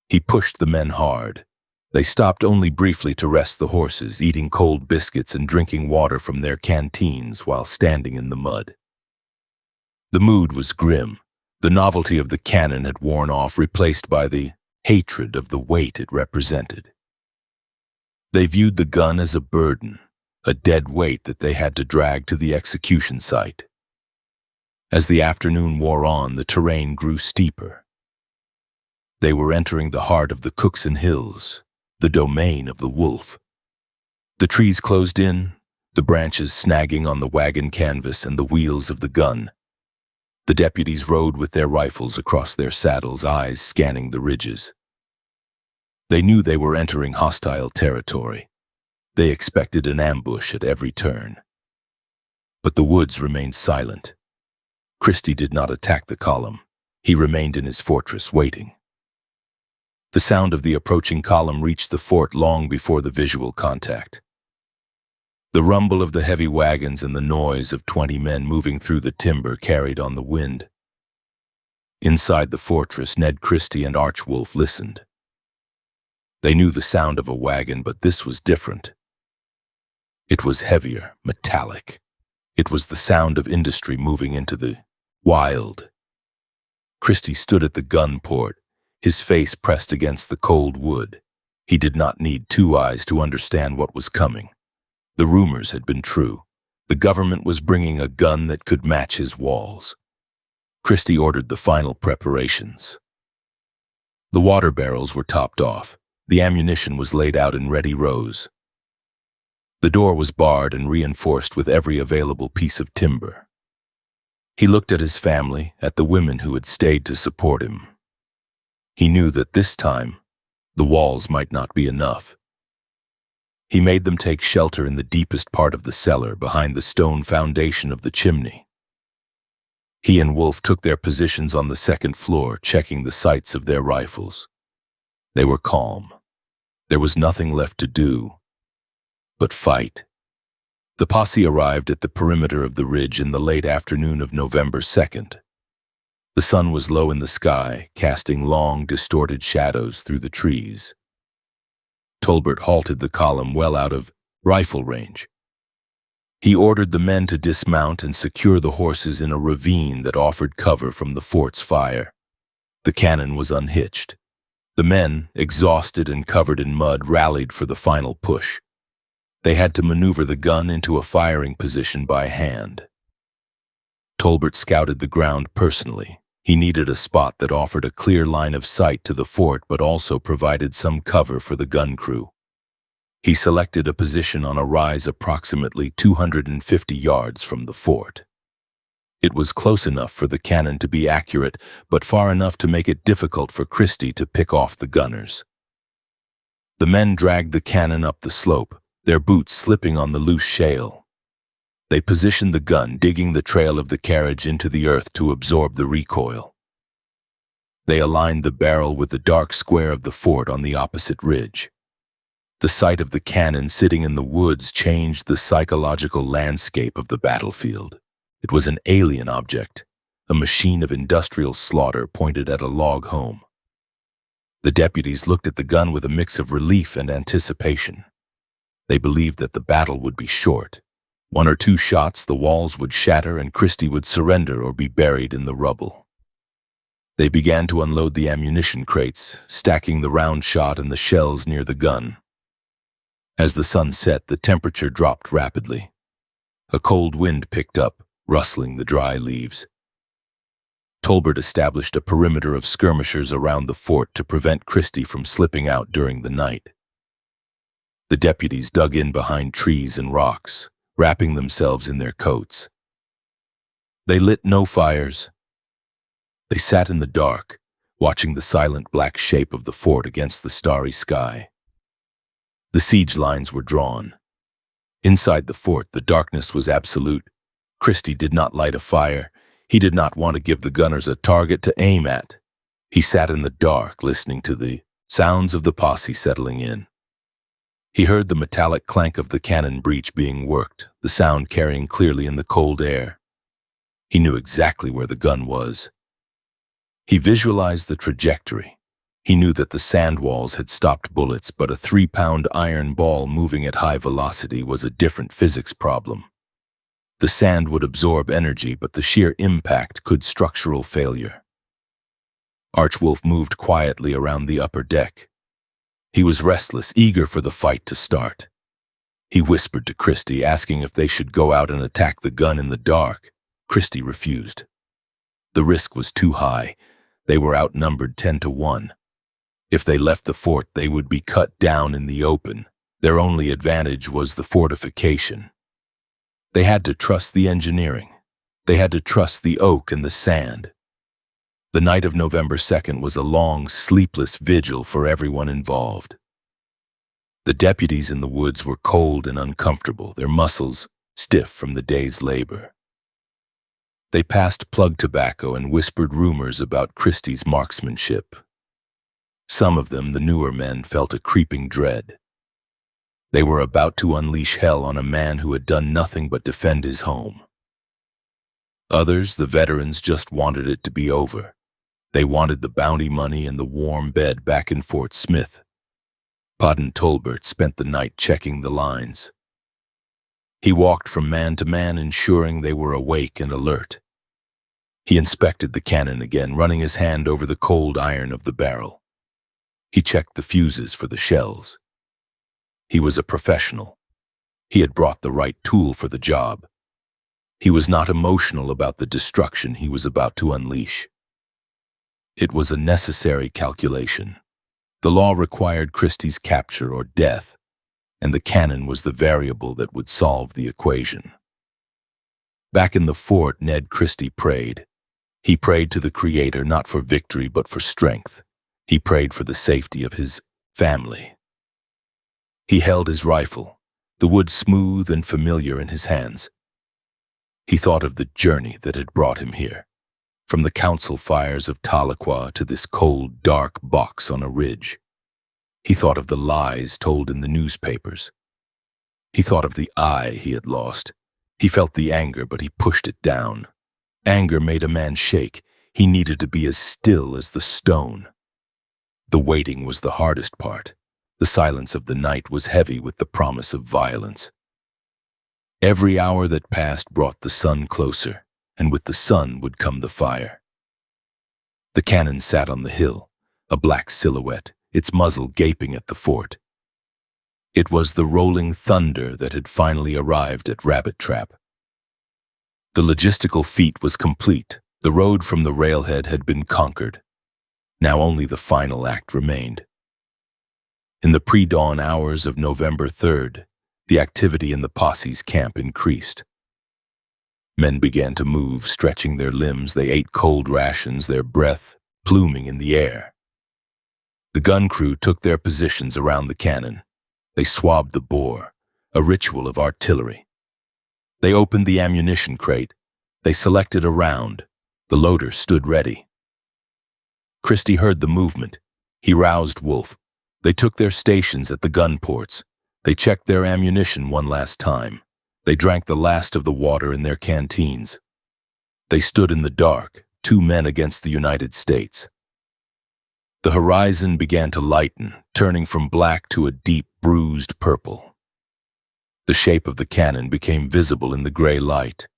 He pushed the men hard. They stopped only briefly to rest the horses, eating cold biscuits and drinking water from their canteens while standing in the mud. The mood was grim. The novelty of the cannon had worn off, replaced by the hatred of the weight it represented. They viewed the gun as a burden, a dead weight that they had to drag to the execution site. As the afternoon wore on, the terrain grew steeper. They were entering the heart of the Cookson Hills, the domain of the wolf. The trees closed in, the branches snagging on the wagon canvas and the wheels of the gun. The deputies rode with their rifles across their saddles, eyes scanning the ridges. They knew they were entering hostile territory. They expected an ambush at every turn. But the woods remained silent. Christie did not attack the column. He remained in his fortress, waiting. The sound of the approaching column reached the fort long before the visual contact. The rumble of the heavy wagons and the noise of 20 men moving through the timber carried on the wind. Inside the fortress, Ned Christie and Archwolf listened. They knew the sound of a wagon, but this was different. It was heavier, metallic. It was the sound of industry moving into the wild. Christie stood at the gun port, his face pressed against the cold wood. He did not need two eyes to understand what was coming. The rumors had been true. The government was bringing a gun that could match his walls. Christie ordered the final preparations. The water barrels were topped off. The ammunition was laid out in ready rows. The door was barred and reinforced with every available piece of timber. He looked at his family, at the women who had stayed to support him. He knew that this time, the walls might not be enough. He made them take shelter in the deepest part of the cellar, behind the stone foundation of the chimney. He and Wolf took their positions on the second floor, checking the sights of their rifles. They were calm. There was nothing left to do but fight. The posse arrived at the perimeter of the ridge in the late afternoon of November 2nd. The sun was low in the sky, casting long, distorted shadows through the trees. Tolbert halted the column well out of rifle range. He ordered the men to dismount and secure the horses in a ravine that offered cover from the fort's fire. The cannon was unhitched. The men, exhausted and covered in mud, rallied for the final push. They had to maneuver the gun into a firing position by hand. Tolbert scouted the ground personally. He needed a spot that offered a clear line of sight to the fort but also provided some cover for the gun crew. He selected a position on a rise approximately 250 yards from the fort. It was close enough for the cannon to be accurate, but far enough to make it difficult for Christie to pick off the gunners. The men dragged the cannon up the slope, their boots slipping on the loose shale. They positioned the gun, digging the trail of the carriage into the earth to absorb the recoil. They aligned the barrel with the dark square of the fort on the opposite ridge. The sight of the cannon sitting in the woods changed the psychological landscape of the battlefield. It was an alien object, a machine of industrial slaughter pointed at a log home. The deputies looked at the gun with a mix of relief and anticipation. They believed that the battle would be short. 1 or 2 shots, the walls would shatter and Christie would surrender or be buried in the rubble. They began to unload the ammunition crates, stacking the round shot and the shells near the gun. As the sun set, the temperature dropped rapidly. A cold wind picked up, rustling the dry leaves. Tolbert established a perimeter of skirmishers around the fort to prevent Christie from slipping out during the night. The deputies dug in behind trees and rocks, wrapping themselves in their coats. They lit no fires. They sat in the dark, watching the silent black shape of the fort against the starry sky. The siege lines were drawn. Inside the fort, the darkness was absolute. Christie did not light a fire. He did not want to give the gunners a target to aim at. He sat in the dark, listening to the sounds of the posse settling in. He heard the metallic clank of the cannon breech being worked, the sound carrying clearly in the cold air. He knew exactly where the gun was. He visualized the trajectory. He knew that the sand walls had stopped bullets, but a 3-pound iron ball moving at high velocity was a different physics problem. The sand would absorb energy, but the sheer impact could structural failure. Archwolf moved quietly around the upper deck. He was restless, eager for the fight to start. He whispered to Christie, asking if they should go out and attack the gun in the dark. Christie refused. The risk was too high. They were outnumbered 10-1. If they left the fort, they would be cut down in the open. Their only advantage was the fortification. They had to trust the engineering. They had to trust the oak and the sand. The night of November 2nd was a long, sleepless vigil for everyone involved. The deputies in the woods were cold and uncomfortable, their muscles stiff from the day's labor. They passed plug tobacco and whispered rumors about Christie's marksmanship. Some of them, the newer men, felt a creeping dread. They were about to unleash hell on a man who had done nothing but defend his home. Others, the veterans, just wanted it to be over. They wanted the bounty money and the warm bed back in Fort Smith. Podden Tolbert spent the night checking the lines. He walked from man to man, ensuring they were awake and alert. He inspected the cannon again, running his hand over the cold iron of the barrel. He checked the fuses for the shells. He was a professional. He had brought the right tool for the job. He was not emotional about the destruction he was about to unleash. It was a necessary calculation. The law required Christie's capture or death, and the cannon was the variable that would solve the equation. Back in the fort, Ned Christie prayed. He prayed to the Creator not for victory but for strength. He prayed for the safety of his family. He held his rifle, the wood smooth and familiar in his hands. He thought of the journey that had brought him here, from the council fires of Tahlequah to this cold, dark box on a ridge. He thought of the lies told in the newspapers. He thought of the eye he had lost. He felt the anger, but he pushed it down. Anger made a man shake. He needed to be as still as the stone. The waiting was the hardest part. The silence of the night was heavy with the promise of violence. Every hour that passed brought the sun closer, and with the sun would come the fire. The cannon sat on the hill, a black silhouette, its muzzle gaping at the fort. It was the rolling thunder that had finally arrived at Rabbit Trap. The logistical feat was complete. The road from the railhead had been conquered. Now only the final act remained. In the pre-dawn hours of November 3rd, the activity in the posse's camp increased. Men began to move, stretching their limbs. They ate cold rations, their breath pluming in the air. The gun crew took their positions around the cannon. They swabbed the bore, a ritual of artillery. They opened the ammunition crate. They selected a round. The loader stood ready. Christie heard the movement. He roused Wolf. They took their stations at the gun ports. They checked their ammunition one last time. They drank the last of the water in their canteens. They stood in the dark, 2 men against the United States. The horizon began to lighten, turning from black to a deep, bruised purple. The shape of the cannon became visible in the gray light.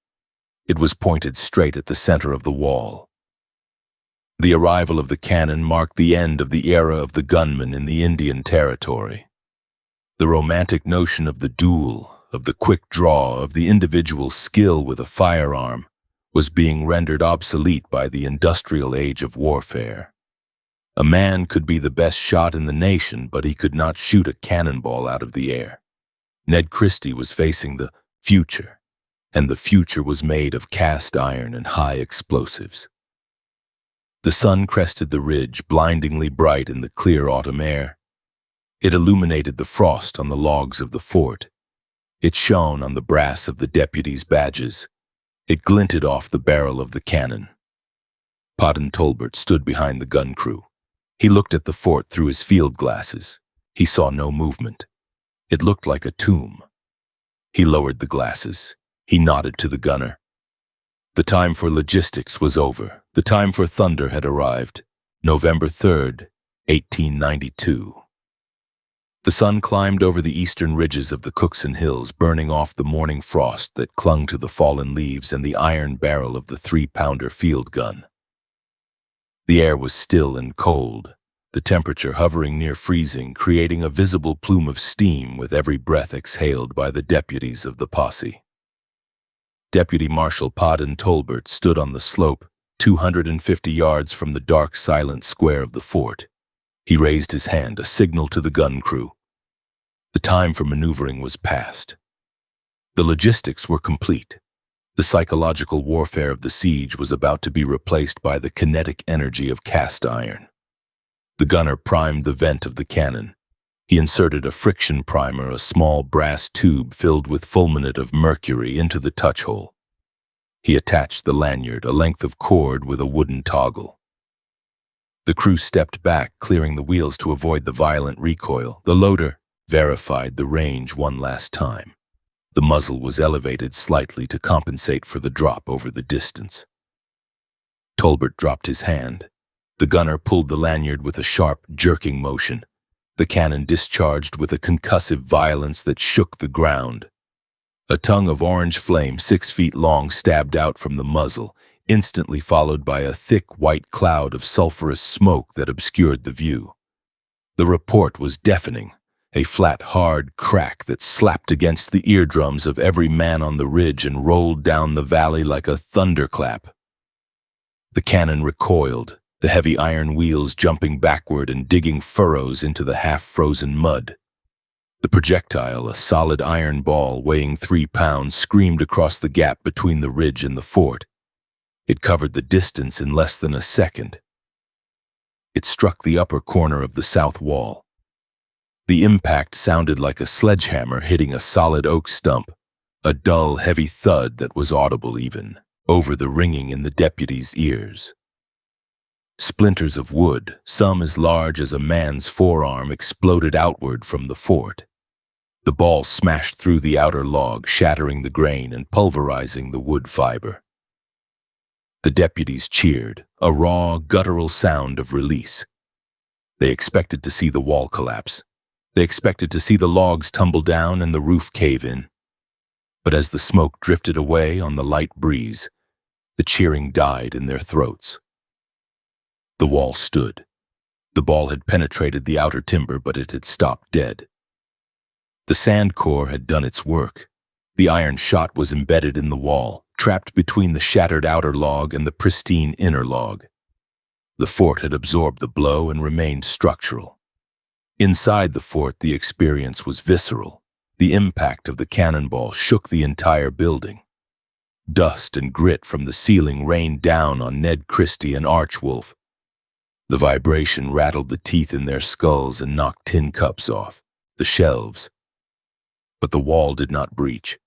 It was pointed straight at the center of the wall. The arrival of the cannon marked the end of the era of the gunman in the Indian Territory. The romantic notion of the duel, of the quick draw, of the individual skill with a firearm, was being rendered obsolete by the industrial age of warfare. A man could be the best shot in the nation, but he could not shoot a cannonball out of the air. Ned Christie was facing the future, and the future was made of cast iron and high explosives. The sun crested the ridge, blindingly bright in the clear autumn air. It illuminated the frost on the logs of the fort. It shone on the brass of the deputies' badges. It glinted off the barrel of the cannon. Podden Tolbert stood behind the gun crew. He looked at the fort through his field glasses. He saw no movement. It looked like a tomb. He lowered the glasses. He nodded to the gunner. The time for logistics was over. The time for thunder had arrived. November 3rd, 1892. The sun climbed over the eastern ridges of the Cookson Hills, burning off the morning frost that clung to the fallen leaves and the iron barrel of the 3-pounder field gun. The air was still and cold, the temperature hovering near freezing, creating a visible plume of steam with every breath exhaled by the deputies of the posse. Deputy Marshal Podden Tolbert stood on the slope, 250 yards from the dark, silent square of the fort. He raised his hand, a signal to the gun crew. The time for maneuvering was past. The logistics were complete. The psychological warfare of the siege was about to be replaced by the kinetic energy of cast iron. The gunner primed the vent of the cannon. He inserted a friction primer, a small brass tube filled with fulminate of mercury, into the touch hole. He attached the lanyard, a length of cord with a wooden toggle. The crew stepped back, clearing the wheels to avoid the violent recoil. The loader verified the range one last time. The muzzle was elevated slightly to compensate for the drop over the distance. Tolbert dropped his hand. The gunner pulled the lanyard with a sharp, jerking motion. The cannon discharged with a concussive violence that shook the ground. A tongue of orange flame 6 feet long stabbed out from the muzzle, instantly followed by a thick white cloud of sulphurous smoke that obscured the view. The report was deafening, a flat, hard crack that slapped against the eardrums of every man on the ridge and rolled down the valley like a thunderclap. The cannon recoiled, the heavy iron wheels jumping backward and digging furrows into the half-frozen mud. The projectile, a solid iron ball weighing 3 pounds, screamed across the gap between the ridge and the fort. It covered the distance in less than a second. It struck the upper corner of the south wall. The impact sounded like a sledgehammer hitting a solid oak stump, a dull, heavy thud that was audible even over the ringing in the deputies' ears. Splinters of wood, some as large as a man's forearm, exploded outward from the fort. The ball smashed through the outer log, shattering the grain and pulverizing the wood fiber. The deputies cheered, a raw, guttural sound of release. They expected to see the wall collapse. They expected to see the logs tumble down and the roof cave in. But as the smoke drifted away on the light breeze, the cheering died in their throats. The wall stood. The ball had penetrated the outer timber, but it had stopped dead. The sand core had done its work. The iron shot was embedded in the wall, trapped between the shattered outer log and the pristine inner log. The fort had absorbed the blow and remained structural. Inside the fort, the experience was visceral. The impact of the cannonball shook the entire building. Dust and grit from the ceiling rained down on Ned Christie and Archwolf. The vibration rattled the teeth in their skulls and knocked tin cups off the shelves. But the wall did not breach.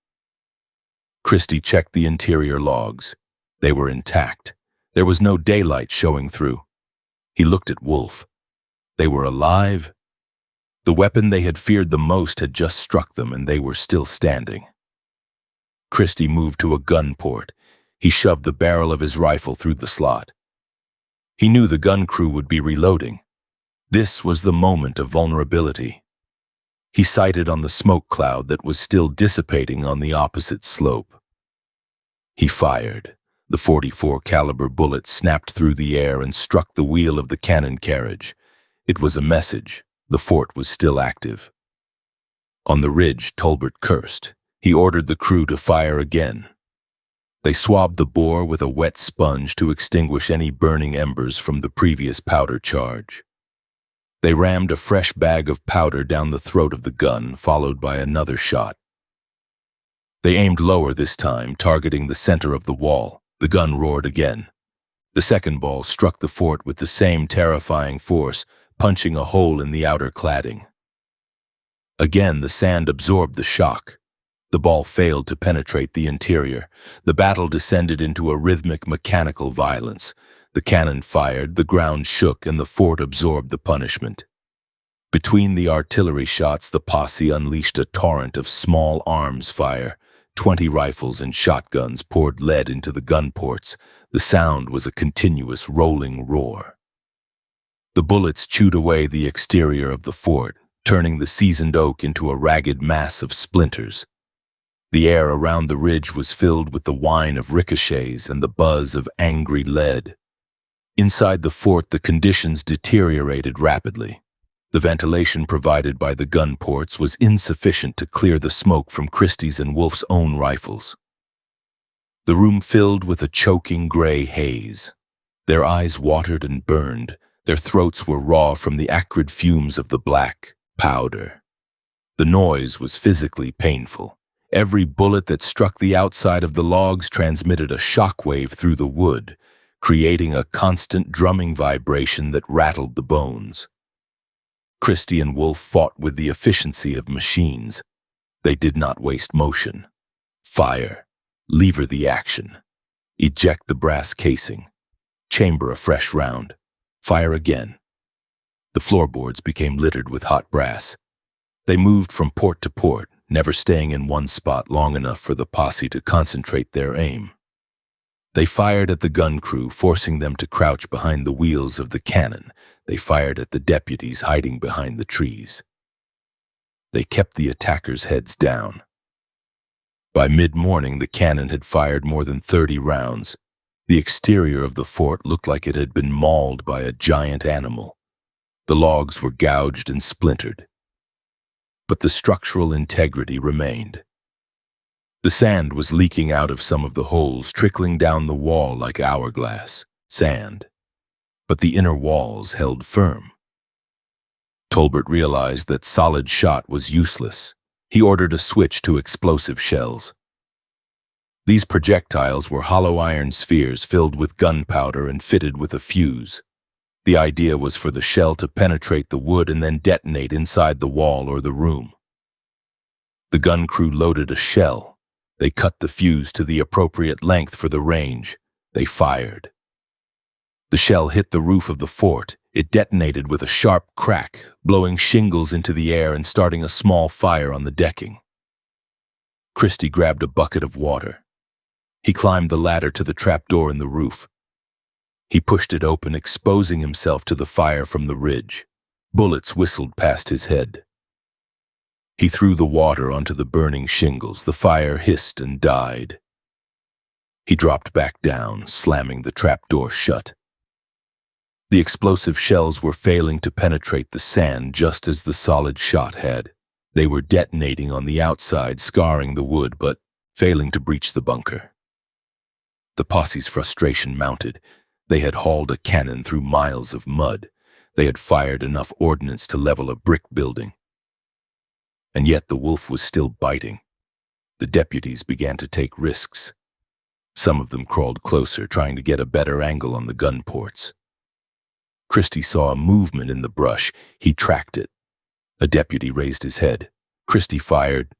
Christie checked the interior logs. They were intact. There was no daylight showing through. He looked at Wolf. They were alive. The weapon they had feared the most had just struck them, and they were still standing. Christie moved to a gun port. He shoved the barrel of his rifle through the slot. He knew the gun crew would be reloading. This was the moment of vulnerability. He sighted on the smoke cloud that was still dissipating on the opposite slope. He fired. The .44 caliber bullet snapped through the air and struck the wheel of the cannon carriage. It was a message. The fort was still active. On the ridge, Tolbert cursed. He ordered the crew to fire again. They swabbed the bore with a wet sponge to extinguish any burning embers from the previous powder charge. They rammed a fresh bag of powder down the throat of the gun, followed by another shot. They aimed lower this time, targeting the center of the wall. The gun roared again. The second ball struck the fort with the same terrifying force, punching a hole in the outer cladding. Again, the sand absorbed the shock. The ball failed to penetrate the interior. The battle descended into a rhythmic, mechanical violence. The cannon fired, the ground shook, and the fort absorbed the punishment. Between the artillery shots, the posse unleashed a torrent of small arms fire. 20 rifles and shotguns poured lead into the gun ports. The sound was a continuous rolling roar. The bullets chewed away the exterior of the fort, turning the seasoned oak into a ragged mass of splinters. The air around the ridge was filled with the whine of ricochets and the buzz of angry lead. Inside the fort, the conditions deteriorated rapidly. The ventilation provided by the gun ports was insufficient to clear the smoke from Christie's and Wolf's own rifles. The room filled with a choking gray haze. Their eyes watered and burned. Their throats were raw from the acrid fumes of the black powder. The noise was physically painful. Every bullet that struck the outside of the logs transmitted a shockwave through the wood, creating a constant drumming vibration that rattled the bones. Christie and Wolf fought with the efficiency of machines. They did not waste motion. Fire, lever the action, eject the brass casing, chamber a fresh round, fire again. The floorboards became littered with hot brass. They moved from port to port, never staying in one spot long enough for the posse to concentrate their aim. They fired at the gun crew, forcing them to crouch behind the wheels of the cannon. They fired at the deputies hiding behind the trees. They kept the attackers' heads down. By mid-morning, the cannon had fired more than 30 rounds. The exterior of the fort looked like it had been mauled by a giant animal. The logs were gouged and splintered. But the structural integrity remained. The sand was leaking out of some of the holes, trickling down the wall like hourglass sand. But the inner walls held firm. Tolbert realized that solid shot was useless. He ordered a switch to explosive shells. These projectiles were hollow iron spheres filled with gunpowder and fitted with a fuse. The idea was for the shell to penetrate the wood and then detonate inside the wall or the room. The gun crew loaded a shell. They cut the fuse to the appropriate length for the range. They fired. The shell hit the roof of the fort. It detonated with a sharp crack, blowing shingles into the air and starting a small fire on the decking. Christie grabbed a bucket of water. He climbed the ladder to the trapdoor in the roof. He pushed it open, exposing himself to the fire from the ridge. Bullets whistled past his head. He threw the water onto the burning shingles. The fire hissed and died. He dropped back down, slamming the trapdoor shut. The explosive shells were failing to penetrate the sand just as the solid shot had. They were detonating on the outside, scarring the wood, but failing to breach the bunker. The posse's frustration mounted. They had hauled a cannon through miles of mud. They had fired enough ordnance to level a brick building. And yet the wolf was still biting. The deputies began to take risks. Some of them crawled closer, trying to get a better angle on the gun ports. Christie saw a movement in the brush. He tracked it. A deputy raised his head. Christie fired.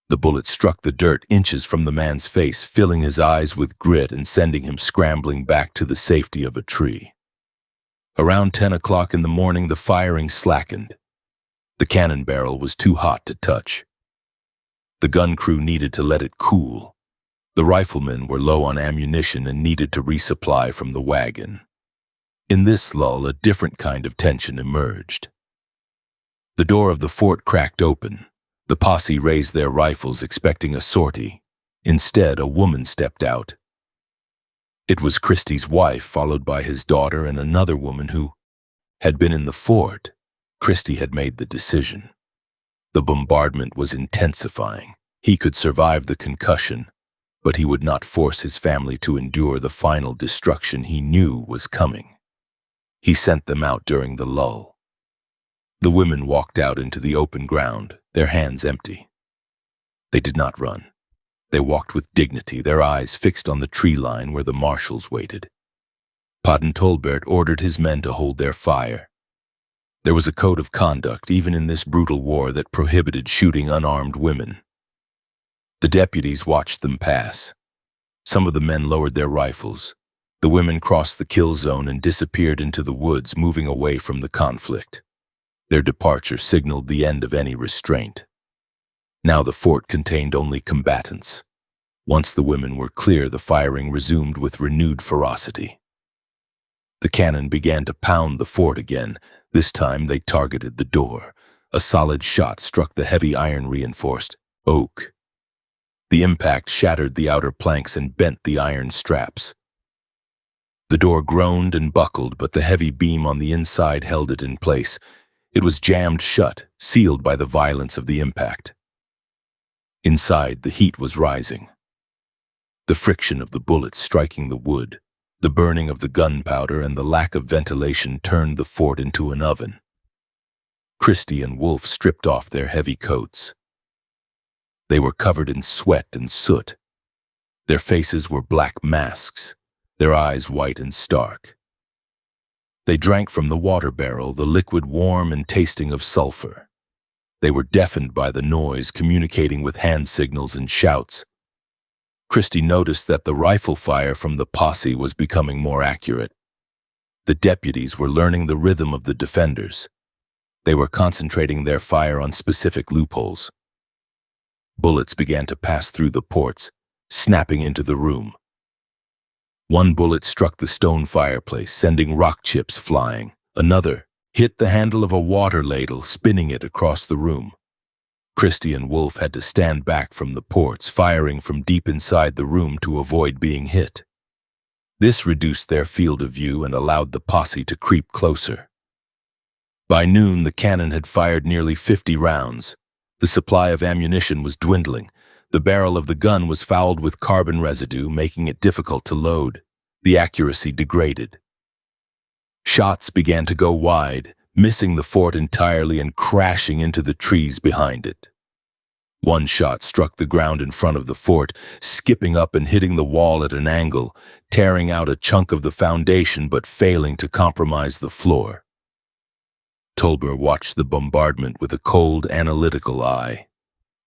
The bullet struck the dirt inches from the man's face, filling his eyes with grit and sending him scrambling back to the safety of a tree. Around 10 o'clock in the morning, the firing slackened. The cannon barrel was too hot to touch. The gun crew needed to let it cool. The riflemen were low on ammunition and needed to resupply from the wagon. In this lull, a different kind of tension emerged. The door of the fort cracked open. The posse raised their rifles, expecting a sortie. Instead, a woman stepped out. It was Christie's wife, followed by his daughter and another woman who had been in the fort. Christie had made the decision. The bombardment was intensifying. He could survive the concussion, but he would not force his family to endure the final destruction he knew was coming. He sent them out during the lull. The women walked out into the open ground, their hands empty. They did not run. They walked with dignity, their eyes fixed on the tree line where the marshals waited. Padden Tolbert ordered his men to hold their fire. There was a code of conduct, even in this brutal war, that prohibited shooting unarmed women. The deputies watched them pass. Some of the men lowered their rifles. The women crossed the kill zone and disappeared into the woods, moving away from the conflict. Their departure signaled the end of any restraint. Now the fort contained only combatants. Once the women were clear, the firing resumed with renewed ferocity. The cannon began to pound the fort again. This time they targeted the door. A solid shot struck the heavy iron-reinforced oak. The impact shattered the outer planks and bent the iron straps. The door groaned and buckled, but the heavy beam on the inside held it in place. It was jammed shut, sealed by the violence of the impact. Inside, the heat was rising. The friction of the bullets striking the wood, the burning of the gunpowder, and the lack of ventilation turned the fort into an oven. Christie and Wolfe stripped off their heavy coats. They were covered in sweat and soot. Their faces were black masks, their eyes white and stark. They drank from the water barrel, the liquid warm and tasting of sulfur. They were deafened by the noise, communicating with hand signals and shouts. Christie noticed that the rifle fire from the posse was becoming more accurate. The deputies were learning the rhythm of the defenders. They were concentrating their fire on specific loopholes. Bullets began to pass through the ports, snapping into the room. One bullet struck the stone fireplace, sending rock chips flying. Another hit the handle of a water ladle, spinning it across the room. Christie and Wolfe had to stand back from the ports, firing from deep inside the room to avoid being hit. This reduced their field of view and allowed the posse to creep closer. By noon, the cannon had fired nearly 50 rounds. The supply of ammunition was dwindling. The barrel of the gun was fouled with carbon residue, making it difficult to load. The accuracy degraded. Shots began to go wide, missing the fort entirely and crashing into the trees behind it. One shot struck the ground in front of the fort, skipping up and hitting the wall at an angle, tearing out a chunk of the foundation but failing to compromise the floor. Tolbert watched the bombardment with a cold, analytical eye.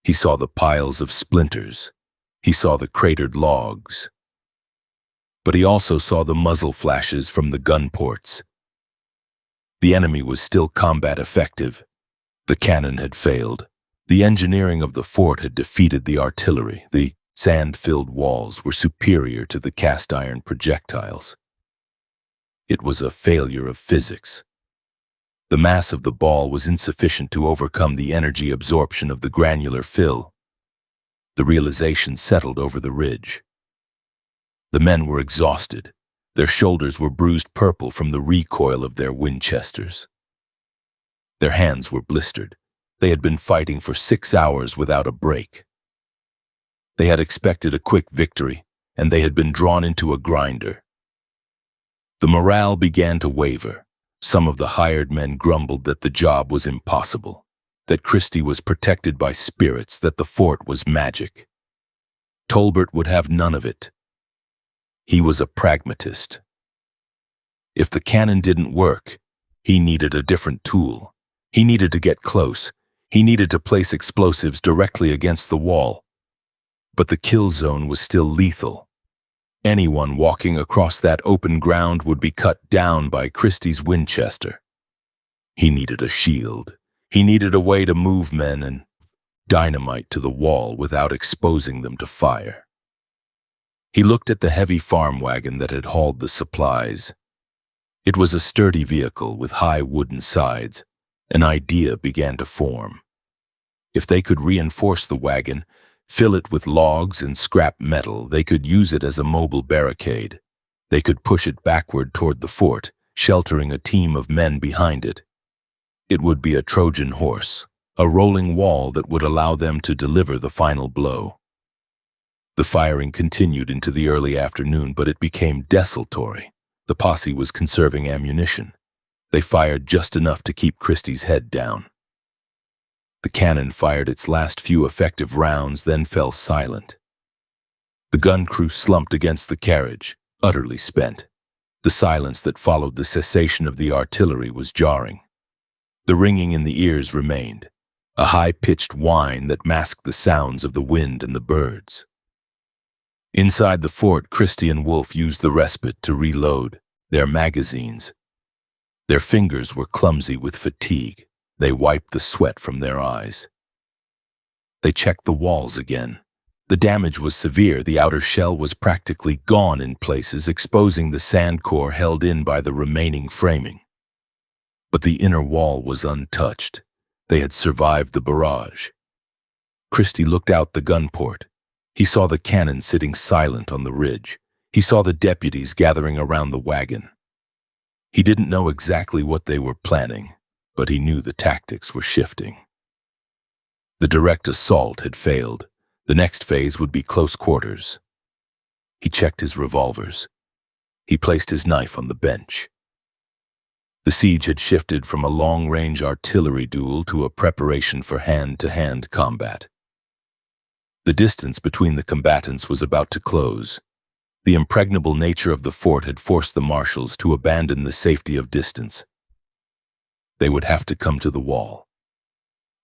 He saw the piles of splinters. He saw the cratered logs. But he also saw the muzzle flashes from the gun ports. The enemy was still combat effective. The cannon had failed. The engineering of the fort had defeated the artillery. The sand-filled walls were superior to the cast-iron projectiles. It was a failure of physics. The mass of the ball was insufficient to overcome the energy absorption of the granular fill. The realization settled over the ridge. The men were exhausted. Their shoulders were bruised purple from the recoil of their Winchesters. Their hands were blistered. They had been fighting for 6 hours without a break. They had expected a quick victory, and they had been drawn into a grinder. The morale began to waver. Some of the hired men grumbled that the job was impossible, that Christie was protected by spirits, that the fort was magic. Tolbert would have none of it. He was a pragmatist. If the cannon didn't work, he needed a different tool. He needed to get close. He needed to place explosives directly against the wall. But the kill zone was still lethal. Anyone walking across that open ground would be cut down by Christie's Winchester. He needed a shield. He needed a way to move men and dynamite to the wall without exposing them to fire. He looked at the heavy farm wagon that had hauled the supplies. It was a sturdy vehicle with high wooden sides. An idea began to form. If they could reinforce the wagon, fill it with logs and scrap metal, they could use it as a mobile barricade. They could push it backward toward the fort, sheltering a team of men behind it. It would be a Trojan horse, a rolling wall that would allow them to deliver the final blow. The firing continued into the early afternoon, but it became desultory. The posse was conserving ammunition. They fired just enough to keep Christie's head down. The cannon fired its last few effective rounds, then fell silent. The gun crew slumped against the carriage, utterly spent. The silence that followed the cessation of the artillery was jarring. The ringing in the ears remained, a high-pitched whine that masked the sounds of the wind and the birds. Inside the fort, Christie and Wolfe used the respite to reload their magazines. Their fingers were clumsy with fatigue. They wiped the sweat from their eyes. They checked the walls again. The damage was severe. The outer shell was practically gone in places, exposing the sand core held in by the remaining framing. But the inner wall was untouched. They had survived the barrage. Christie looked out the gun port. He saw the cannon sitting silent on the ridge. He saw the deputies gathering around the wagon. He didn't know exactly what they were planning, but he knew the tactics were shifting. The direct assault had failed. The next phase would be close quarters. He checked his revolvers. He placed his knife on the bench. The siege had shifted from a long-range artillery duel to a preparation for hand-to-hand combat. The distance between the combatants was about to close. The impregnable nature of the fort had forced the marshals to abandon the safety of distance. They would have to come to the wall.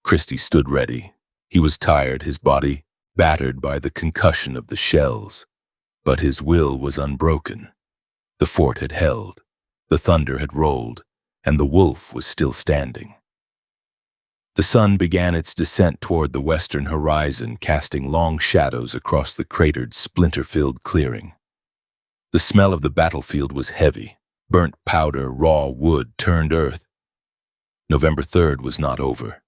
Christie stood ready. He was tired, his body battered by the concussion of the shells. But his will was unbroken. The fort had held, the thunder had rolled, and the wolf was still standing. The sun began its descent toward the western horizon, casting long shadows across the cratered, splinter-filled clearing. The smell of the battlefield was heavy. Burnt powder, raw wood, turned earth. November 3rd was not over.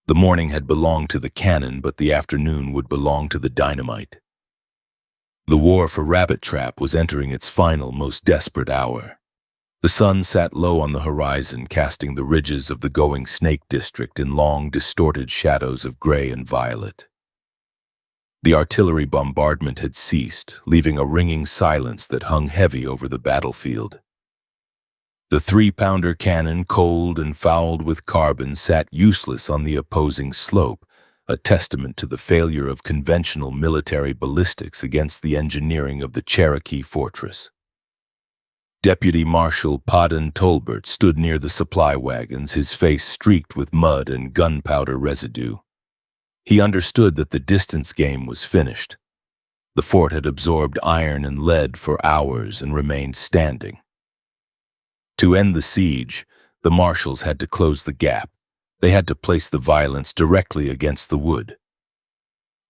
The morning had belonged to the cannon, but the afternoon would belong to the dynamite. The war for Rabbit Trap was entering its final, most desperate hour. The sun sat low on the horizon, casting the ridges of the Going Snake district in long, distorted shadows of gray and violet. The artillery bombardment had ceased, leaving a ringing silence that hung heavy over the battlefield. The 3-pounder cannon, cold and fouled with carbon, sat useless on the opposing slope, a testament to the failure of conventional military ballistics against the engineering of the Cherokee fortress. Deputy Marshal Podden Tolbert stood near the supply wagons, his face streaked with mud and gunpowder residue. He understood that the distance game was finished. The fort had absorbed iron and lead for hours and remained standing. To end the siege, the marshals had to close the gap. They had to place the violence directly against the wood.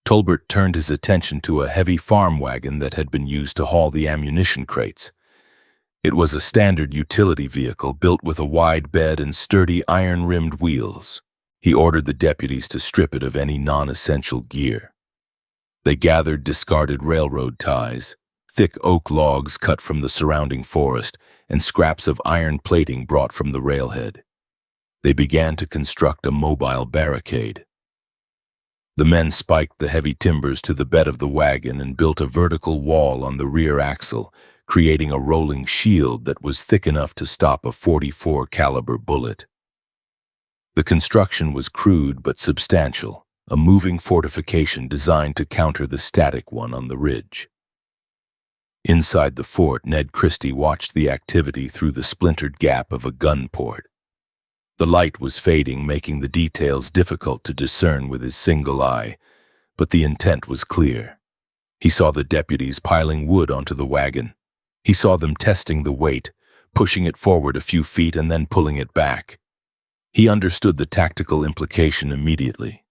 Tolbert turned his attention to a heavy farm wagon that had been used to haul the ammunition crates. It was a standard utility vehicle built with a wide bed and sturdy iron-rimmed wheels. He ordered the deputies to strip it of any non-essential gear. They gathered discarded railroad ties, thick oak logs cut from the surrounding forest, and scraps of iron plating brought from the railhead. They began to construct a mobile barricade. The men spiked the heavy timbers to the bed of the wagon and built a vertical wall on the rear axle, creating a rolling shield that was thick enough to stop a .44 caliber bullet. The construction was crude but substantial, a moving fortification designed to counter the static one on the ridge. Inside the fort, Ned Christie watched the activity through the splintered gap of a gun port. The light was fading, making the details difficult to discern with his single eye, but the intent was clear. He saw the deputies piling wood onto the wagon. He saw them testing the weight, pushing it forward a few feet and then pulling it back. He understood the tactical implication immediately.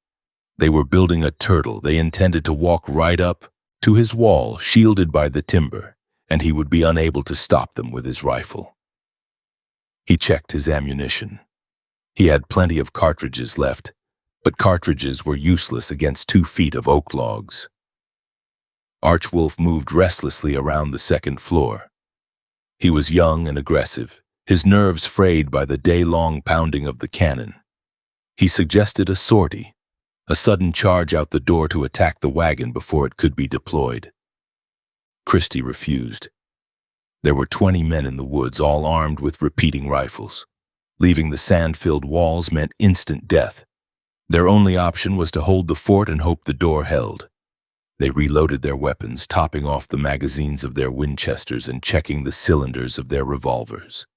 They were building a turtle. They intended to walk right up to his wall, shielded by the timber, and he would be unable to stop them with his rifle. He checked his ammunition. He had plenty of cartridges left, but cartridges were useless against 2 feet of oak logs. Archwolf moved restlessly around the second floor. He was young and aggressive, his nerves frayed by the day-long pounding of the cannon. He suggested a sortie, a sudden charge out the door to attack the wagon before it could be deployed. Christie refused. There were 20 men in the woods, all armed with repeating rifles. Leaving the sand-filled walls meant instant death. Their only option was to hold the fort and hope the door held. They reloaded their weapons, topping off the magazines of their Winchesters and checking the cylinders of their revolvers.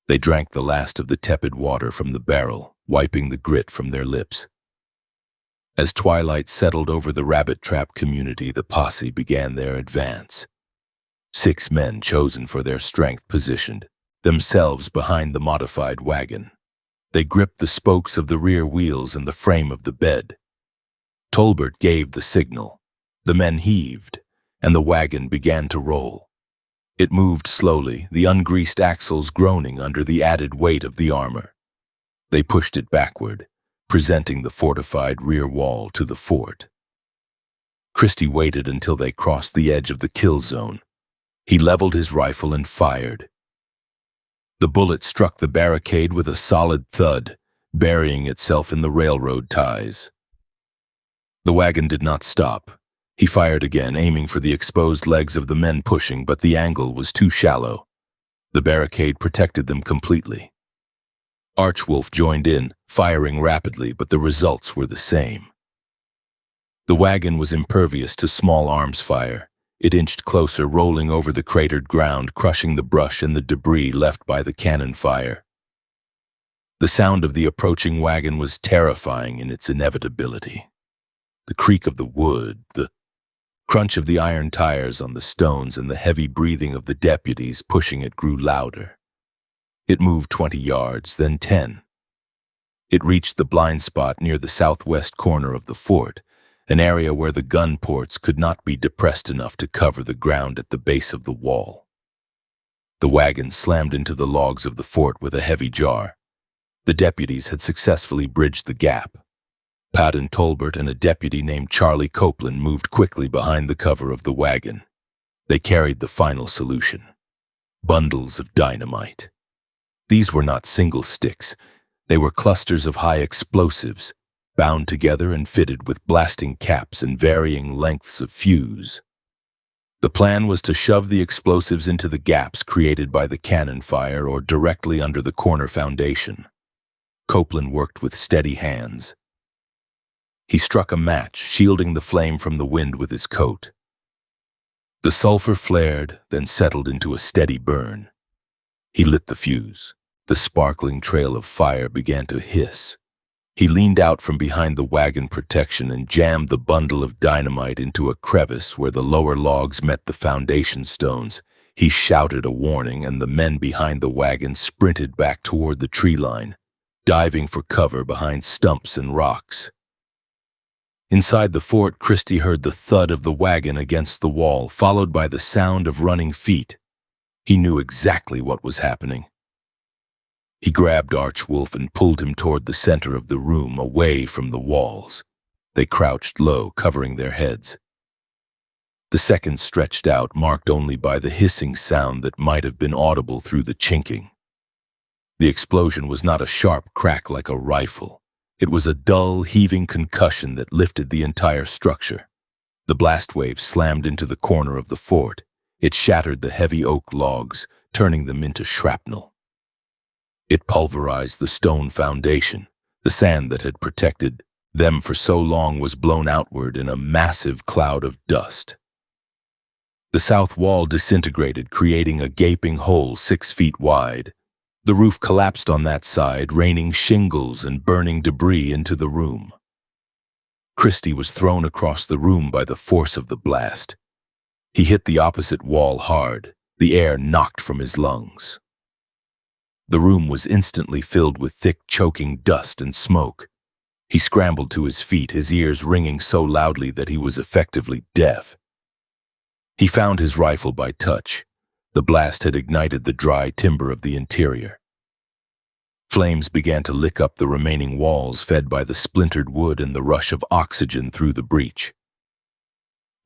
They drank the last of the tepid water from the barrel, wiping the grit from their lips. As twilight settled over the Rabbit Trap community, the posse began their advance. 6 men chosen for their strength positioned themselves behind the modified wagon. They gripped the spokes of the rear wheels and the frame of the bed. Tolbert gave the signal. The men heaved, and the wagon began to roll. It moved slowly, the ungreased axles groaning under the added weight of the armor. They pushed it backward, presenting the fortified rear wall to the fort. Christie waited until they crossed the edge of the kill zone. He leveled his rifle and fired. The bullet struck the barricade with a solid thud, burying itself in the railroad ties. The wagon did not stop. He fired again, aiming for the exposed legs of the men pushing, but the angle was too shallow. The barricade protected them completely. Archwolf joined in, firing rapidly, but the results were the same. The wagon was impervious to small arms fire. It inched closer, rolling over the cratered ground, crushing the brush and the debris left by the cannon fire. The sound of the approaching wagon was terrifying in its inevitability. The creak of the wood, the crunch of the iron tires on the stones, and the heavy breathing of the deputies pushing it grew louder. It moved 20 yards, then 10. It reached the blind spot near the southwest corner of the fort, an area where the gun ports could not be depressed enough to cover the ground at the base of the wall. The wagon slammed into the logs of the fort with a heavy jar. The deputies had successfully bridged the gap. Padden Tolbert and a deputy named Charlie Copeland moved quickly behind the cover of the wagon. They carried the final solution: bundles of dynamite. These were not single sticks. They were clusters of high explosives, bound together and fitted with blasting caps and varying lengths of fuse. The plan was to shove the explosives into the gaps created by the cannon fire or directly under the corner foundation. Copeland worked with steady hands. He struck a match, shielding the flame from the wind with his coat. The sulfur flared, then settled into a steady burn. He lit the fuse. The sparkling trail of fire began to hiss. He leaned out from behind the wagon protection and jammed the bundle of dynamite into a crevice where the lower logs met the foundation stones. He shouted a warning, and the men behind the wagon sprinted back toward the tree line, diving for cover behind stumps and rocks. Inside the fort, Christie heard the thud of the wagon against the wall, followed by the sound of running feet. He knew exactly what was happening. He grabbed Archwolf and pulled him toward the center of the room, away from the walls. They crouched low, covering their heads. The seconds stretched out, marked only by the hissing sound that might have been audible through the chinking. The explosion was not a sharp crack like a rifle. It was a dull, heaving concussion that lifted the entire structure. The blast wave slammed into the corner of the fort. It shattered the heavy oak logs, turning them into shrapnel. It pulverized the stone foundation. The sand that had protected them for so long was blown outward in a massive cloud of dust. The south wall disintegrated, creating a gaping hole 6 feet wide. The roof collapsed on that side, raining shingles and burning debris into the room. Christie was thrown across the room by the force of the blast. He hit the opposite wall hard, the air knocked from his lungs. The room was instantly filled with thick, choking dust and smoke. He scrambled to his feet, his ears ringing so loudly that he was effectively deaf. He found his rifle by touch. The blast had ignited the dry timber of the interior. Flames began to lick up the remaining walls, fed by the splintered wood and the rush of oxygen through the breach.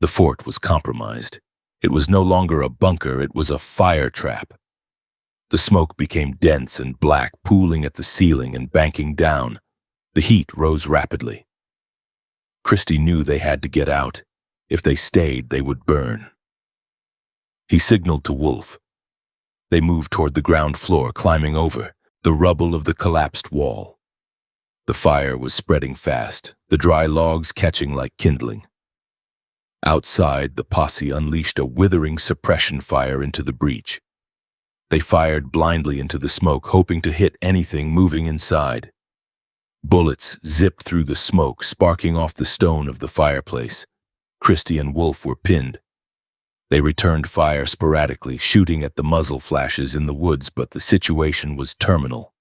The fort was compromised. It was no longer a bunker, it was a fire trap. The smoke became dense and black, pooling at the ceiling and banking down. The heat rose rapidly. Christie knew they had to get out. If they stayed, they would burn. He signaled to Wolf. They moved toward the ground floor, climbing over the rubble of the collapsed wall. The fire was spreading fast, the dry logs catching like kindling. Outside, the posse unleashed a withering suppression fire into the breach. They fired blindly into the smoke, hoping to hit anything moving inside. Bullets zipped through the smoke, sparking off the stone of the fireplace. Christie and Wolf were pinned. They returned fire sporadically, shooting at the muzzle flashes in the woods, but the situation was terminal.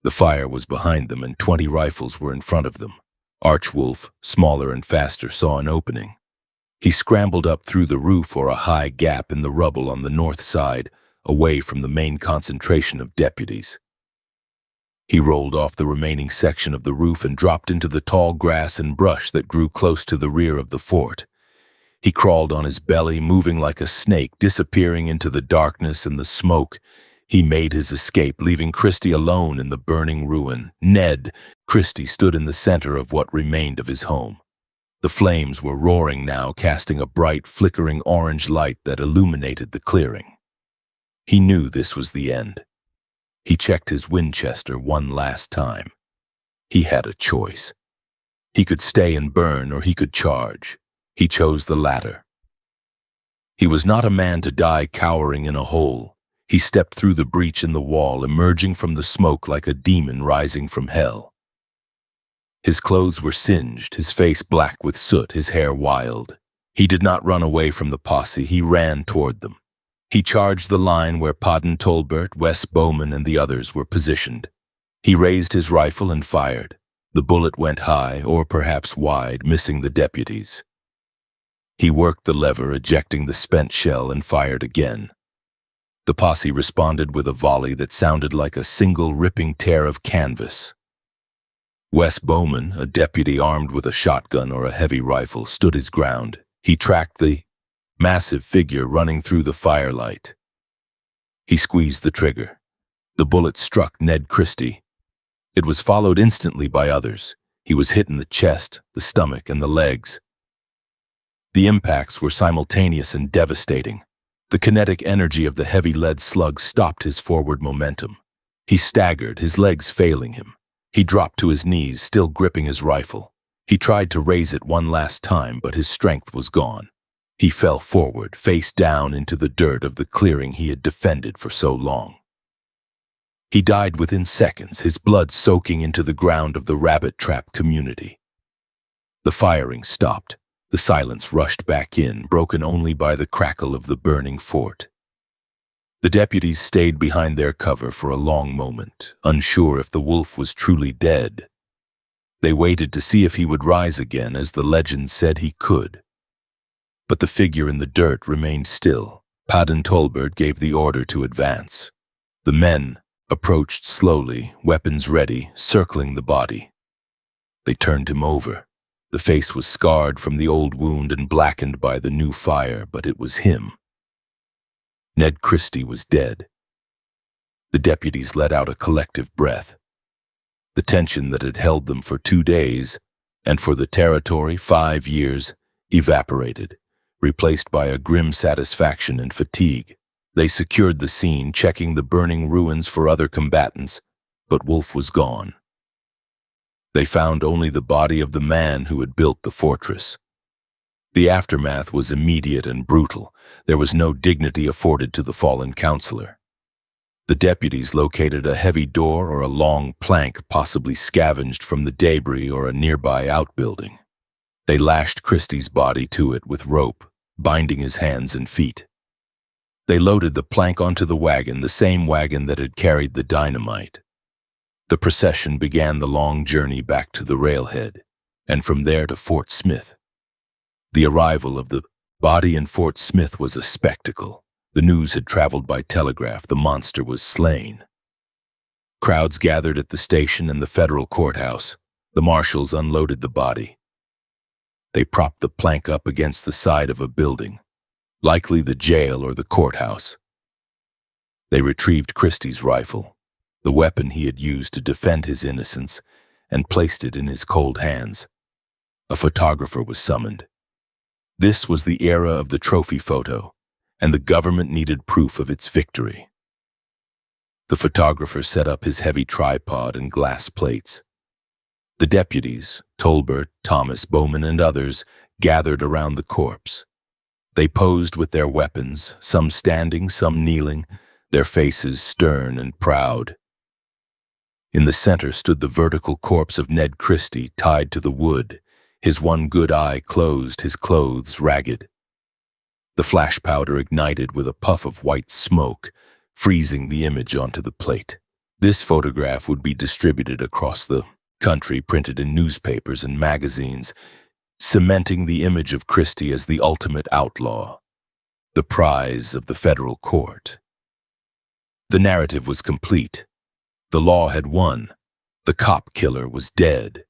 The fire was behind them and 20 rifles were in front of them. Archwolf, smaller and faster, saw an opening. He scrambled up through the roof or a high gap in the rubble on the north side, away from the main concentration of deputies. He rolled off the remaining section of the roof and dropped into the tall grass and brush that grew close to the rear of the fort. He crawled on his belly, moving like a snake, disappearing into the darkness and the smoke. He made his escape, leaving Christie alone in the burning ruin. Ned Christie stood in the center of what remained of his home. The flames were roaring now, casting a bright, flickering orange light that illuminated the clearing. He knew this was the end. He checked his Winchester one last time. He had a choice. He could stay and burn, or he could charge. He chose the latter. He was not a man to die cowering in a hole. He stepped through the breach in the wall, emerging from the smoke like a demon rising from hell. His clothes were singed, his face black with soot, his hair wild. He did not run away from the posse, he ran toward them. He charged the line where Podden Tolbert, Wes Bowman, and the others were positioned. He raised his rifle and fired. The bullet went high, or perhaps wide, missing the deputies. He worked the lever, ejecting the spent shell, and fired again. The posse responded with a volley that sounded like a single ripping tear of canvas. Wes Bowman, a deputy armed with a shotgun or a heavy rifle, stood his ground. He tracked the massive figure running through the firelight. He squeezed the trigger. The bullet struck Ned Christie. It was followed instantly by others. He was hit in the chest, the stomach, and the legs. The impacts were simultaneous and devastating. The kinetic energy of the heavy lead slug stopped his forward momentum. He staggered, his legs failing him. He dropped to his knees, still gripping his rifle. He tried to raise it one last time, but his strength was gone. He fell forward, face down into the dirt of the clearing he had defended for so long. He died within seconds, his blood soaking into the ground of the rabbit trap community. The firing stopped. The silence rushed back in, broken only by the crackle of the burning fort. The deputies stayed behind their cover for a long moment, unsure if the wolf was truly dead. They waited to see if he would rise again, as the legend said he could. But the figure in the dirt remained still. Podden Tolbert gave the order to advance. The men approached slowly, weapons ready, circling the body. They turned him over. The face was scarred from the old wound and blackened by the new fire, but it was him. Ned Christie was dead. The deputies let out a collective breath. The tension that had held them for 2 days, and for the territory 5 years, evaporated, replaced by a grim satisfaction and fatigue. They secured the scene, checking the burning ruins for other combatants, but Wolf was gone. They found only the body of the man who had built the fortress. The aftermath was immediate and brutal. There was no dignity afforded to the fallen counselor. The deputies located a heavy door or a long plank, possibly scavenged from the debris or a nearby outbuilding. They lashed Christie's body to it with rope, binding his hands and feet. They loaded the plank onto the wagon, the same wagon that had carried the dynamite. The procession began the long journey back to the railhead, and from there to Fort Smith. The arrival of the body in Fort Smith was a spectacle. The news had traveled by telegraph. The monster was slain. Crowds gathered at the station and the federal courthouse. The marshals unloaded the body. They propped the plank up against the side of a building, likely the jail or the courthouse. They retrieved Christie's rifle, the weapon he had used to defend his innocence, and placed it in his cold hands. A photographer was summoned. This was the era of the trophy photo, and the government needed proof of its victory. The photographer set up his heavy tripod and glass plates. The deputies, Tolbert, Thomas, Bowman, and others, gathered around the corpse. They posed with their weapons, some standing, some kneeling, their faces stern and proud. In the center stood the vertical corpse of Ned Christie, tied to the wood, his one good eye closed, his clothes ragged. The flash powder ignited with a puff of white smoke, freezing the image onto the plate. This photograph would be distributed across the country printed in newspapers and magazines, cementing the image of Christie as the ultimate outlaw, the prize of the federal court. The narrative was complete. The law had won. The cop killer was dead.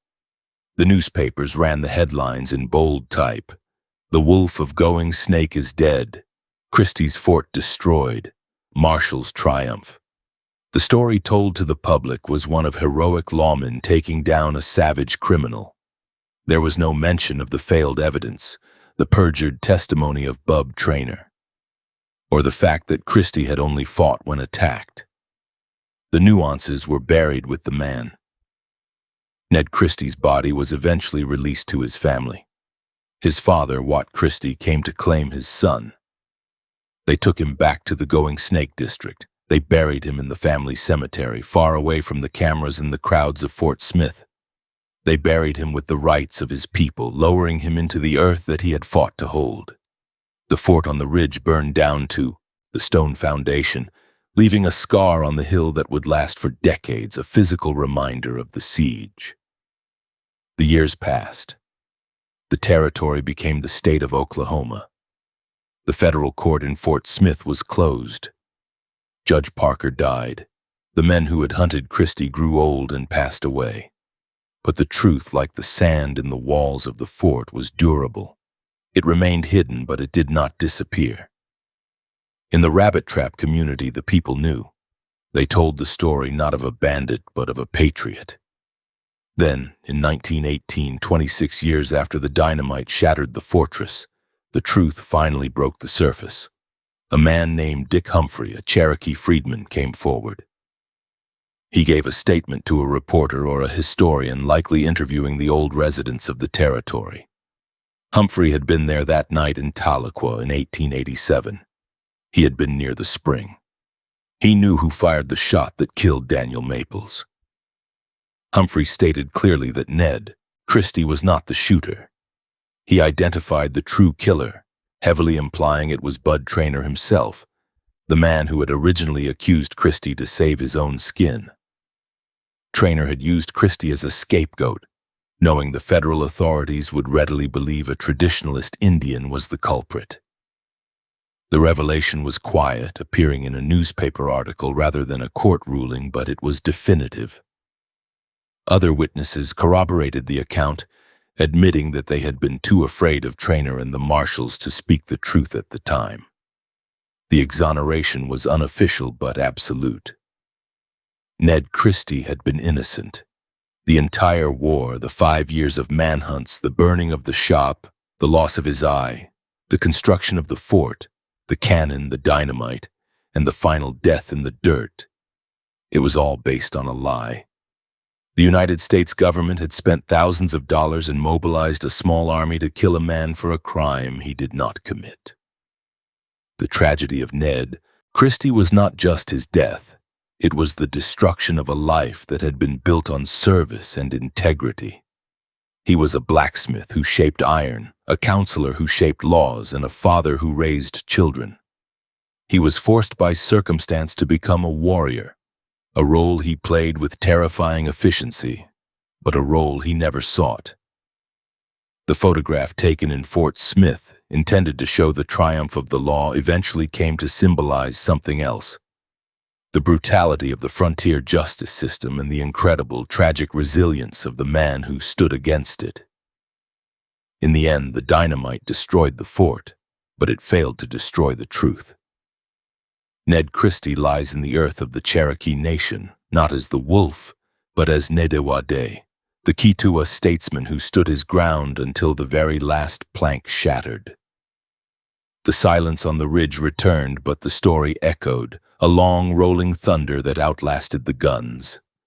The newspapers ran the headlines in bold type. The wolf of Going Snake is dead. Christie's fort destroyed. Marshall's triumph. The story told to the public was one of heroic lawmen taking down a savage criminal. There was no mention of the failed evidence, the perjured testimony of Bub Traynor, or the fact that Christie had only fought when attacked. The nuances were buried with the man. Ned Christie's body was eventually released to his family. His father, Wat Christie, came to claim his son. They took him back to the Going Snake district. They buried him in the family cemetery, far away from the cameras and the crowds of Fort Smith. They buried him with the rights of his people, lowering him into the earth that he had fought to hold. The fort on the ridge burned down to the stone foundation, leaving a scar on the hill that would last for decades, a physical reminder of the siege. The years passed. The territory became the state of Oklahoma. The federal court in Fort Smith was closed. Judge Parker died. The men who had hunted Christie grew old and passed away. But the truth, like the sand in the walls of the fort, was durable. It remained hidden, but it did not disappear. In the rabbit trap community, the people knew. They told the story not of a bandit, but of a patriot. Then, in 1918, 26 years after the dynamite shattered the fortress, the truth finally broke the surface. A man named Dick Humphrey, a Cherokee freedman, came forward. He gave a statement to a reporter or a historian, likely interviewing the old residents of the territory. Humphrey had been there that night in Tahlequah in 1887. He had been near the spring. He knew who fired the shot that killed Daniel Maples. Humphrey stated clearly that Ned Christie was not the shooter. He identified the true killer, heavily implying it was Bud Traynor himself, the man who had originally accused Christie to save his own skin. Traynor had used Christie as a scapegoat, knowing the federal authorities would readily believe a traditionalist Indian was the culprit. The revelation was quiet, appearing in a newspaper article rather than a court ruling, but it was definitive. Other witnesses corroborated the account, admitting that they had been too afraid of Traynor and the marshals to speak the truth at the time. The exoneration was unofficial but absolute. Ned Christie had been innocent. The entire war, the 5 years of manhunts, the burning of the shop, the loss of his eye, the construction of the fort, the cannon, the dynamite, and the final death in the dirt. It was all based on a lie. The United States government had spent thousands of dollars and mobilized a small army to kill a man for a crime he did not commit. The tragedy of Ned Christie was not just his death. It was the destruction of a life that had been built on service and integrity. He was a blacksmith who shaped iron, a counselor who shaped laws, and a father who raised children. He was forced by circumstance to become a warrior, a role he played with terrifying efficiency, but a role he never sought. The photograph taken in Fort Smith, intended to show the triumph of the law, eventually came to symbolize something else: the brutality of the frontier justice system and the incredible, tragic resilience of the man who stood against it. In the end, the dynamite destroyed the fort, but it failed to destroy the truth. Ned Christie lies in the earth of the Cherokee Nation, not as the wolf, but as Nedewade, the Kituwa statesman who stood his ground until the very last plank shattered. The silence on the ridge returned, but the story echoed, a long rolling thunder that outlasted the guns.